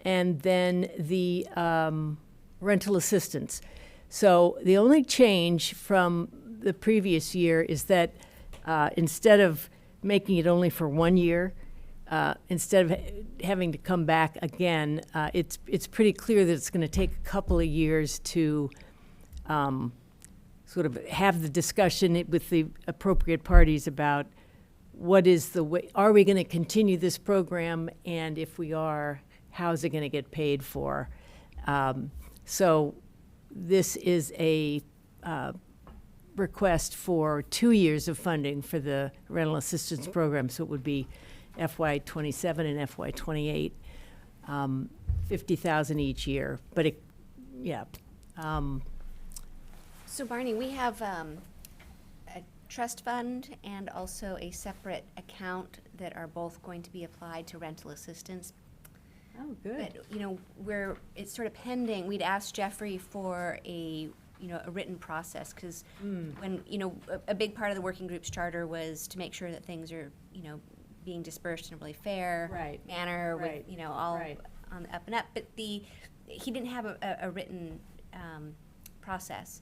And then the rental assistance. So the only change from the previous year is that instead of making it only for 1 year, instead of having to come back again, it's pretty clear that it's going to take a couple of years to sort of have the discussion with the appropriate parties about what is the way, are we going to continue this program? And if we are, how's it going to get paid for? So this is a request for 2 years of funding for the rental assistance program. So it would be FY '27 and FY '28, $50,000 each year. But it, yeah. So Barney, we have a trust fund and also a separate account that are both going to be applied to rental assistance. Oh, good. But, it's sort of pending. We'd asked Jeffrey for a written process, because when, a big part of the working group's charter was to make sure that things are, being dispersed in a really fair manner with, all on the up and up. But he didn't have a written process.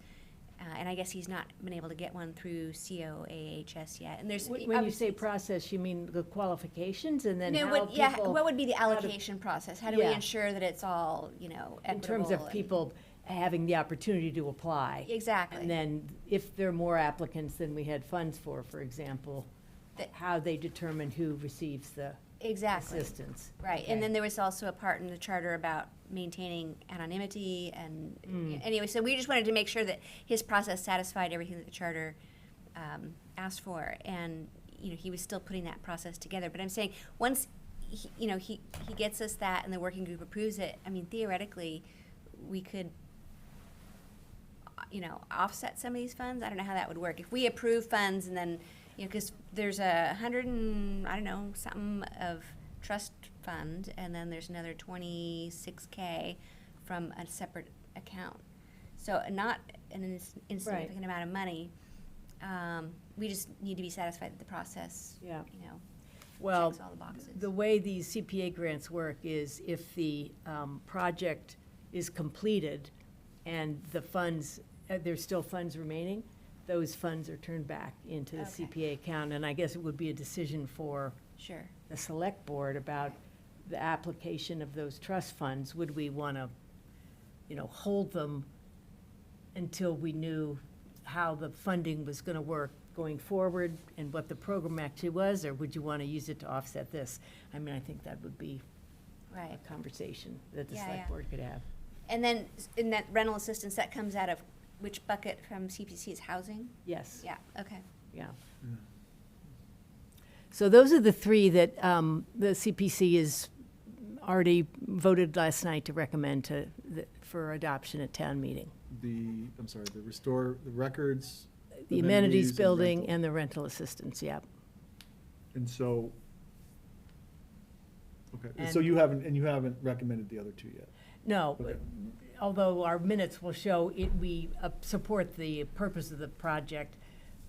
And I guess he's not been able to get one through COAHS yet. And there's When you say process, you mean the qualifications and then no, how people... what would be the allocation process? How do we ensure that it's all, equitable? In terms of people having the opportunity to apply. Exactly. And then if there are more applicants than we had funds for example, how they determine who receives the assistance. Right. Okay. And then there was also a part in the charter about maintaining anonymity and anyway, so we just wanted to make sure that his process satisfied everything that the charter asked for. And, he was still putting that process together. But I'm saying once, he gets us that and the working group approves it, I mean, theoretically, we could, offset some of these funds. I don't know how that would work. If we approve funds and then, because there's 100 and, I don't know, something of trust fund, and then there's another 26K from a separate account. So not an insignificant amount of money. We just need to be satisfied that the process, Well, checks all the boxes. the way these CPA grants work is if the project is completed and the funds, there's still funds remaining, those funds are turned back into the CPA account. And I guess it would be a decision for the select board about the application of those trust funds. Would we want to, hold them until we knew how the funding was going to work going forward and what the program actually was, or would you want to use it to offset this? I mean, I think that would be a conversation that the select board could have. And then in that rental assistance, that comes out of which bucket from CPC is housing? Yes. Yeah, okay. Yeah. So those are the three that the CPC is already voted last night to recommend for adoption at town meeting. The restore the records. The amenities and building rental. and the rental assistance, yeah. And so, And- so you haven't recommended the other two yet? No, Okay. although our minutes will show it, we support the purpose of the project,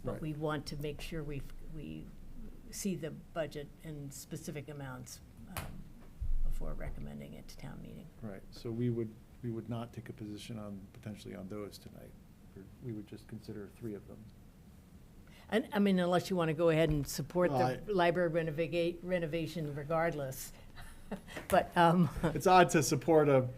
but Right. we want to make sure we see the budget and specific amounts before recommending it to town meeting. Right, so we would not take a position potentially on those tonight. We would just consider three of them. And, I mean, unless you want to go ahead and support Well, the library renovation regardless. But, It's odd to support a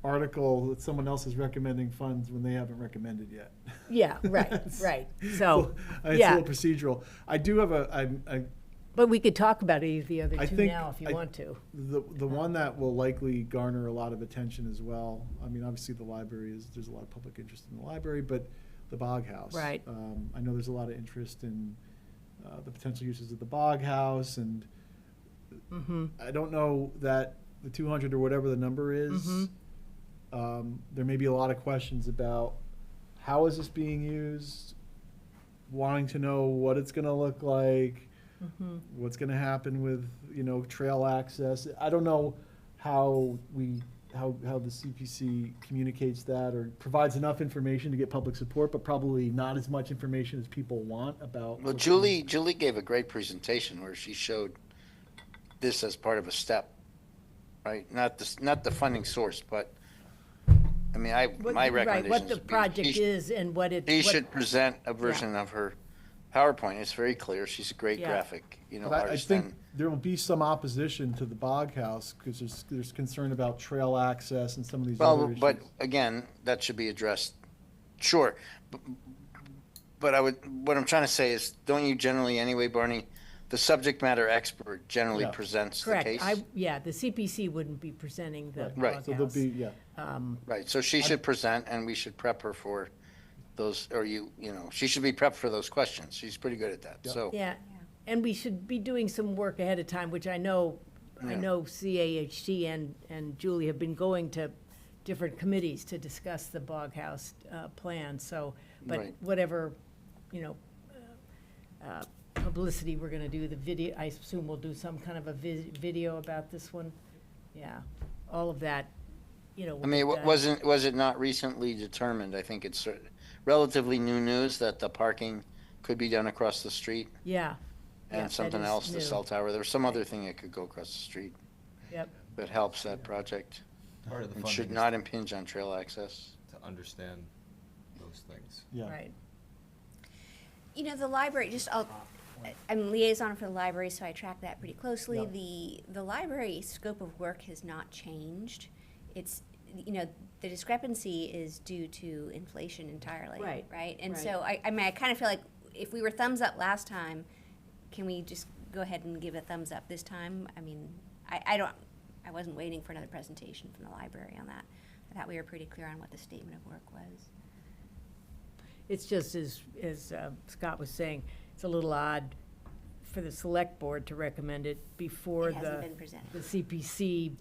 article that someone else is recommending funds when they haven't recommended yet. yeah, right, It's- right. So, It's yeah. a little procedural. I do have But we could talk about the other I two think now if you want to. the one that will likely garner a lot of attention as well. I mean, obviously the library there's a lot of public interest in the library, but the Bog House. Right. I know there's a lot of interest in the potential uses of the Bog House, and I don't know that the 200 or whatever the number is. There may be a lot of questions about how is this being used, wanting to know what it's going to look like. What's going to happen with, trail access? I don't know how the CPC communicates that or provides enough information to get public support, but probably not as much information as people want about. Well, Julie gave a great presentation where she showed this as part of a step, right? Not the funding source, but I mean, my recommendation What the is project is and what it. She what- should present a version of her PowerPoint. It's very clear. She's a great Yeah. graphic, But I artist. think and- there will be some opposition to the Bog House because there's concern about trail access and some of these other Well, issues. but again, that should be addressed. Sure. But what I'm trying to say is, don't you generally anyway, Barney, the subject matter expert generally Yeah. presents the Correct. case? Yeah, the CPC wouldn't be presenting the Right. So there'll doghouse. be, yeah. Right, so she should present and we should prep her for those, or she should be prepped for those questions. She's pretty good at that, Yeah. so. Yeah, and we should be doing some work ahead of time, which I know Yeah. CAHT and Julie have been going to different committees to discuss the Bog House plan, so, but Right. whatever, publicity we're gonna do, the video, I assume we'll do some kind of a video about this one. Yeah, all of that, will I mean, get done. was it not recently determined, I think it's relatively new news, that the parking could be done across the street? Yeah. Yeah, And something that is else, the new. cell tower, there was some other thing that could go across the street Yep, that helps that project. Part of the And funding should is not impinge on trail access. to understand those things. Yeah. right. The library, I'm liaison for the library, so I track that pretty closely. Yeah. The library scope of work has not changed. It's, the discrepancy is due to inflation entirely. Right, Right? And right. so I kind of feel like if we were thumbs up last time, can we just go ahead and give a thumbs up this time? I mean, I wasn't waiting for another presentation from the library on that. I thought we were pretty clear on what the statement of work was. It's just as Scott was saying, it's a little odd for the select board to recommend it before It hasn't the been presented. the CPC,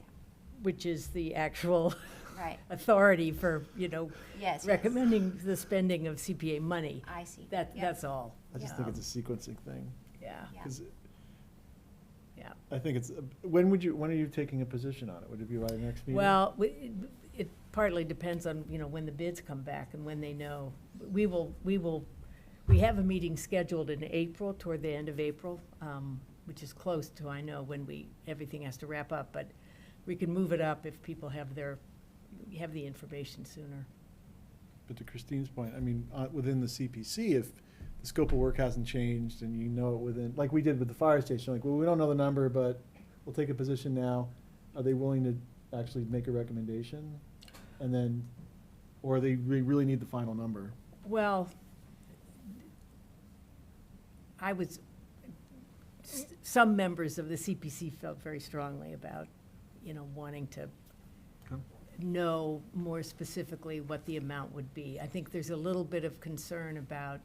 which is the actual Right. authority for, Yes. recommending the spending of CPA money. I see. That, Yep. that's all. I just Yeah. think it's a sequencing thing. Yeah, Yeah. 'Cause yeah. I think it's, when are you taking a position on it? Would it be by the next meeting? Well, it partly depends on, when the bids come back and when they know. We have a meeting scheduled in April, toward the end of April, which is close to, I know, when everything has to wrap up, but we can move it up if people have the information sooner. But to Christine's point, I mean, within the CPC, if the scope of work hasn't changed and you know it within, like we did with the fire station, like, well, we don't know the number, but we'll take a position now. Are they willing to actually make a recommendation? And then, or they really need the final number? Well, some members of the CPC felt very strongly about, wanting to Okay. know more specifically what the amount would be. I think there's a little bit of concern about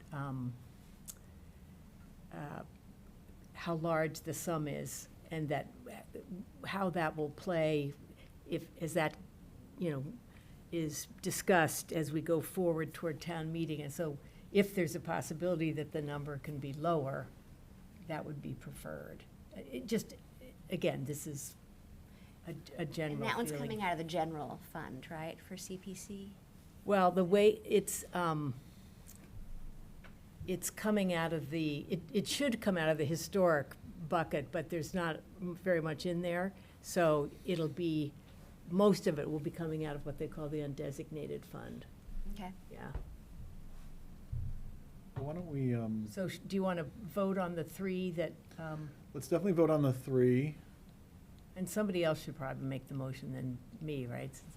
how large the sum is and that, how that will play as that, is discussed as we go forward toward town meeting. And so if there's a possibility that the number can be lower, that would be preferred. Again, this is a general And that one's feeling. coming out of the general fund, right, for CPC? Well, the way it's coming out of it should come out of the historic bucket, but there's not very much in there. So most of it will be coming out of what they call the undesignated fund. Okay. Yeah. Well, why don't we, So do you want to vote on the three that, let's definitely vote on the 3. and somebody else should probably make the motion than me, right? Since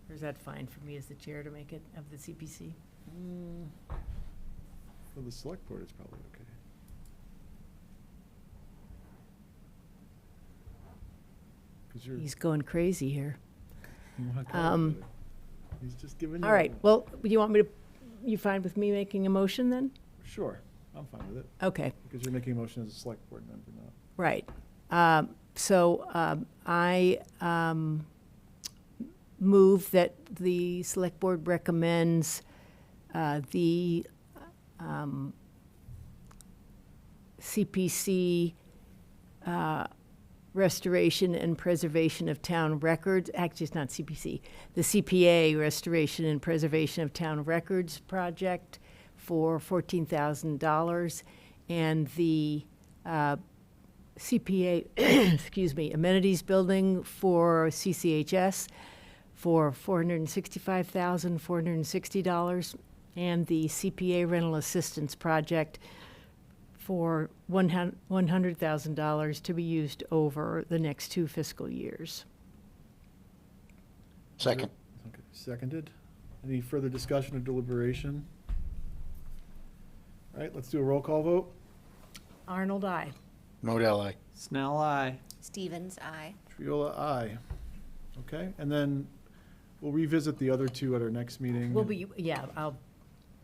or is that fine for me as the chair to make it of the CPC? For the select board, it's probably okay. Because you're. He's going crazy here. you wanna go um, with it. He's just giving you. All right, well, you want me to, you fine with me making a motion then? Sure, I'm fine with it, Okay. because you're making a motion as a select board member, not. Right. So I move that the Select Board recommends the CPC restoration and preservation of town records, actually, it's not CPC, the CPA restoration and preservation of town records project for $14,000, and the CPA, excuse me, amenities building for CCHS for $465,460, and the CPA rental assistance project for $100,000 to be used over the next 2 fiscal years. Second. Okay, seconded. Any further discussion or deliberation? All right, let's do a roll call vote. Arnold, I. Modell, aye. Snell, aye. Stevens, aye. Triola, aye. Okay, and then we'll revisit the other two at our next meeting. Will be, yeah,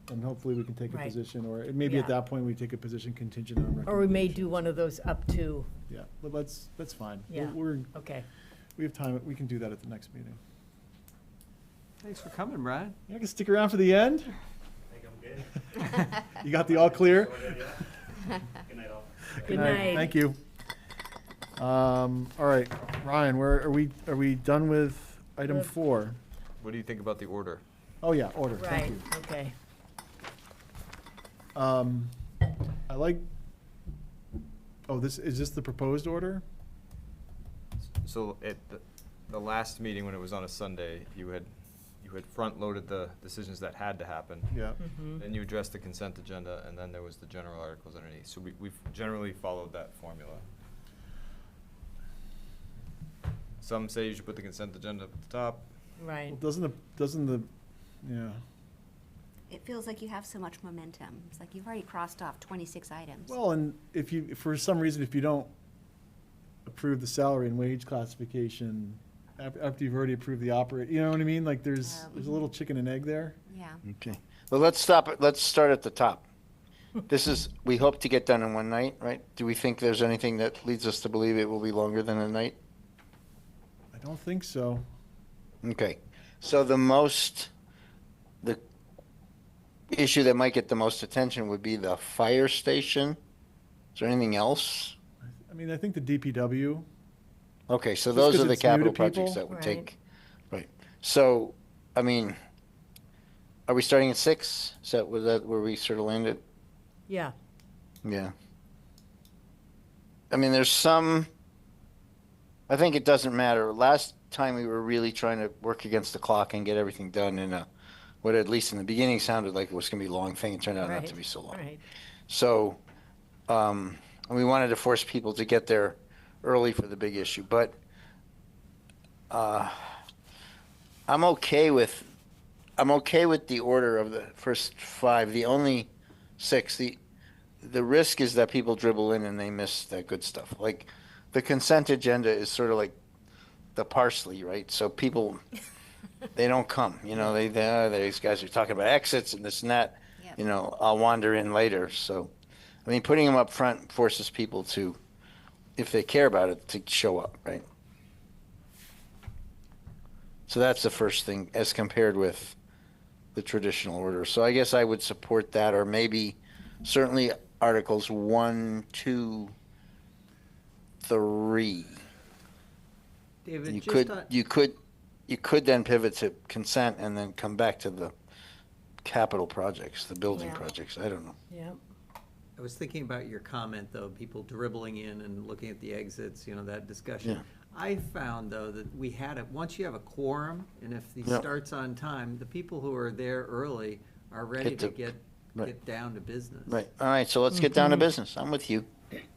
And hopefully we can take a Right. position, or maybe at Yeah. that point we take a position contingent on recommendations. or we may do one of those up to, Yeah, but that's fine. Yeah. okay. We have time, we can do that at the next meeting. Thanks for coming, Brian. You can stick around for the end? I think I'm good. You got the all clear? Sorted, yeah. Good night, all. Good night. Thank you. All right, Ryan, where are we done with item Good. 4? What do you think about the order? Oh, yeah, order, Right, thank you. okay. I like, is this the proposed order? So at the last meeting, when it was on a Sunday, you had front-loaded the decisions that had to happen. Yeah. Then you addressed the consent agenda, and then there was the general articles underneath. So we've generally followed that formula. Some say you should put the consent agenda at the top. Right. Well, doesn't the, yeah. It feels like you have so much momentum. It's like you've already crossed off 26 items. Well, and if for some reason, if you don't approve the salary and wage classification, after you've already approved the you know what I mean? Like, there's a little chicken and egg there. Yeah. Okay. Well, let's start at the top. This is, we hope to get done in one night, right? Do we think there's anything that leads us to believe it will be longer than a night? I don't think so. Okay. So the issue that might get the most attention would be the fire station. Is there anything else? I mean, I think the DPW, Okay, so Just those 'cause are the it's new to capital projects people? that would Right. take, right. So, I mean, are we starting at 6? Is that where we sort of landed? Yeah, Yeah. I mean, I think it doesn't matter. Last time we were really trying to work against the clock and get everything done in what at least in the beginning sounded like it was going to be a long thing. It turned out not to be so long. right. So, we wanted to force people to get there early for the big issue, but I'm okay with the order of the first 5. The only 6, the risk is that people dribble in and they miss that good stuff. Like, the consent agenda is sort of like the parsley, right? So people, they don't come, these guys are talking about exits and this and that, Yep. I'll wander in later. So, I mean, putting them up front forces people to, if they care about it, to show up, right? So that's the first thing as compared with the traditional order. So I guess I would support that, or maybe certainly Articles 1, 2, 3. David, You could then pivot to consent and then come back to the capital projects, the building Yeah. projects. I don't know. Yeah, I was thinking about your comment, though, people dribbling in and looking at the exits, that discussion. Yeah. I found, though, that once you have a quorum, and if he Yeah. starts on time, the people who are there early are ready to get right. down to business. Right. All right. So let's get down to business. I'm with you.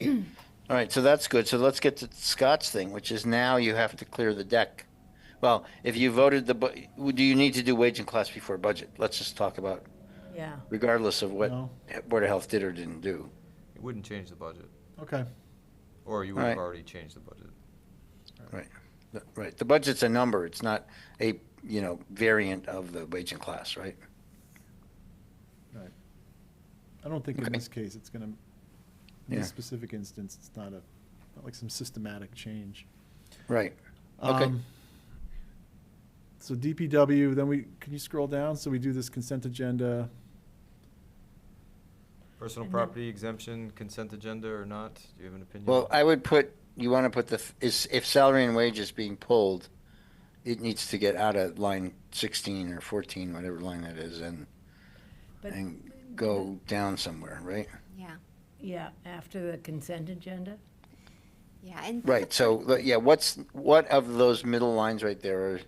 All right. So that's good. So let's get to Scott's thing, which is now you have to clear the deck. Well, if you voted do you need to do wage and class before budget? Let's just talk about, yeah. regardless of what No. Board of Health did or didn't do. It wouldn't change the budget, Okay. or you would have Right. already changed the budget. Right. Right. The budget's a number. It's not a, variant of the wage and class, right? Right. I don't think in Okay. this case it's gonna, in Yeah. this specific instance, it's not like some systematic change. Right. Okay. So DPW, then can you scroll down? So we do this consent agenda. Personal And then- property exemption, consent agenda or not? Do you have an opinion? Well, I would you want to put if salary and wage is being pulled, it needs to get out of line 16 or 14, whatever line that is, and But, go down somewhere, right? Yeah. yeah, after the consent agenda? Yeah. And Right. So, yeah, what of those middle lines right there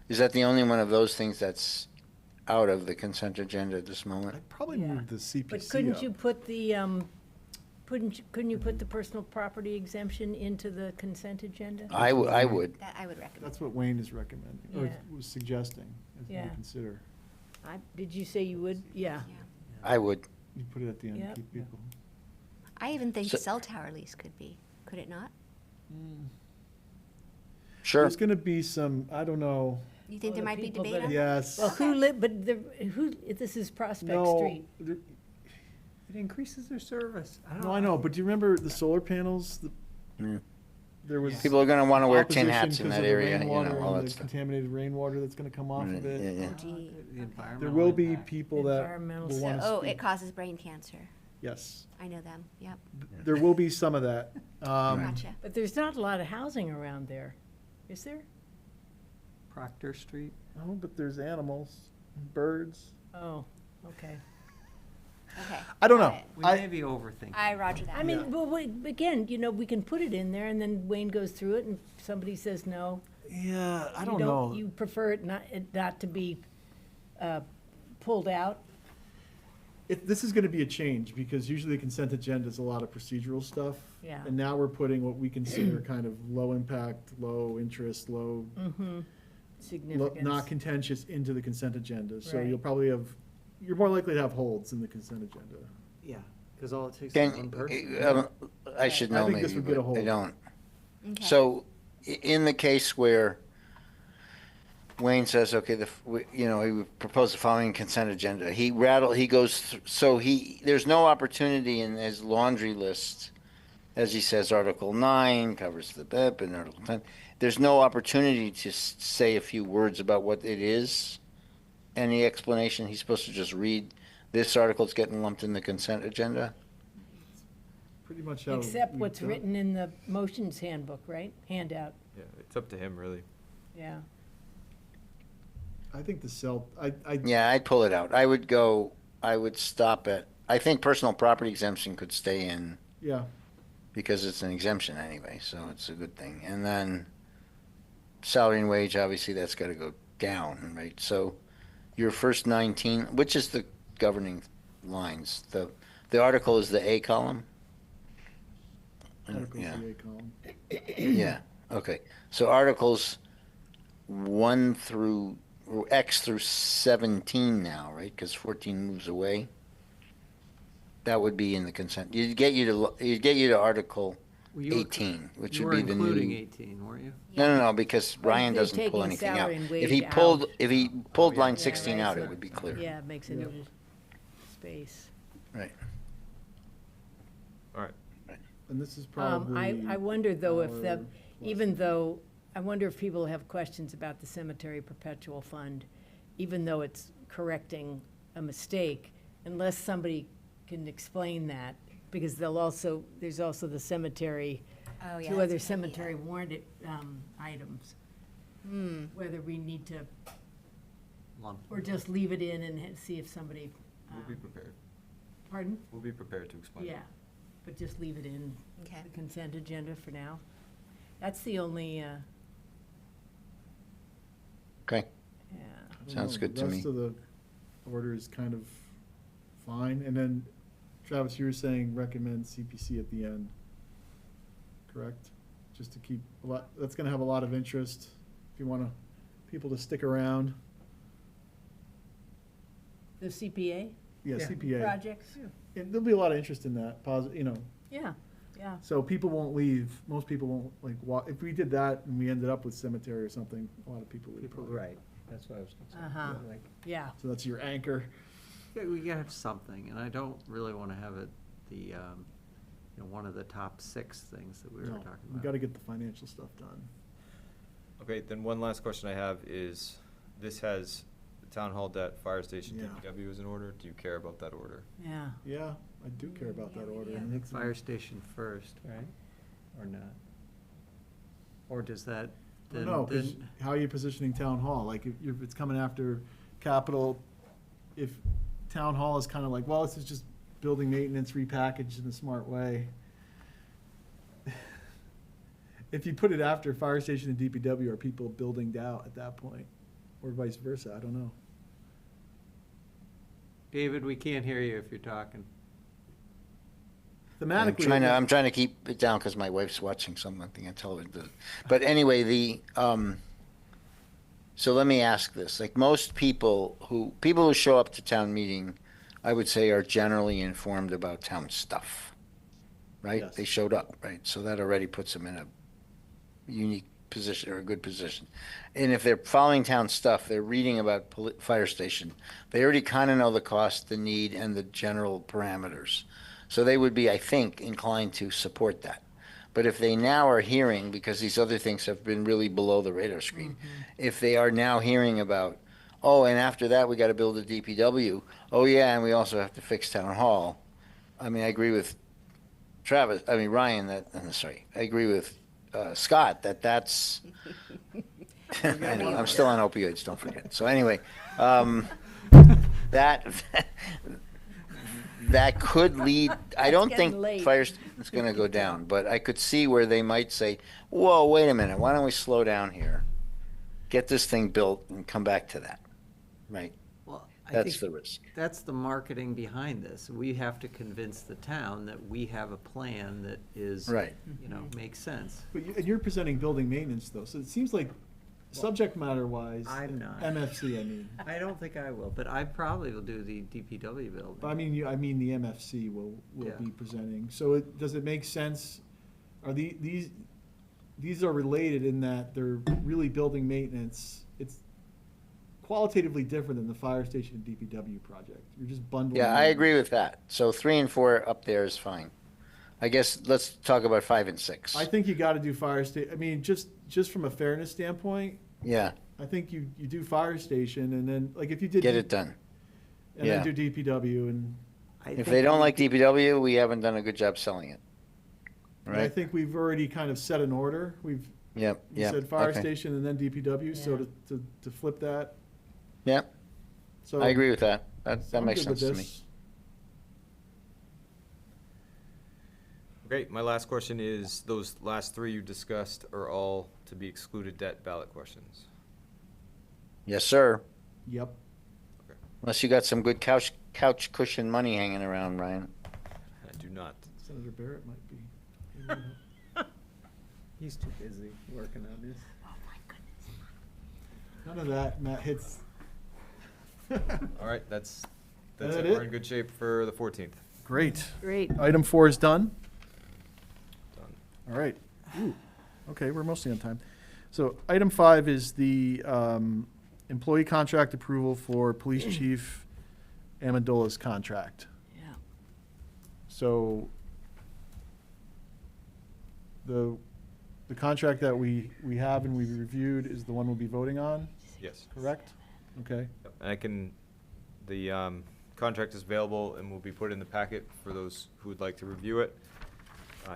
is that the only one of those things that's out of the consent agenda at this moment? I'd probably Yeah. move the CPC But couldn't up. you put the, couldn't you put the personal property exemption into the consent agenda? I would. that I would recommend. That's what Wayne is recommending, or Yeah. was suggesting, as we Yeah. consider. Did you say you would? Yeah. Yeah. I would. You put it at the end, Yep. keep people. I even think So- cell tower lease could be, could it not? Sure. There's gonna be some, I don't know, You think Oh, there the might be people debate that- on that? yes. Well, who live, but who, this is Prospect No, Street. there- It increases their service. I don't no, I know, but do you remember the solar panels? Yeah. There was. People are gonna wanna wear tin opposition hats in 'cause that of the area, you rainwater know, and all that the stuff. contaminated rainwater that's gonna come off of Yeah, it. yeah. Oh, gee. The There environmental will be impact. people that Environmental will stuff. wanna Oh, speak. it causes brain cancer. Yes, I know them, yep. there will be some of that. Gotcha. But there's not a lot of housing around there, is there? Proctor Street. Oh, but there's animals, birds. Oh, okay. Okay. I don't got know. it. We I- may be overthinking. I roger that. I mean, well, wait, again, we can put it in there, and then Wayne goes through it, and somebody says no. Yeah, I You don't know. You prefer it not to be pulled out? This is gonna be a change, because usually the consent agenda is a lot of procedural stuff. Yeah. And now we're putting what we consider kind of low impact, low interest, low, Significance. not contentious into the consent agenda. So Right. you'll probably have, you're more likely to have holds in the consent agenda. Yeah, because all it takes is one Can, person. I should I know think this maybe, would get a but I hold. don't. Okay. So, in the case where Wayne says, okay, he would propose the following consent agenda, there's no opportunity in his laundry list, as he says, Article 9 covers the BIP, and Article 10, there's no opportunity to say a few words about what it is, any explanation, he's supposed to just read, this article's getting lumped in the consent agenda? Pretty much how. Except we've what's done it. written in the motions handbook, right? Handout, Yeah, it's up to him, really. yeah. I think the cell, Yeah, I'd pull it out. I would stop at, I think personal property exemption could stay in yeah, because it's an exemption anyway, so it's a good thing. And then salary and wage, obviously that's gotta go down, right? So your first 19, which is the governing lines? The article is the A column? articles Yeah. the A column. Yeah, okay. So articles 1 through, or X through 17 now, right? Because 14 moves away. That would be in the consent. You'd get you to Article Well, you were- 18, which You would were be the including new. 18, weren't you? No, because Ryan they're doesn't pull taking anything out. salary and If he wage pulled, out. if he pulled yeah. line Yeah, 16 right, out, so- it would be clear. Yeah, it makes a Yeah. new space. Right. All right. And this is probably. I wonder though if our the, plus- even though, I wonder if people have questions about the cemetery perpetual fund, even though it's correcting a mistake, unless somebody can explain that, because there's also the cemetery, Oh, yeah, two that's other a good idea. cemetery warrant items. Hmm. Whether we need to, Lump. or just leave it in and see if somebody, We'll be prepared. pardon? We'll be prepared to explain. Yeah, but just leave it in Okay. the consent agenda for now. That's the only, Okay, yeah. I don't Sounds know, good to The me. rest of the order is kind of fine. And then Travis, you were saying recommend CPC at the end, correct? Just to keep that's gonna have a lot of interest if you want people to stick around. The CPA Yeah, Yeah. CPA. projects? There'll be a lot of interest in that, Yeah, yeah. so people won't leave, most people won't, if we did that and we ended up with cemetery or something, a lot of people would. Right, that's what I was gonna say. Uh-huh. Like, Yeah, So that's your anchor. Yeah, we gotta have something, and I don't really wanna have it one of the top 6 things that we were No, talking about. we gotta get the financial stuff done. Okay, then one last question I have is, this has the town hall debt, fire station, Yeah. DPW is in order. Do you care about that order? yeah. Yeah, I do care about that order. I and think it's- fire station first, right? Or not? Or does that, I don't then, know, 'cause then, how are you positioning town hall? Like, if it's coming after capital, if town hall is kind of like, well, this is just building maintenance repackaged in a smart way. If you put it after fire station and DPW, are people building out at that point? Or vice versa, I don't know. David, we can't hear you if you're talking. Thematically. I'm trying to keep it down because my wife's watching something on television. But anyway, so let me ask this, like most people who show up to town meeting I would say, are generally informed about town stuff, right? Yes. They showed up, right? So that already puts them in a unique position or a good position. And if they're following town stuff, they're reading about fire station, they already kind of know the cost, the need, and the general parameters. So they would be, I think, inclined to support that. But if they now are hearing, because these other things have been really below the radar screen, if they are now hearing about, oh, and after that, we got to build a DPW. Oh, yeah, and we also have to fix town hall. I mean, I agree with Ryan, I agree with Scott, that's, I know, I'm still on opioids, don't forget. So anyway, that could lead, I don't getting think late. fire is going to go down, but I could see where they might say, whoa, wait a minute, why don't we slow down here? Get this thing built and come back to that, right? Well, I That's think the risk. that's the marketing behind this. We have to convince the town that we have a plan that is, Right. makes sense. But and you're presenting building maintenance though, so it seems like subject matter wise. I'm not. MFC, I mean. I don't think I will, but I probably will do the DPW building. But I mean the MFC will Yeah. be presenting. So does it make sense? Are these are related in that they're really building maintenance. It's qualitatively different than the fire station and DPW project. You're just bundling. Yeah, I them. agree with that. So 3 and 4 up there is fine. I guess let's talk about 5 and 6. I think you got to do fire station. I mean, just from a fairness standpoint, Yeah, I think you do fire station and then like if you did get it done. and yeah. then do DPW and If they don't like DPW, we haven't done a good job selling it. and I Right? think we've already kind of set an order. We've Yep, you yep. said fire okay. station and then DPW. So Yeah. to flip that. Yep, So I agree with that. That I'm makes good with sense to me. this. Great. My last question is, those last 3 you discussed are all to be excluded debt ballot questions. Yes, sir. Yep. Unless you got some good couch cushion money hanging around, Ryan. I do not. Senator Barrett might be. He's too busy working on this. None of that, Matt hits. All right, that's That it. it? We're in good shape for the 14th. Great. Great. Item 4 is done. Done. All right. Ooh. Okay, we're mostly on time. So item 5 is the employee contract approval for Police Chief Amendola's contract. Yeah. So the contract that we have and we reviewed is the one we'll be voting on, Yes. correct? Okay. Yep, and the contract is available and will be put in the packet for those who would like to review it.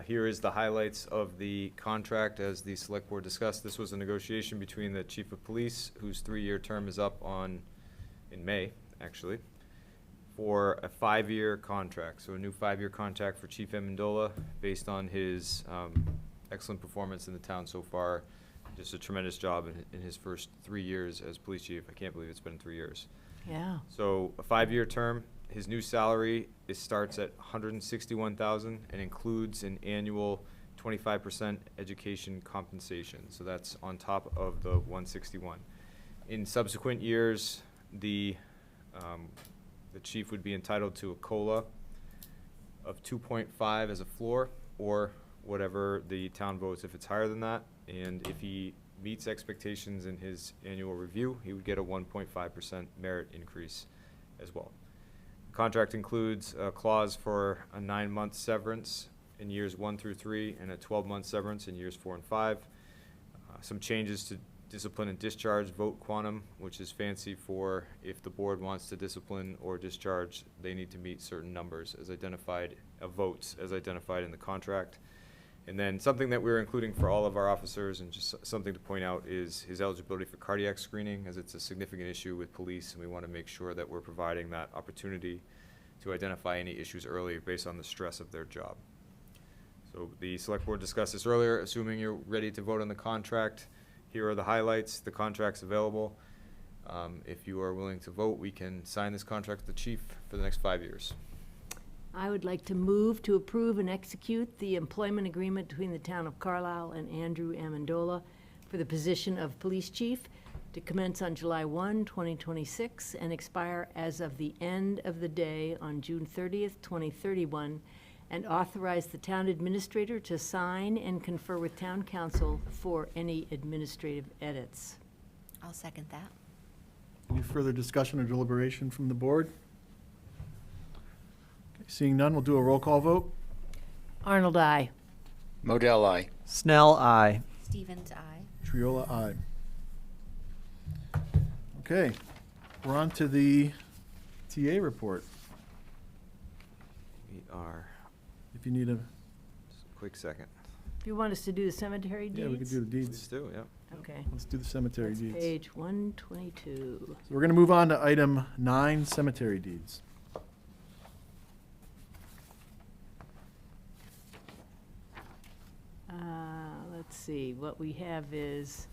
Here is the highlights of the contract as the select board discussed. This was a negotiation between the chief of police, whose 3-year term is up in May, actually, for a 5-year contract. So a new 5-year contract for Chief Amendola based on his excellent performance in the town so far. Just a tremendous job in his first 3 years as police chief. I can't believe it's been 3 years. Yeah. So a 5-year term. His new salary starts at $161,000 and includes an annual 25% education compensation. So that's on top of the 161. In subsequent years, the chief would be entitled to a COLA of 2.5 as a floor, or whatever the town votes if it's higher than that. And if he meets expectations in his annual review, he would get a 1.5% merit increase as well. The contract includes a clause for a 9-month severance in years 1 through 3 and a 12-month severance in years 4 and 5. Some changes to discipline and discharge vote quantum, which is fancy for if the board wants to discipline or discharge, they need to meet certain numbers as identified, votes as identified in the contract. And then something that we're including for all of our officers, and just something to point out, is his eligibility for cardiac screening, as it's a significant issue with police, and we want to make sure that we're providing that opportunity to identify any issues early based on the stress of their job. So the select board discussed this earlier. Assuming you're ready to vote on the contract, here are the highlights. The contract's available. If you are willing to vote, we can sign this contract with the chief for the next 5 years. I would like to move to approve and execute the employment agreement between the town of Carlisle and Andrew Amendola for the position of police chief to commence on July 1, 2026, and expire as of the end of the day on June 30th, 2031, and authorize the town administrator to sign and confer with town council for any administrative edits. I'll second that. Any further discussion or deliberation from the board? Okay, seeing none, we'll do a roll call vote. Arnold, aye. Modell, I. Snell, aye. Stevens, aye. Triola, aye. Okay, we're on to the TA report. We are, If you need a, just a quick second. Do you want us to do the cemetery deeds? yeah, we could do the Let's deeds. do, yeah. Okay. Let's do the cemetery That's deeds. page 122. So we're going to move on to item 9, cemetery deeds. Let's see, what we have is,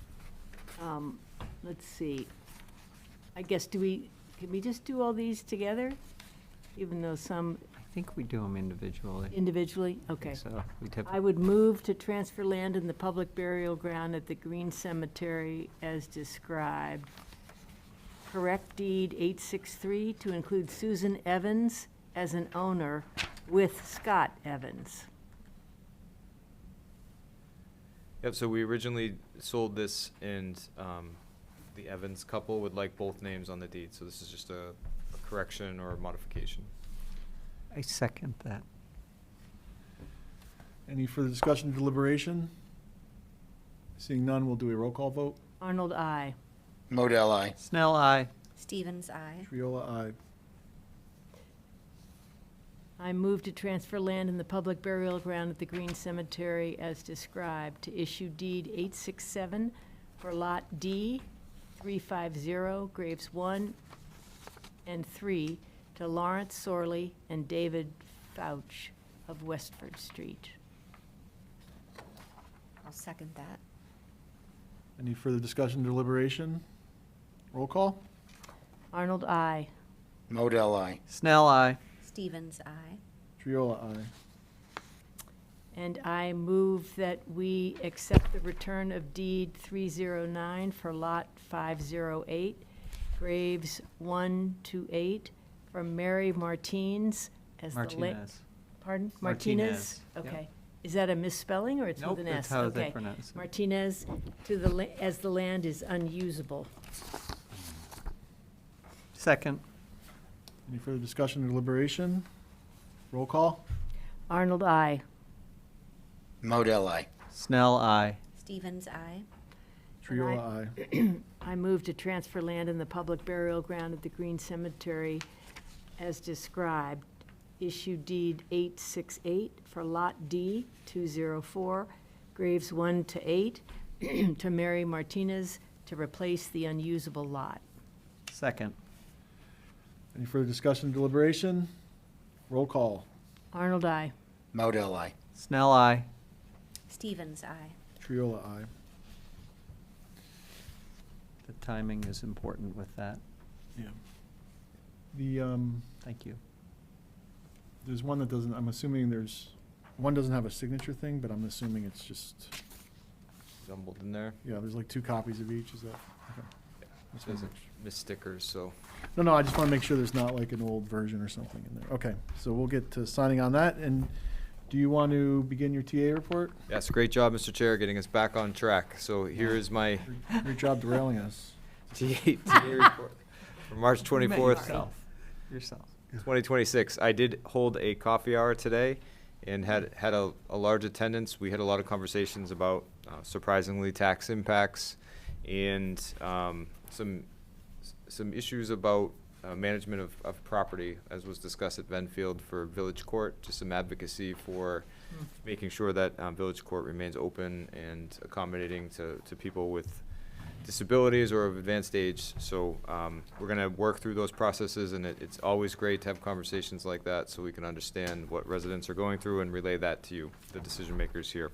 let's see, I guess, can we just do all these together? Even though some I think we do them individually. individually? I Okay. think so. We I would move to transfer land in the public burial ground at the Green Cemetery as described. Correct deed 863 to include Susan Evans as an owner with Scott Evans. Yep, so we originally sold this and the Evans couple would like both names on the deed. So this is just a correction or a modification. I second that. Any further discussion or deliberation? Seeing none, we'll do a roll call vote. Arnold, aye. Modell, I. Snell, aye. Stevens, aye. Triola, aye. I move to transfer land in the public burial ground at the Green Cemetery as described, to issue deed 867 for Lot D 350, Graves 1 and 3, to Lawrence Sorley and David Fouch of Westford Street. I'll second that. Any further discussion, deliberation? Roll call? Arnold, aye. Modell, I. Snell, aye. Stevens, aye. Triola, aye. And I move that we accept the return of deed 309 for Lot 508, Graves 1 to 8, from Mary Martins as the Martinez. Pardon? Martinez, yep. Okay. Is that a misspelling or it's Nope, with an S? that's how they Okay. pronounce it. Martinez as the land is unusable. Second. Any further discussion or deliberation? Roll call? Arnold, aye. Modell, I. Snell, aye. Stevens, aye. Triola, aye. I move to transfer land in the public burial ground at the Green Cemetery as described. Issue deed 868 for Lot D 204, Graves 1 to 8, to Mary Martinez to replace the unusable lot. Second. Any further discussion, deliberation? Roll call? Arnold, aye. Modell, I. Snell, aye. Stevens, aye. Triola, aye. The timing is important with that. Yeah. The, Thank you. there's one that doesn't, I'm assuming one doesn't have a signature thing, but I'm assuming it's just, Jumbled in there. yeah, there's like 2 copies of each, is that? Okay. Just wanna There's make missed stickers, so. No, I just want to make sure there's not like an old version or something in there. Okay, so we'll get to signing on that. And do you want to begin your TA report? Yes, great job, Mr. Chair, getting us back on track. So here is my Great job derailing us. TA report for March 24th, Yourself. 2026. I did hold a coffee hour today and had a large attendance. We had a lot of conversations about surprisingly tax impacts and some issues about management of property, as was discussed at Benfield for Village Court, just some advocacy for making sure that Village Court remains open and accommodating to people with disabilities or of advanced age. So we're going to work through those processes, and it's always great to have conversations like that so we can understand what residents are going through and relay that to you, the decision makers here.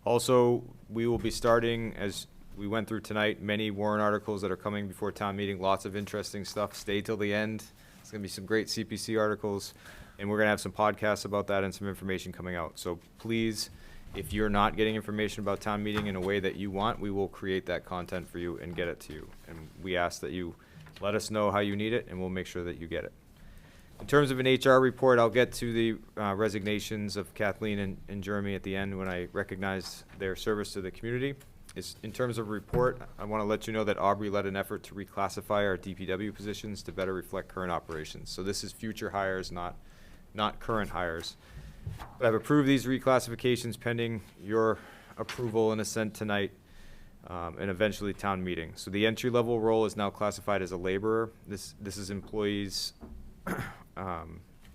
Also, we will be starting, as we went through tonight, many warrant articles that are coming before town meeting, lots of interesting stuff. Stay till the end. It's going to be some great CPC articles, and we're going to have some podcasts about that and some information coming out. So please, If you're not getting information about town meeting in a way that you want, we will create that content for you and get it to you. And we ask that you let us know how you need it, and we'll make sure that you get it. In terms of an HR report, I'll get to the resignations of Kathleen and Jeremy at the end when I recognize their service to the community. In terms of report, I want to let you know that Aubrey led an effort to reclassify our DPW positions to better reflect current operations. So this is future hires, not current hires. But I've approved these reclassifications pending your approval and assent tonight, and eventually town meeting. So the entry-level role is now classified as a laborer. This is employees,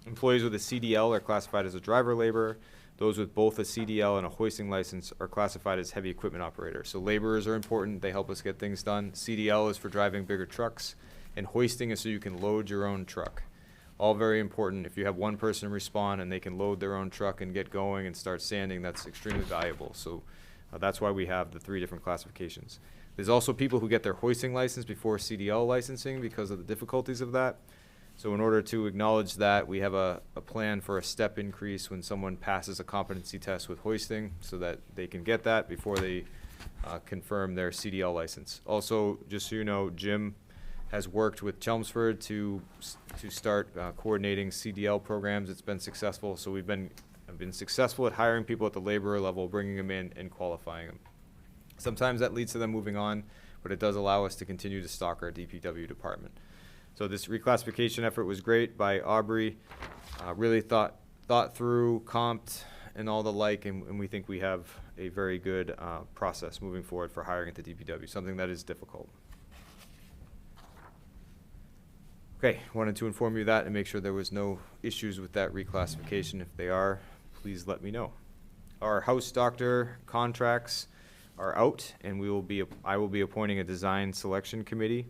employees with a CDL are classified as a driver laborer. Those with both a CDL and a hoisting license are classified as heavy equipment operators. So laborers are important, they help us get things done. CDL is for driving bigger trucks, and hoisting is so you can load your own truck. All very important. If you have one person respond and they can load their own truck and get going and start sanding, that's extremely valuable. So that's why we have the 3 different classifications. There's also people who get their hoisting license before CDL licensing because of the difficulties of that. So in order to acknowledge that, we have a plan for a step increase when someone passes a competency test with hoisting so that they can get that before they confirm their CDL license. Also, just so you know, Jim has worked with Chelmsford to start coordinating CDL programs. It's been successful. So I've been successful at hiring people at the laborer level, bringing them in and qualifying them. Sometimes that leads to them moving on, but it does allow us to continue to stock our DPW department. So this reclassification effort was great by Aubrey, really thought through, comped, and all the like, and we think we have a very good process moving forward for hiring at the DPW, something that is difficult. Okay, wanted to inform you of that and make sure there was no issues with that reclassification. If they are, please let me know. Our house doctor contracts are out, and I will be appointing a design selection committee.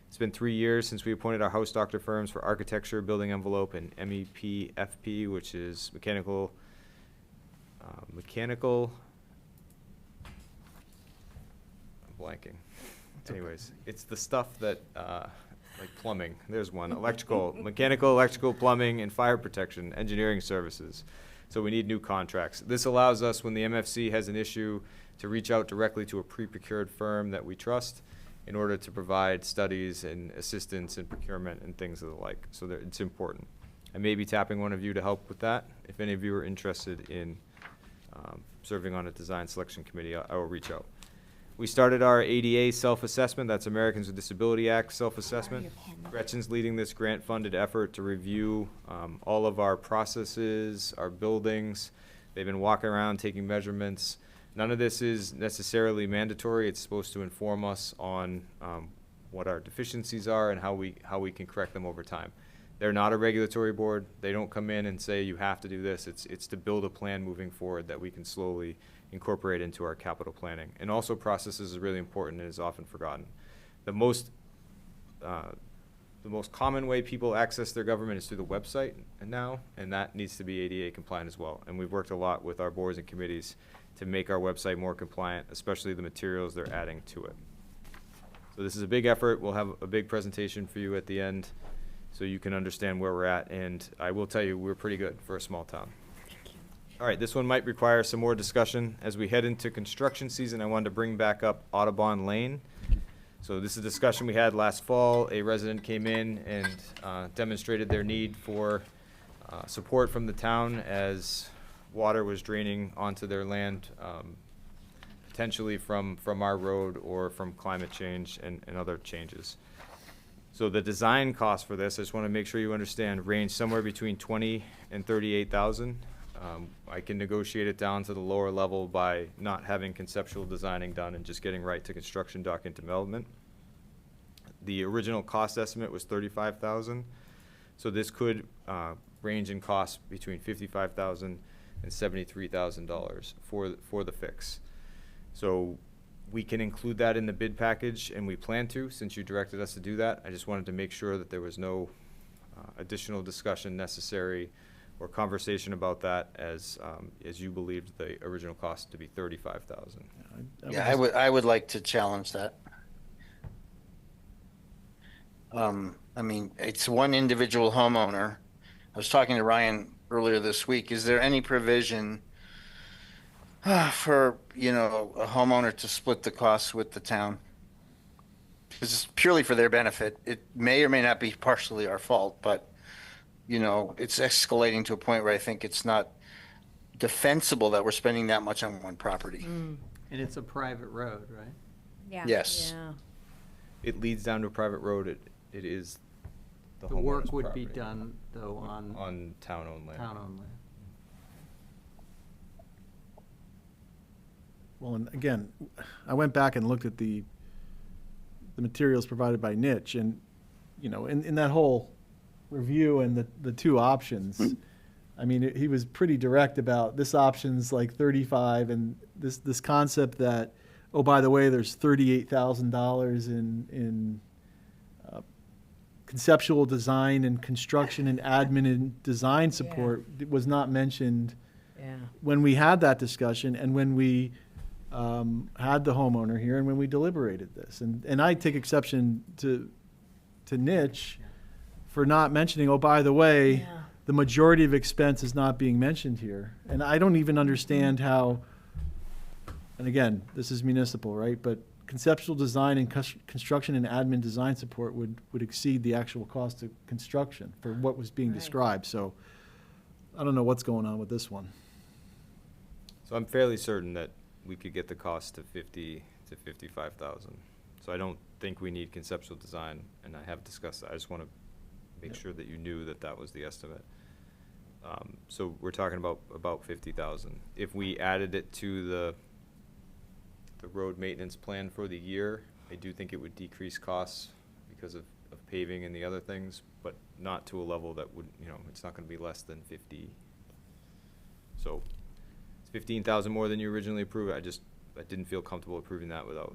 It's been 3 years since we appointed our house doctor firms for architecture, building envelope, and MEP-FP, which is mechanical, I'm blanking. Anyways, it's the stuff that, like plumbing, there's one, mechanical, electrical, plumbing, and fire protection, engineering services. So we need new contracts. This allows us, when the MFC has an issue, to reach out directly to a pre-procured firm that we trust in order to provide studies and assistance and procurement and things of the like. So that it's important. I may be tapping one of you to help with that. If any of you are interested in serving on a design selection committee, I will reach out. We started our ADA self-assessment. That's Americans with Disability Act self-assessment. Gretchen's leading this grant-funded effort to review all of our processes, our buildings. They've been walking around taking measurements. None of this is necessarily mandatory. It's supposed to inform us on what our deficiencies are and how we can correct them over time. They're not a regulatory board. They don't come in and say you have to do this. It's to build a plan moving forward that we can slowly incorporate into our capital planning. And also processes is really important and is often forgotten. The most common way people access their government is through the website now, and that needs to be ADA compliant as well. And we've worked a lot with our boards and committees to make our website more compliant, especially the materials they're adding to it. So this is a big effort. We'll have a big presentation for you at the end so you can understand where we're at. And I will tell you, we're pretty good for a small town. All right, this one might require some more discussion. As we head into construction season, I wanted to bring back up Audubon Lane. So this is a discussion we had last fall. A resident came in and demonstrated their need for support from the town as water was draining onto their land, potentially from our road or from climate change and other changes. So the design cost for this, I just want to make sure you understand, range somewhere between $20,000 and $38,000. I can negotiate it down to the lower level by not having conceptual designing done and just getting right to construction document development. The original cost estimate was $35,000. So this could range in cost between $55,000 and $73,000 for the fix. So we can include that in the bid package, and we plan to, since you directed us to do that. I just wanted to make sure that there was no additional discussion necessary or conversation about that as you believed the original cost to be $35,000. Yeah, I would like to challenge that. I mean, it's one individual homeowner. I was talking to Ryan earlier this week. Is there any provision For, a homeowner to split the costs with the town. This is purely for their benefit. It may or may not be partially our fault, but, it's escalating to a point where I think it's not defensible that we're spending that much on one property. And it's a private road, right? Yeah. Yes. Yeah. It leads down to a private road. It is the The homeowner's work would be property. done, though, On town-owned land. town-owned land. Well, and again, I went back and looked at the materials provided by Nitch, and, in that whole review and the two options, I mean, he was pretty direct about this option's like 35, and this concept that, oh, by the way, there's $38,000 in conceptual design and construction and admin and design support was not mentioned Yeah. when we had that discussion and when we had the homeowner here and when we deliberated this. And I take exception to Nitch for not mentioning, oh, by the way, Yeah. the majority of expense is not being mentioned here. And I don't even understand how, and again, this is municipal, right? But conceptual design and construction and admin design support would exceed the actual cost of construction for what was being Right. described. So I don't know what's going on with this one. So I'm fairly certain that we could get the cost to 50 to 55,000. So I don't think we need conceptual design, and I have discussed that. I just want to make Yep. sure that you knew that that was the estimate. So we're talking about 50,000. If we added it to the road maintenance plan for the year, I do think it would decrease costs because of paving and the other things, but not to a level that would, it's not going to be less than 50. So it's 15,000 more than you originally approved. I didn't feel comfortable approving that without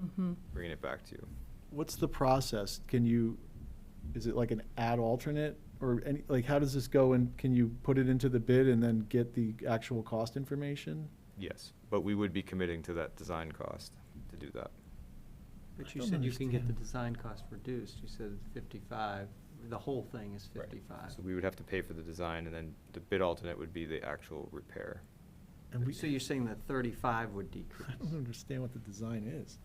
bringing it back to you. What's the process? Is it like an ad alternate or how does this go, and can you put it into the bid and then get the actual cost information? Yes, but we would be committing to that design cost to do that. But you don't said you can get the understand. design cost reduced. You said 55, the whole thing is 55. So we would have to pay for the design, and then the bid alternate would be the actual repair. And So you're saying that 35 would decrease? I don't understand what the design is.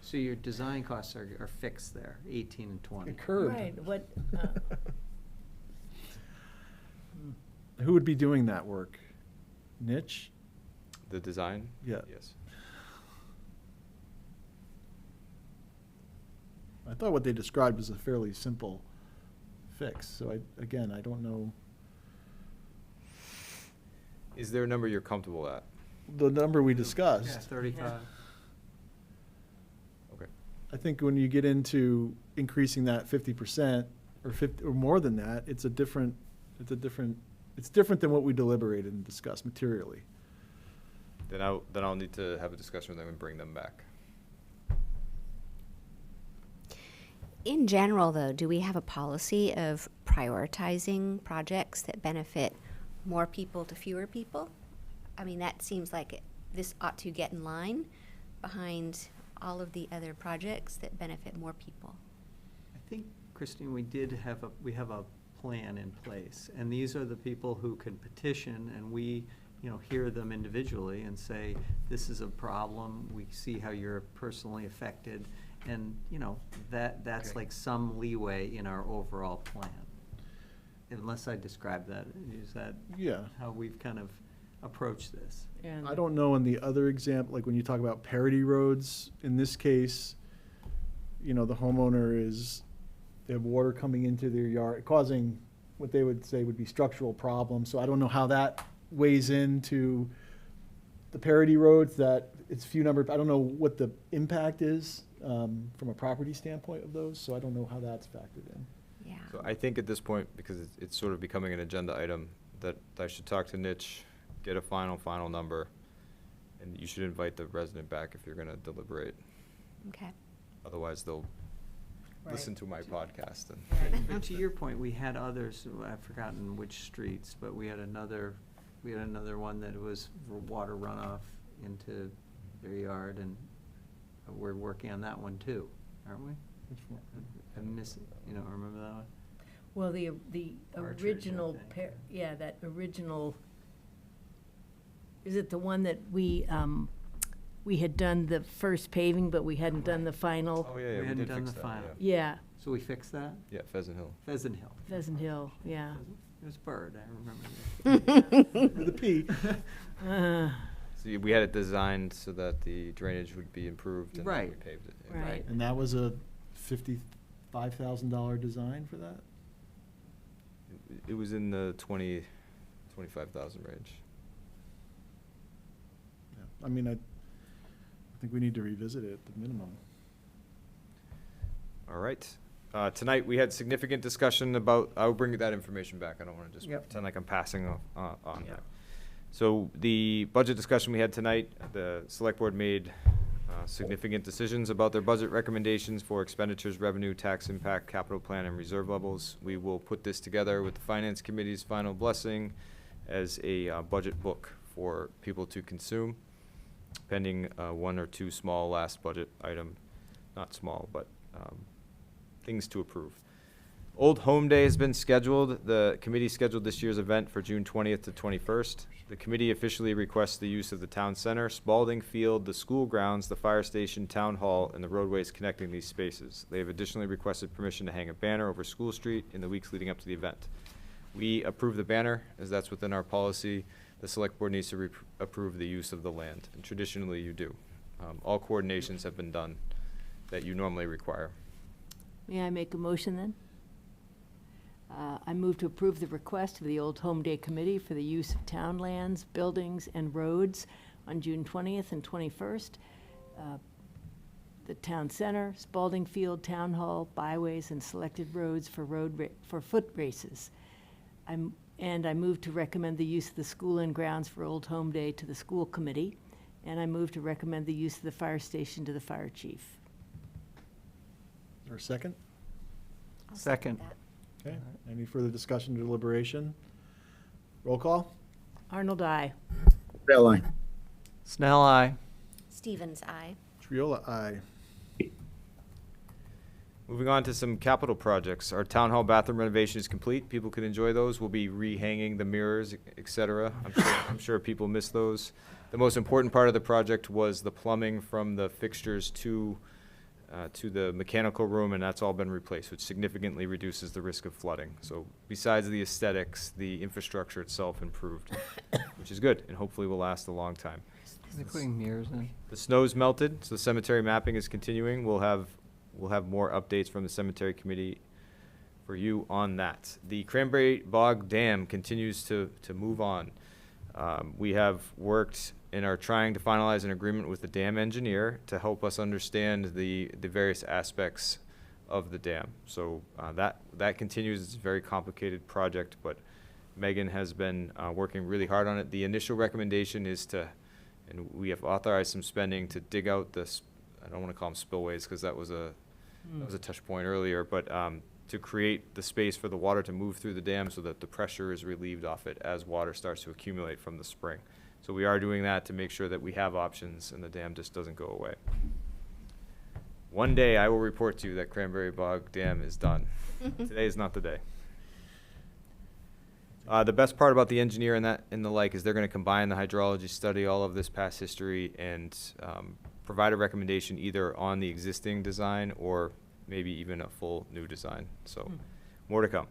So your design costs are fixed there, 18 and 20. A curve. Right, what, Who would be doing that work? Nitch? The design? Yeah. Yes. I thought what they described was a fairly simple fix, so I don't know. Is there a number you're comfortable at? The number we Yeah, discussed, 35. Okay. I think when you get into increasing that 50% or more than that, it's different than what we deliberated and discussed materially. Then I'll need to have a discussion with them and bring them back. In general, though, do we have a policy of prioritizing projects that benefit more people to fewer people? I mean, that seems like this ought to get in line behind all of the other projects that benefit more people. I think, Christine, we have a plan in place, and these are the people who can petition, and we, hear them individually and say, this is a problem, we see how you're personally affected, and, that's Okay. like some leeway in our overall plan. Unless I describe that, is that Yeah. how we've kind of approached this? and I don't know in the other example, like when you talk about parity roads, in this case, the homeowner they have water coming into their yard, causing what they would say would be structural problems. So I don't know how that weighs into the parity roads, that it's few number, I don't know what the impact is from a property standpoint of those, so I don't know how that's factored in. Yeah. So I think at this point, because it's sort of becoming an agenda item, that I should talk to Nitch, get a final number, and you should invite the resident back if you're gonna deliberate. Okay. Otherwise, they'll Right. listen to my podcast and. But to your point, we had others, I've forgotten which streets, but we had another one that was water runoff into their yard, and we're working on that one too, aren't we? I'm missing, remember that one? well, the Archery, I original, think. that original Is it the one that we had done the first paving, but we hadn't done the final? Oh, yeah, We we hadn't did done fix the that, final. yeah. Yeah, So we fixed that? Yeah, Pheasant Hill. Pheasant Hill. Pheasant Hill, yeah. It was Bird, I remember that. With a P. See, we had it designed so that the drainage would be improved, and then we Right. paved it. Right. And that was a $55,000 design for that? It was in the 25,000 range. Yeah. I mean, I think we need to revisit it at the minimum. All right. Tonight, we had significant discussion about, I'll bring that information back. I don't want to just Yep. pretend like I'm passing on Yep. that. So the budget discussion we had tonight, the select board made significant decisions about their budget recommendations for expenditures, revenue, tax impact, capital plan, and reserve levels. We will put this together with the finance committee's final blessing as a budget book for people to consume, pending one or two small last budget item, not small, but things to approve. Old Home Day has been scheduled. The committee scheduled this year's event for June 20th to 21st. The committee officially requests the use of the town center, Spalding Field, the school grounds, the fire station, town hall, and the roadways connecting these spaces. They have additionally requested permission to hang a banner over School Street in the weeks leading up to the event. We approve the banner, as that's within our policy. The select board needs to approve the use of the land, and traditionally you do. All coordinations have been done that you normally require. May I make a motion then? I move to approve the request of the Old Home Day Committee for the use of town lands, buildings, and roads on June 20th and 21st. The town center, Spalding Field, town hall, byways, and selected roads for foot races. And I move to recommend the use of the school and grounds for Old Home Day to the school committee. And I move to recommend the use of the fire station to the fire chief. Is there a second? I'll Second. that. Okay. Any further discussion or deliberation? Roll call? Arnold, I. Caroline. Snell, aye. Stevens, aye. Triola, aye. Moving on to some capital projects. Our town hall bathroom renovation is complete. People can enjoy those. We'll be rehanging the mirrors, et cetera. I'm sure people miss those. The most important part of the project was the plumbing from the fixtures to the mechanical room, and that's all been replaced, which significantly reduces the risk of flooding. So besides the aesthetics, the infrastructure itself improved, which is good, and hopefully will last a long time. They're putting mirrors in. The snow's melted, so the cemetery mapping is continuing. We'll have more updates from the cemetery committee for you on that. The Cranberry Bog Dam continues to move on. We have worked and are trying to finalize an agreement with the dam engineer to help us understand the various aspects of the dam. So that continues. It's a very complicated project, but Megan has been working really hard on it. The initial recommendation is and we have authorized some spending to dig out I don't want to call them spillways because that was a touch point earlier, but to create the space for the water to move through the dam so that the pressure is relieved off it as water starts to accumulate from the spring. So we are doing that to make sure that we have options and the dam just doesn't go away. One day I will report to you that Cranberry Bog Dam is done. Today is not the day. The best part about the engineer and the like is they're going to combine the hydrology study, all of this past history, and provide a recommendation either on the existing design or maybe even a full new design. So more to come.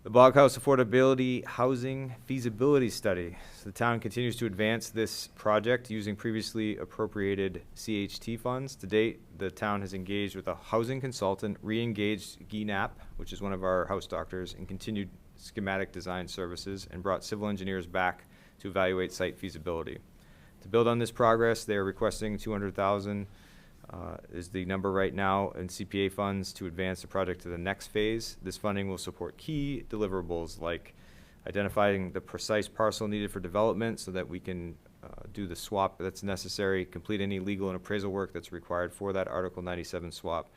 The Bog House Affordability Housing Feasibility Study. So the town continues to advance this project using previously appropriated CHT funds. To date, the town has engaged with a housing consultant, re-engaged GNAP, which is one of our house doctors, and continued schematic design services, and brought civil engineers back to evaluate site feasibility. To build on this progress, they are requesting $200,000 is the number right now in CPA funds to advance the project to the next phase. This funding will support key deliverables like identifying the precise parcel needed for development so that we can do the swap that's necessary, complete any legal and appraisal work that's required for that Article 97 swap,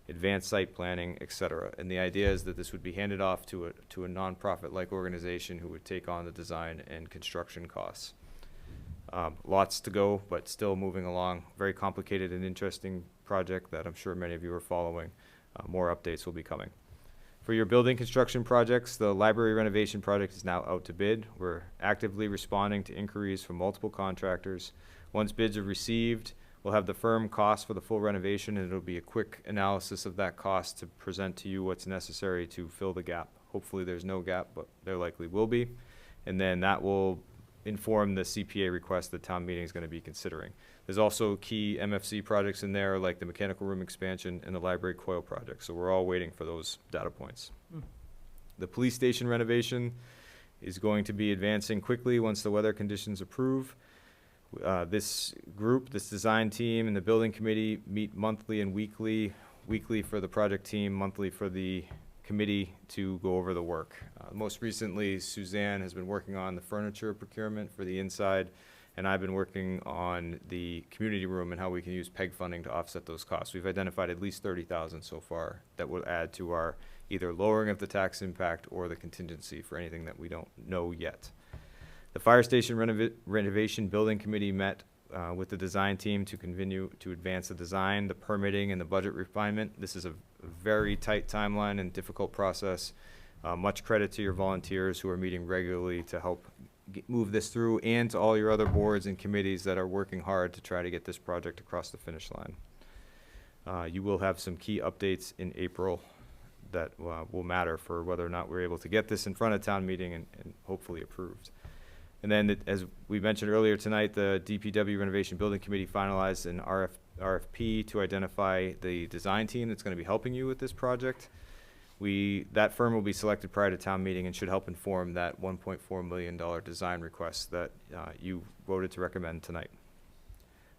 advanced site planning, et cetera. And the idea is that this would be handed off to a nonprofit-like organization who would take on the design and construction costs. Lots to go, but still moving along. Very complicated and interesting project that I'm sure many of you are following. More updates will be coming. For your building construction projects, the library renovation project is now out to bid. We're actively responding to inquiries from multiple contractors. Once bids are received, we'll have the firm cost for the full renovation, and it'll be a quick analysis of that cost to present to you what's necessary to fill the gap. Hopefully there's no gap, but there likely will be. And then that will inform the CPA request the town meeting is going to be considering. There's also key MFC projects in there, like the mechanical room expansion and the library coil project. So we're all waiting for those data points. The police station renovation is going to be advancing quickly once the weather conditions approve. This design team and the building committee meet monthly and weekly for the project team, monthly for the committee to go over the work. Most recently, Suzanne has been working on the furniture procurement for the inside, and I've been working on the community room and how we can use PEG funding to offset those costs. We've identified at least $30,000 so far that will add to our either lowering of the tax impact or the contingency for anything that we don't know yet. The fire station renovation building committee met with the design team to continue to advance the design, the permitting, and the budget refinement. This is a very tight timeline and difficult process. Much credit to your volunteers who are meeting regularly to help move this through, and to all your other boards and committees that are working hard to try to get this project across the finish line. You will have some key updates in April that will matter for whether or not we're able to get this in front of town meeting and hopefully approved. And then, as we mentioned earlier tonight, the DPW Renovation Building Committee finalized an RFP to identify the design team that's going to be helping you with this project. That firm will be selected prior to town meeting and should help inform that $1.4 million design request that you voted to recommend tonight.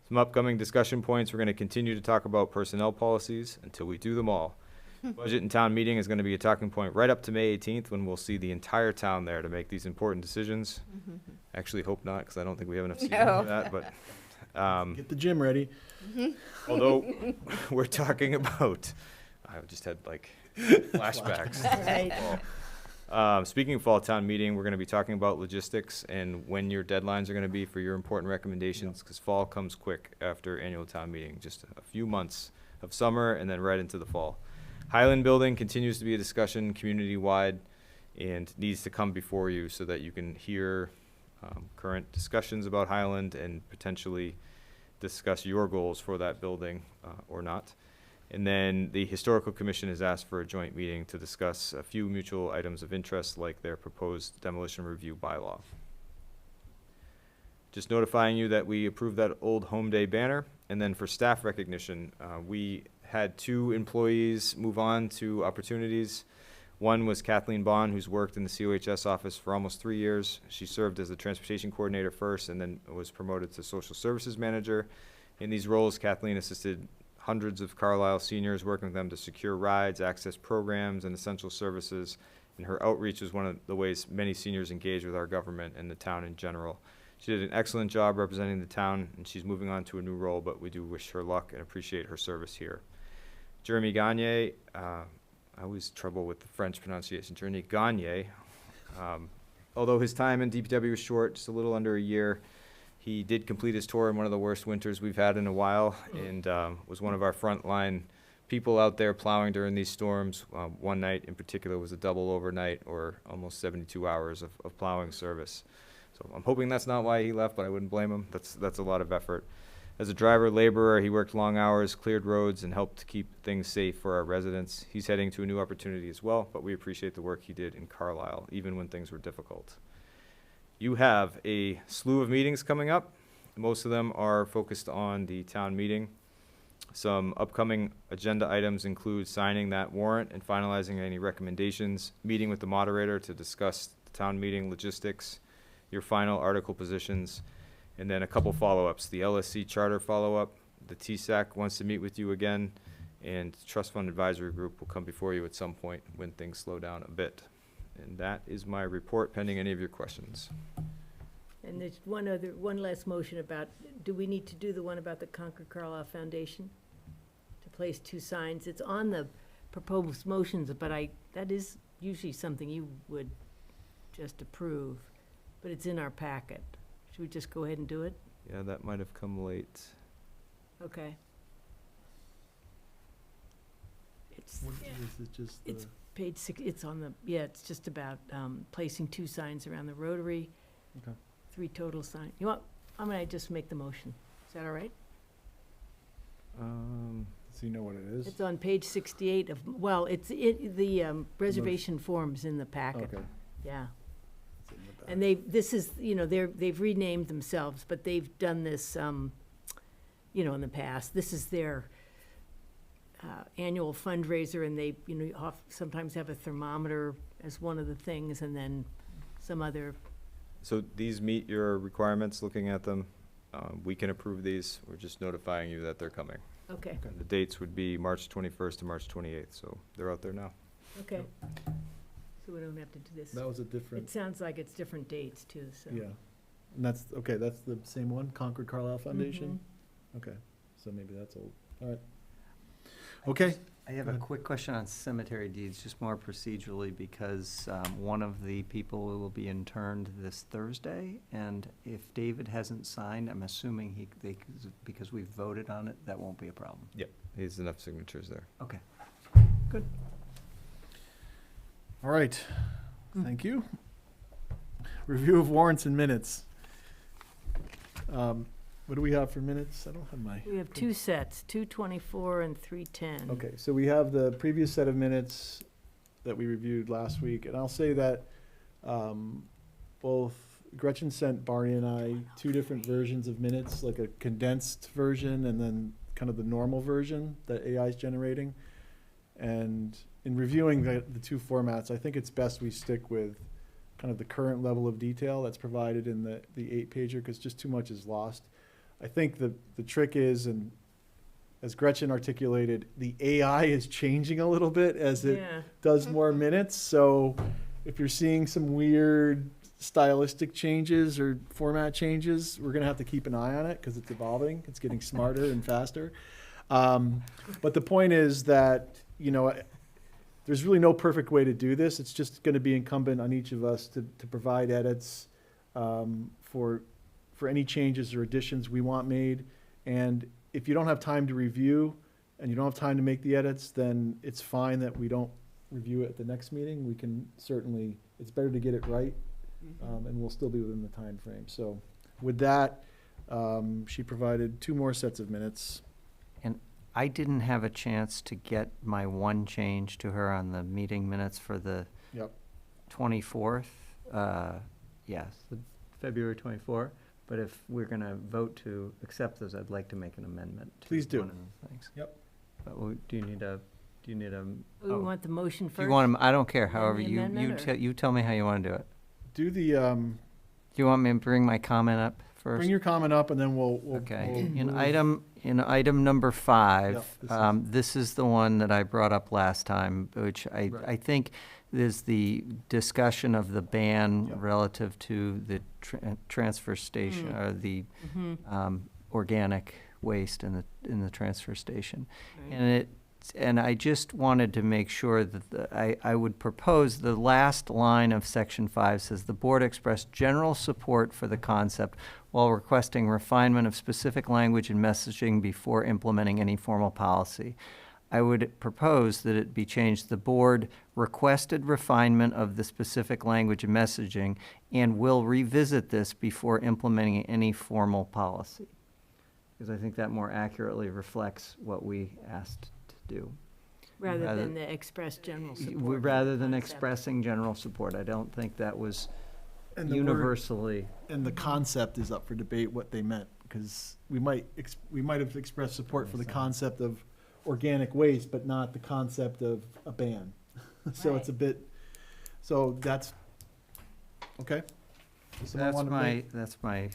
Some upcoming discussion points. We're going to continue to talk about personnel policies until we do them all. Budget and town meeting is going to be a talking point right up to May 18th, when we'll see the entire town there to make these important decisions. Actually, hope not, because I don't think we have enough seating for that. But Get the gym ready. although we're talking about, I just had like flashbacks. Speaking of fall town meeting, we're going to be talking about logistics and when your deadlines are going to be for your important recommendations, because fall comes quick after annual town meeting, just a few months of summer and then right into the fall. Highland Building continues to be a discussion community-wide and needs to come before you so that you can hear current discussions about Highland and potentially discuss your goals for that building or not. And then the Historical Commission has asked for a joint meeting to discuss a few mutual items of interest, like their proposed demolition review bylaw. Just notifying you that we approved that Old Home Day banner. And then for staff recognition, we had 2 employees move on to opportunities. One was Kathleen Bond, who's worked in the COHS office for almost 3 years. She served as the transportation coordinator first and then was promoted to social services manager. In these roles, Kathleen assisted hundreds of Carlisle seniors, working with them to secure rides, access programs, and essential services. And her outreach is one of the ways many seniors engage with our government and the town in general. She did an excellent job representing the town, and she's moving on to a new role, but we do wish her luck and appreciate her service here. Jeremy Gagne, I always trouble with the French pronunciation, Jeremy Gagne. Although his time in DPW was short, just a little under a year, he did complete his tour in one of the worst winters we've had in a while, and was one of our frontline people out there plowing during these storms. One night in particular was a double overnight, or almost 72 hours of plowing service. So I'm hoping that's not why he left, but I wouldn't blame him. That's a lot of effort. As a driver laborer, he worked long hours, cleared roads, and helped to keep things safe for our residents. He's heading to a new opportunity as well, but we appreciate the work he did in Carlisle, even when things were difficult. You have a slew of meetings coming up. Most of them are focused on the town meeting. Some upcoming agenda items include signing that warrant and finalizing any recommendations, meeting with the moderator to discuss the town meeting logistics, your final article positions, and then a couple follow-ups. The LSC charter follow-up, the TSAC wants to meet with you again, and Trust Fund Advisory Group will come before you at some point when things slow down a bit. And that is my report, pending any of your questions. And there's one last motion about, do we need to do the one about the Concord Carlisle Foundation? To place 2 signs. It's on the proposed motions, but that is usually something you would just approve, but it's in our packet. Should we just go ahead and do it? Yeah, that might have come late. Okay. What is it, just It's the- page 6, it's on the, yeah, it's just about placing 2 signs around the Rotary, Okay. 3 total signs. You want, I'm gonna just make the motion. Is that all right? So you know what it is? It's on page 68 of, well, the reservation form's in the packet. Okay. Yeah. It's in the back. And this is, they've renamed themselves, but they've done this, in the past. This is their annual fundraiser, and they, sometimes have a thermometer as one of the things, and then some other, So these meet your requirements, looking at them. We can approve these. We're just notifying you that they're coming. okay, And the dates would be March 21st to March 28th, so they're out there now. okay. So we don't have to do this. That was a It different, sounds like it's different dates, too, so. yeah. And that's, okay, that's the same one, Concord Carlisle Foundation? Okay, so maybe that's old. All right. Okay, I have Go a ahead. quick question on cemetery deeds, just more procedurally, because one of the people will be interned this Thursday, and if David hasn't signed, I'm assuming because we've voted on it, that won't be a problem. Yep. He has enough signatures there. Okay. all right. Thank you. Review of warrants and minutes. What do we have for minutes? I don't have my. We have 2 sets, 224 and 310. Okay, so we have the previous set of minutes that we reviewed last week, and I'll say that both Gretchen sent Barney and I 2 different versions of minutes, like a condensed version and then kind of the normal version that AI is generating. And in reviewing the 2 formats, I think it's best we stick with kind of the current level of detail that's provided in the 8-pager, because just too much is lost. I think the trick is, and as Gretchen articulated, the AI is changing a little bit as it Yeah. does more minutes. So if you're seeing some weird stylistic changes or format changes, we're going to have to keep an eye on it because it's evolving. It's getting smarter and faster. But the point is that, there's really no perfect way to do this. It's just going to be incumbent on each of us to provide edits for any changes or additions we want made. And if you don't have time to review and you don't have time to make the edits, then it's fine that we don't review it at the next meeting. We can certainly, it's better to get it right, and we'll still be within the time frame. So with that, she provided 2 more sets of minutes. And I didn't have a chance to get my one change to her on the meeting minutes for the Yep. 24th. Yes, the February 24th. But if we're going to vote to accept those, I'd like to make an amendment to Please do. one of the things. Yep. But do you need a? We want the motion If first? you want 'em- I don't care. and then However, the amendment, or- you tell me how you want to do it. Do the, Do you want me to bring my comment up first? bring your comment up and then we'll Okay. we'll In move. item number 5, Yep, this is- this is the one that I brought up last time, which I Right. think is the discussion of the ban Yep. relative to the transfer station, or the organic waste in the transfer station. Right. And I just wanted to make sure that I would propose the last line of section 5 says, "The board expressed general support for the concept while requesting refinement of specific language and messaging before implementing any formal policy." I would propose that it be changed, "The board requested refinement of the specific language and messaging and will revisit this before implementing any formal policy." Because I think that more accurately reflects what we asked to do. Rather than the express general support. for the Rather than concept. expressing general support. I don't think that was And the word- universally. And the concept is up for debate, what they meant, because we might have expressed support for the concept of organic waste, but not the concept of a ban. So it's a bit, so that's, okay? Does someone wanna make- That's my,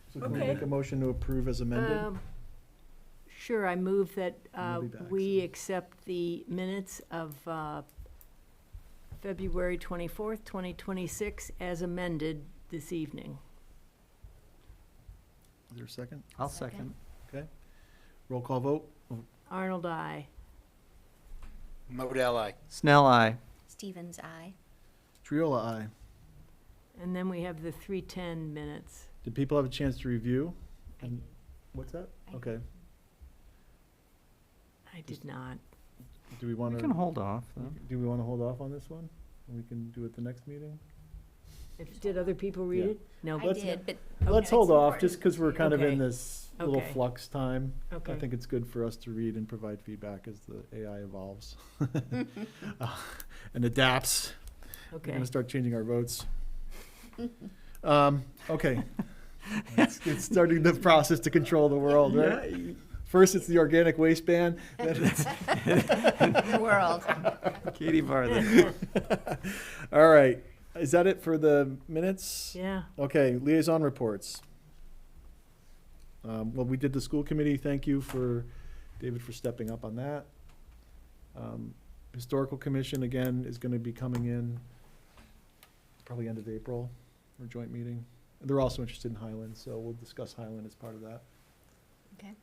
So can we Okay. make a motion to approve as amended? Sure, I move that We'll be back, we so. accept the minutes of February 24th, 2026, as amended this evening. Is there a second? I'll Second. second. Okay. Roll call vote? Arnold, I. Modell, aye. Snell, aye. Stevens, aye. Triola, aye. And then we have the 310 minutes. Did people have a chance to review? I And what's that? I- Okay. I did not. Do we want We to? can hold off, though. Do we want to hold off on this one? We can do it the next meeting? Did other people read Yeah. it? No. I Let's- did, but Let's hold off, just because we're kind of in Okay. this little Okay. flux time. I Okay. think it's good for us to read and provide feedback as the AI evolves and adapts. We're Okay. going to start changing our votes. Okay. It's starting the process to control the world, right? First, it's the organic waste ban. Then it's the world. Katie Bartlett. all right. Is that it for the minutes? Yeah. Okay, liaison reports. Well, we did the school committee. Thank you for, David, for stepping up on that. Historical Commission, again, is going to be coming in probably end of April for a joint meeting. They're also interested in Highland, so we'll discuss Highland as part of that. Okay.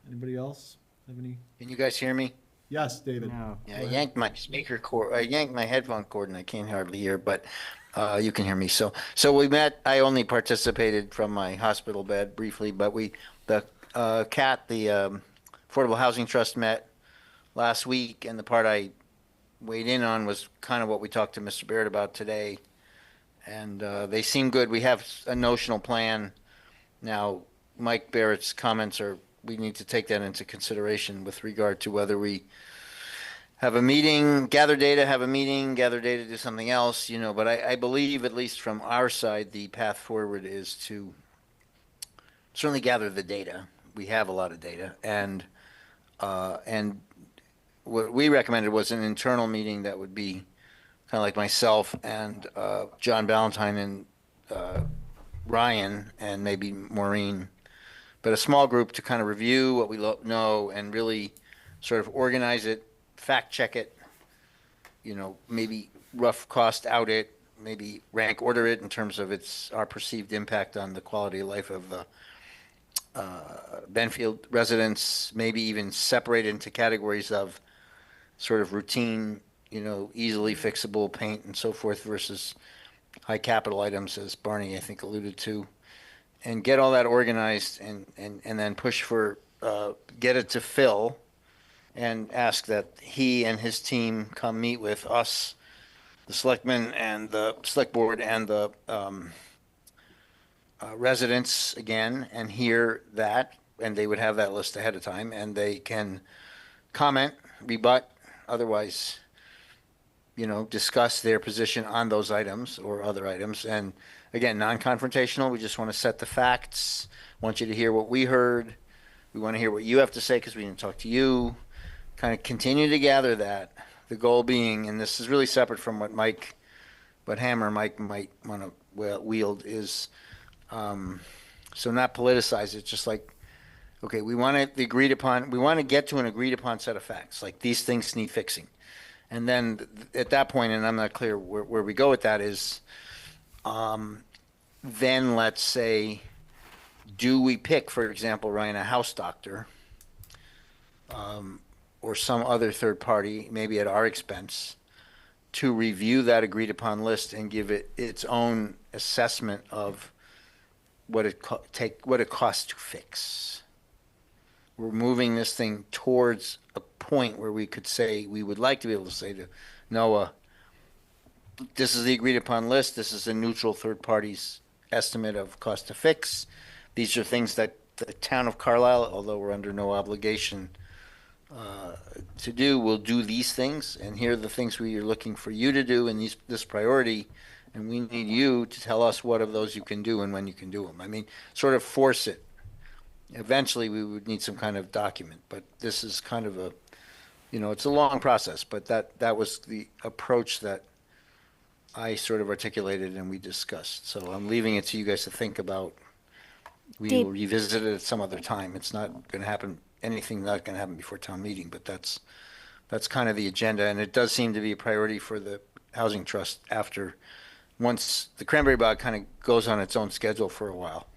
Anybody else have any? Can you guys hear me? Yes, David. No. Yeah, I Go ahead. yanked my speaker cord, I yanked my headphone cord and I can't hardly hear, but you can hear me. So we met, I only participated from my hospital bed briefly, but the Affordable Housing Trust met last week, and the part I weighed in on was kind of what we talked to Mr. Barrett about today. And they seem good. We have a notional plan. Now, Mike Barrett's comments are, we need to take that into consideration with regard to whether we have a meeting, gather data, do something else, but I believe, at least from our side, the path forward is to certainly gather the data. We have a lot of data, and what we recommended was an internal meeting that would be kind of like myself and John Ballantyne and Ryan and maybe Maureen, but a small group to kind of review what we know and really sort of organize it, fact check it, maybe rough cost out it, maybe rank order it in terms of our perceived impact on the quality of life of the Benfield residents, maybe even separate into categories of sort of routine, easily fixable paint and so forth versus high capital items, as Barney, I think, alluded to, and get all that organized and then push for, get it to Phil and ask that he and his team come meet with us, the selectmen and the select board and the residents again, and hear that, and they would have that list ahead of time, and they can comment, rebut, otherwise, discuss their position on those items or other items. And again, non-confrontational. We just want to set the facts. Want you to hear what we heard. We want to hear what you have to say because we didn't talk to you. Kind of continue to gather that. The goal being, and this is really separate from what Mike might want to wield, is so not politicize it. Just like, okay, we want to get to an agreed upon set of facts. Like, these things need fixing. And then at that point, and I'm not clear where we go with that, is then let's say, do we pick, for example, Ryan, a house doctor or some other third party, maybe at our expense, to review that agreed upon list and give it its own assessment of what it costs to fix. We're moving this thing towards a point where we could say, we would like to be able to say to NOAA, this is the agreed upon list, this is a neutral third party's estimate of cost to fix. These are things that the town of Carlisle, although we're under no obligation to do, will do these things, and here are the things we are looking for you to do in this priority, and we need you to tell us what of those you can do and when you can do them. I mean, sort of force it. Eventually, we would need some kind of document, but this is kind of it's a long process, but that was the approach that I sort of articulated and we discussed. So I'm leaving it to you guys to think about. We Dave- will revisit it at some other time. It's not going to happen, anything not going to happen before town meeting, but that's kind of the agenda. And it does seem to be a priority for the Housing Trust once the Cranberry Bog kind of goes on its own schedule for a while.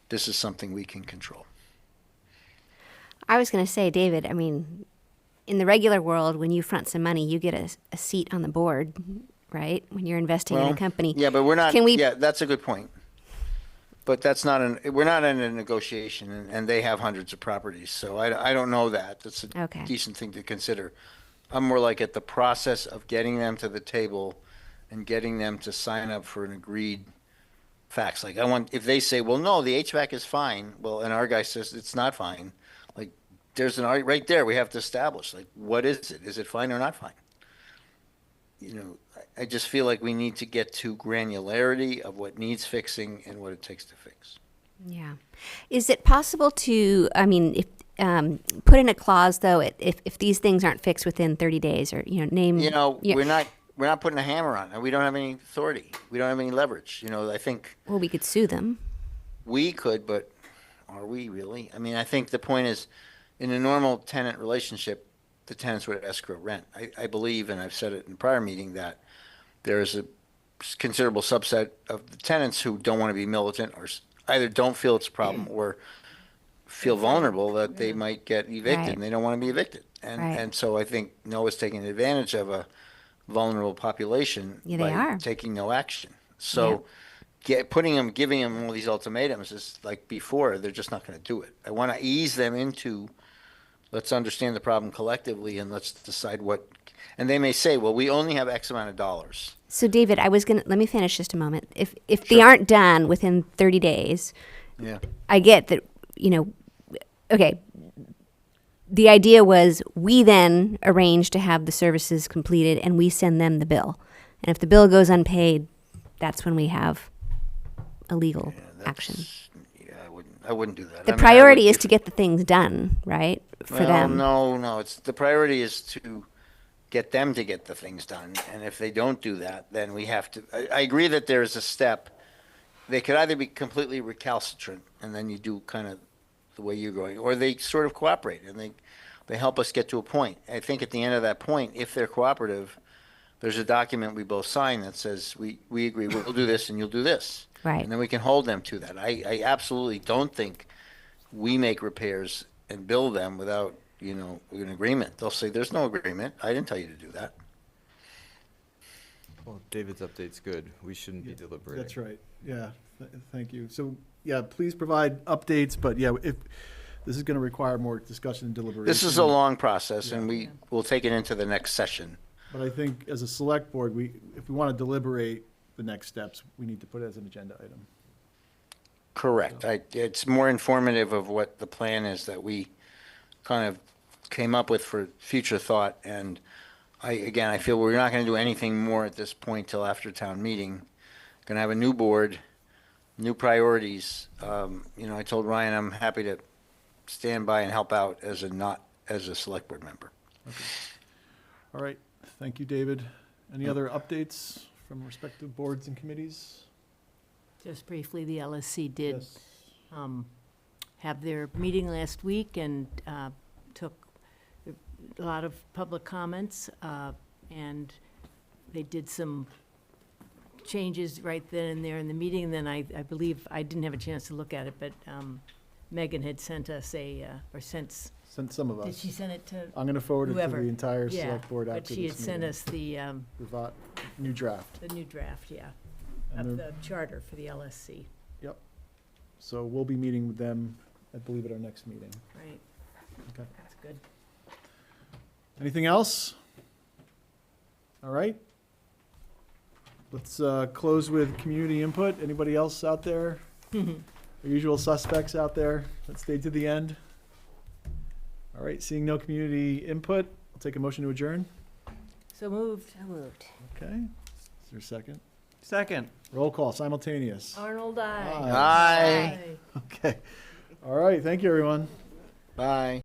This is something we can control. I was going to say, David, I mean, in the regular world, when you front some money, you get a seat on the board, right? When you're investing in a company. Yeah, but we're not. Can we? Yeah, that's a good point. but that's not we're not in a negotiation, and they have hundreds of properties, so I don't know that. That's a Okay. decent thing to consider. I'm more like at the process of getting them to the table and getting them to sign up for an agreed facts. Like if they say, well, no, the HVAC is fine, well, and our guy says it's not fine, like, there's right there, we have to establish, like, what is it? Is it fine or not fine? You know, I just feel like we need to get to granularity of what needs fixing and what it takes to fix. Yeah. Is it possible to, I mean, if put in a clause though, if these things aren't fixed within 30 days, or name. We're not putting a hammer on it. We don't have any authority. We don't have any leverage. I think Well, we could sue them. we could, but are we really? I mean, I think the point is, in a normal tenant relationship, the tenants would escrow rent. I believe, and I've said it in a prior meeting, that there is a considerable subset of the tenants who don't want to be militant, or either don't feel it's a problem or feel vulnerable that they might get evicted, Right. and they don't want to be evicted. And Right. and so I think Noah's taking advantage of a vulnerable population Yeah, they by are. taking no action. So giving them all these ultimatums is like before, they're just not going to do it. I want to ease them into, let's understand the problem collectively and let's decide what, and they may say, well, we only have X amount of dollars. So David, let me finish just a moment. If they aren't done within 30 days, Yeah. I get that, okay. The idea was we then arrange to have the services completed and we send them the bill. And if the bill goes unpaid, that's when we have a legal action. Yeah, I wouldn't do that. The priority is to get the things done, right? For them. No. The priority is to get them to get the things done. And if they don't do that, then we have to, I agree that there is a step. They could either be completely recalcitrant and then you do kind of the way you're going, or they sort of cooperate and they help us get to a point. I think at the end of that point, if they're cooperative, there's a document we both sign that says we agree we'll do this and you'll do this. Right. And then we can hold them to that. I absolutely don't think we make repairs and bill them without, an agreement. They'll say, there's no agreement. I didn't tell you to do that. Well, David's update's good. We shouldn't be deliberating. That's right. Yeah, thank you. So, yeah, please provide updates, but yeah, if this is going to require more discussion and deliberation. This is a long process, and Yeah. we'll take it into the next session. But I think as a select board, if we want to deliberate the next steps, we need to put it as an agenda item. Correct. It's more informative of what the plan is that we kind of came up with for future thought. And I feel we're not going to do anything more at this point till after town meeting. Going to have a new board, new priorities. I told Ryan I'm happy to stand by and help out as a select board member. Okay. All right. Thank you, David. Any other updates from respective boards and committees? Just briefly, the LSC did Yes. have their meeting last week and took a lot of public comments, and they did some changes right then and there in the meeting. And then I believe, I didn't have a chance to look at it, but Megan had sent us sent Some of us. Did she send it to I'm going to forward it to whoever? the entire Yeah, select board after but this she had sent meeting. us the New draft. new draft, yeah, And of they're- the charter for the LSC, So we'll be meeting with them, I believe, at our next meeting. right? Okay. That's good. Anything else? All right. Let's close with community input. Anybody else out there? Our usual suspects out there that stayed to the end? All right, seeing no community input, I'll take a motion to adjourn. So moved. So moved. Okay. Is there a second? Second. Roll call, simultaneous. Arnold, aye. Aye. Okay. All right, thank you, everyone. Bye.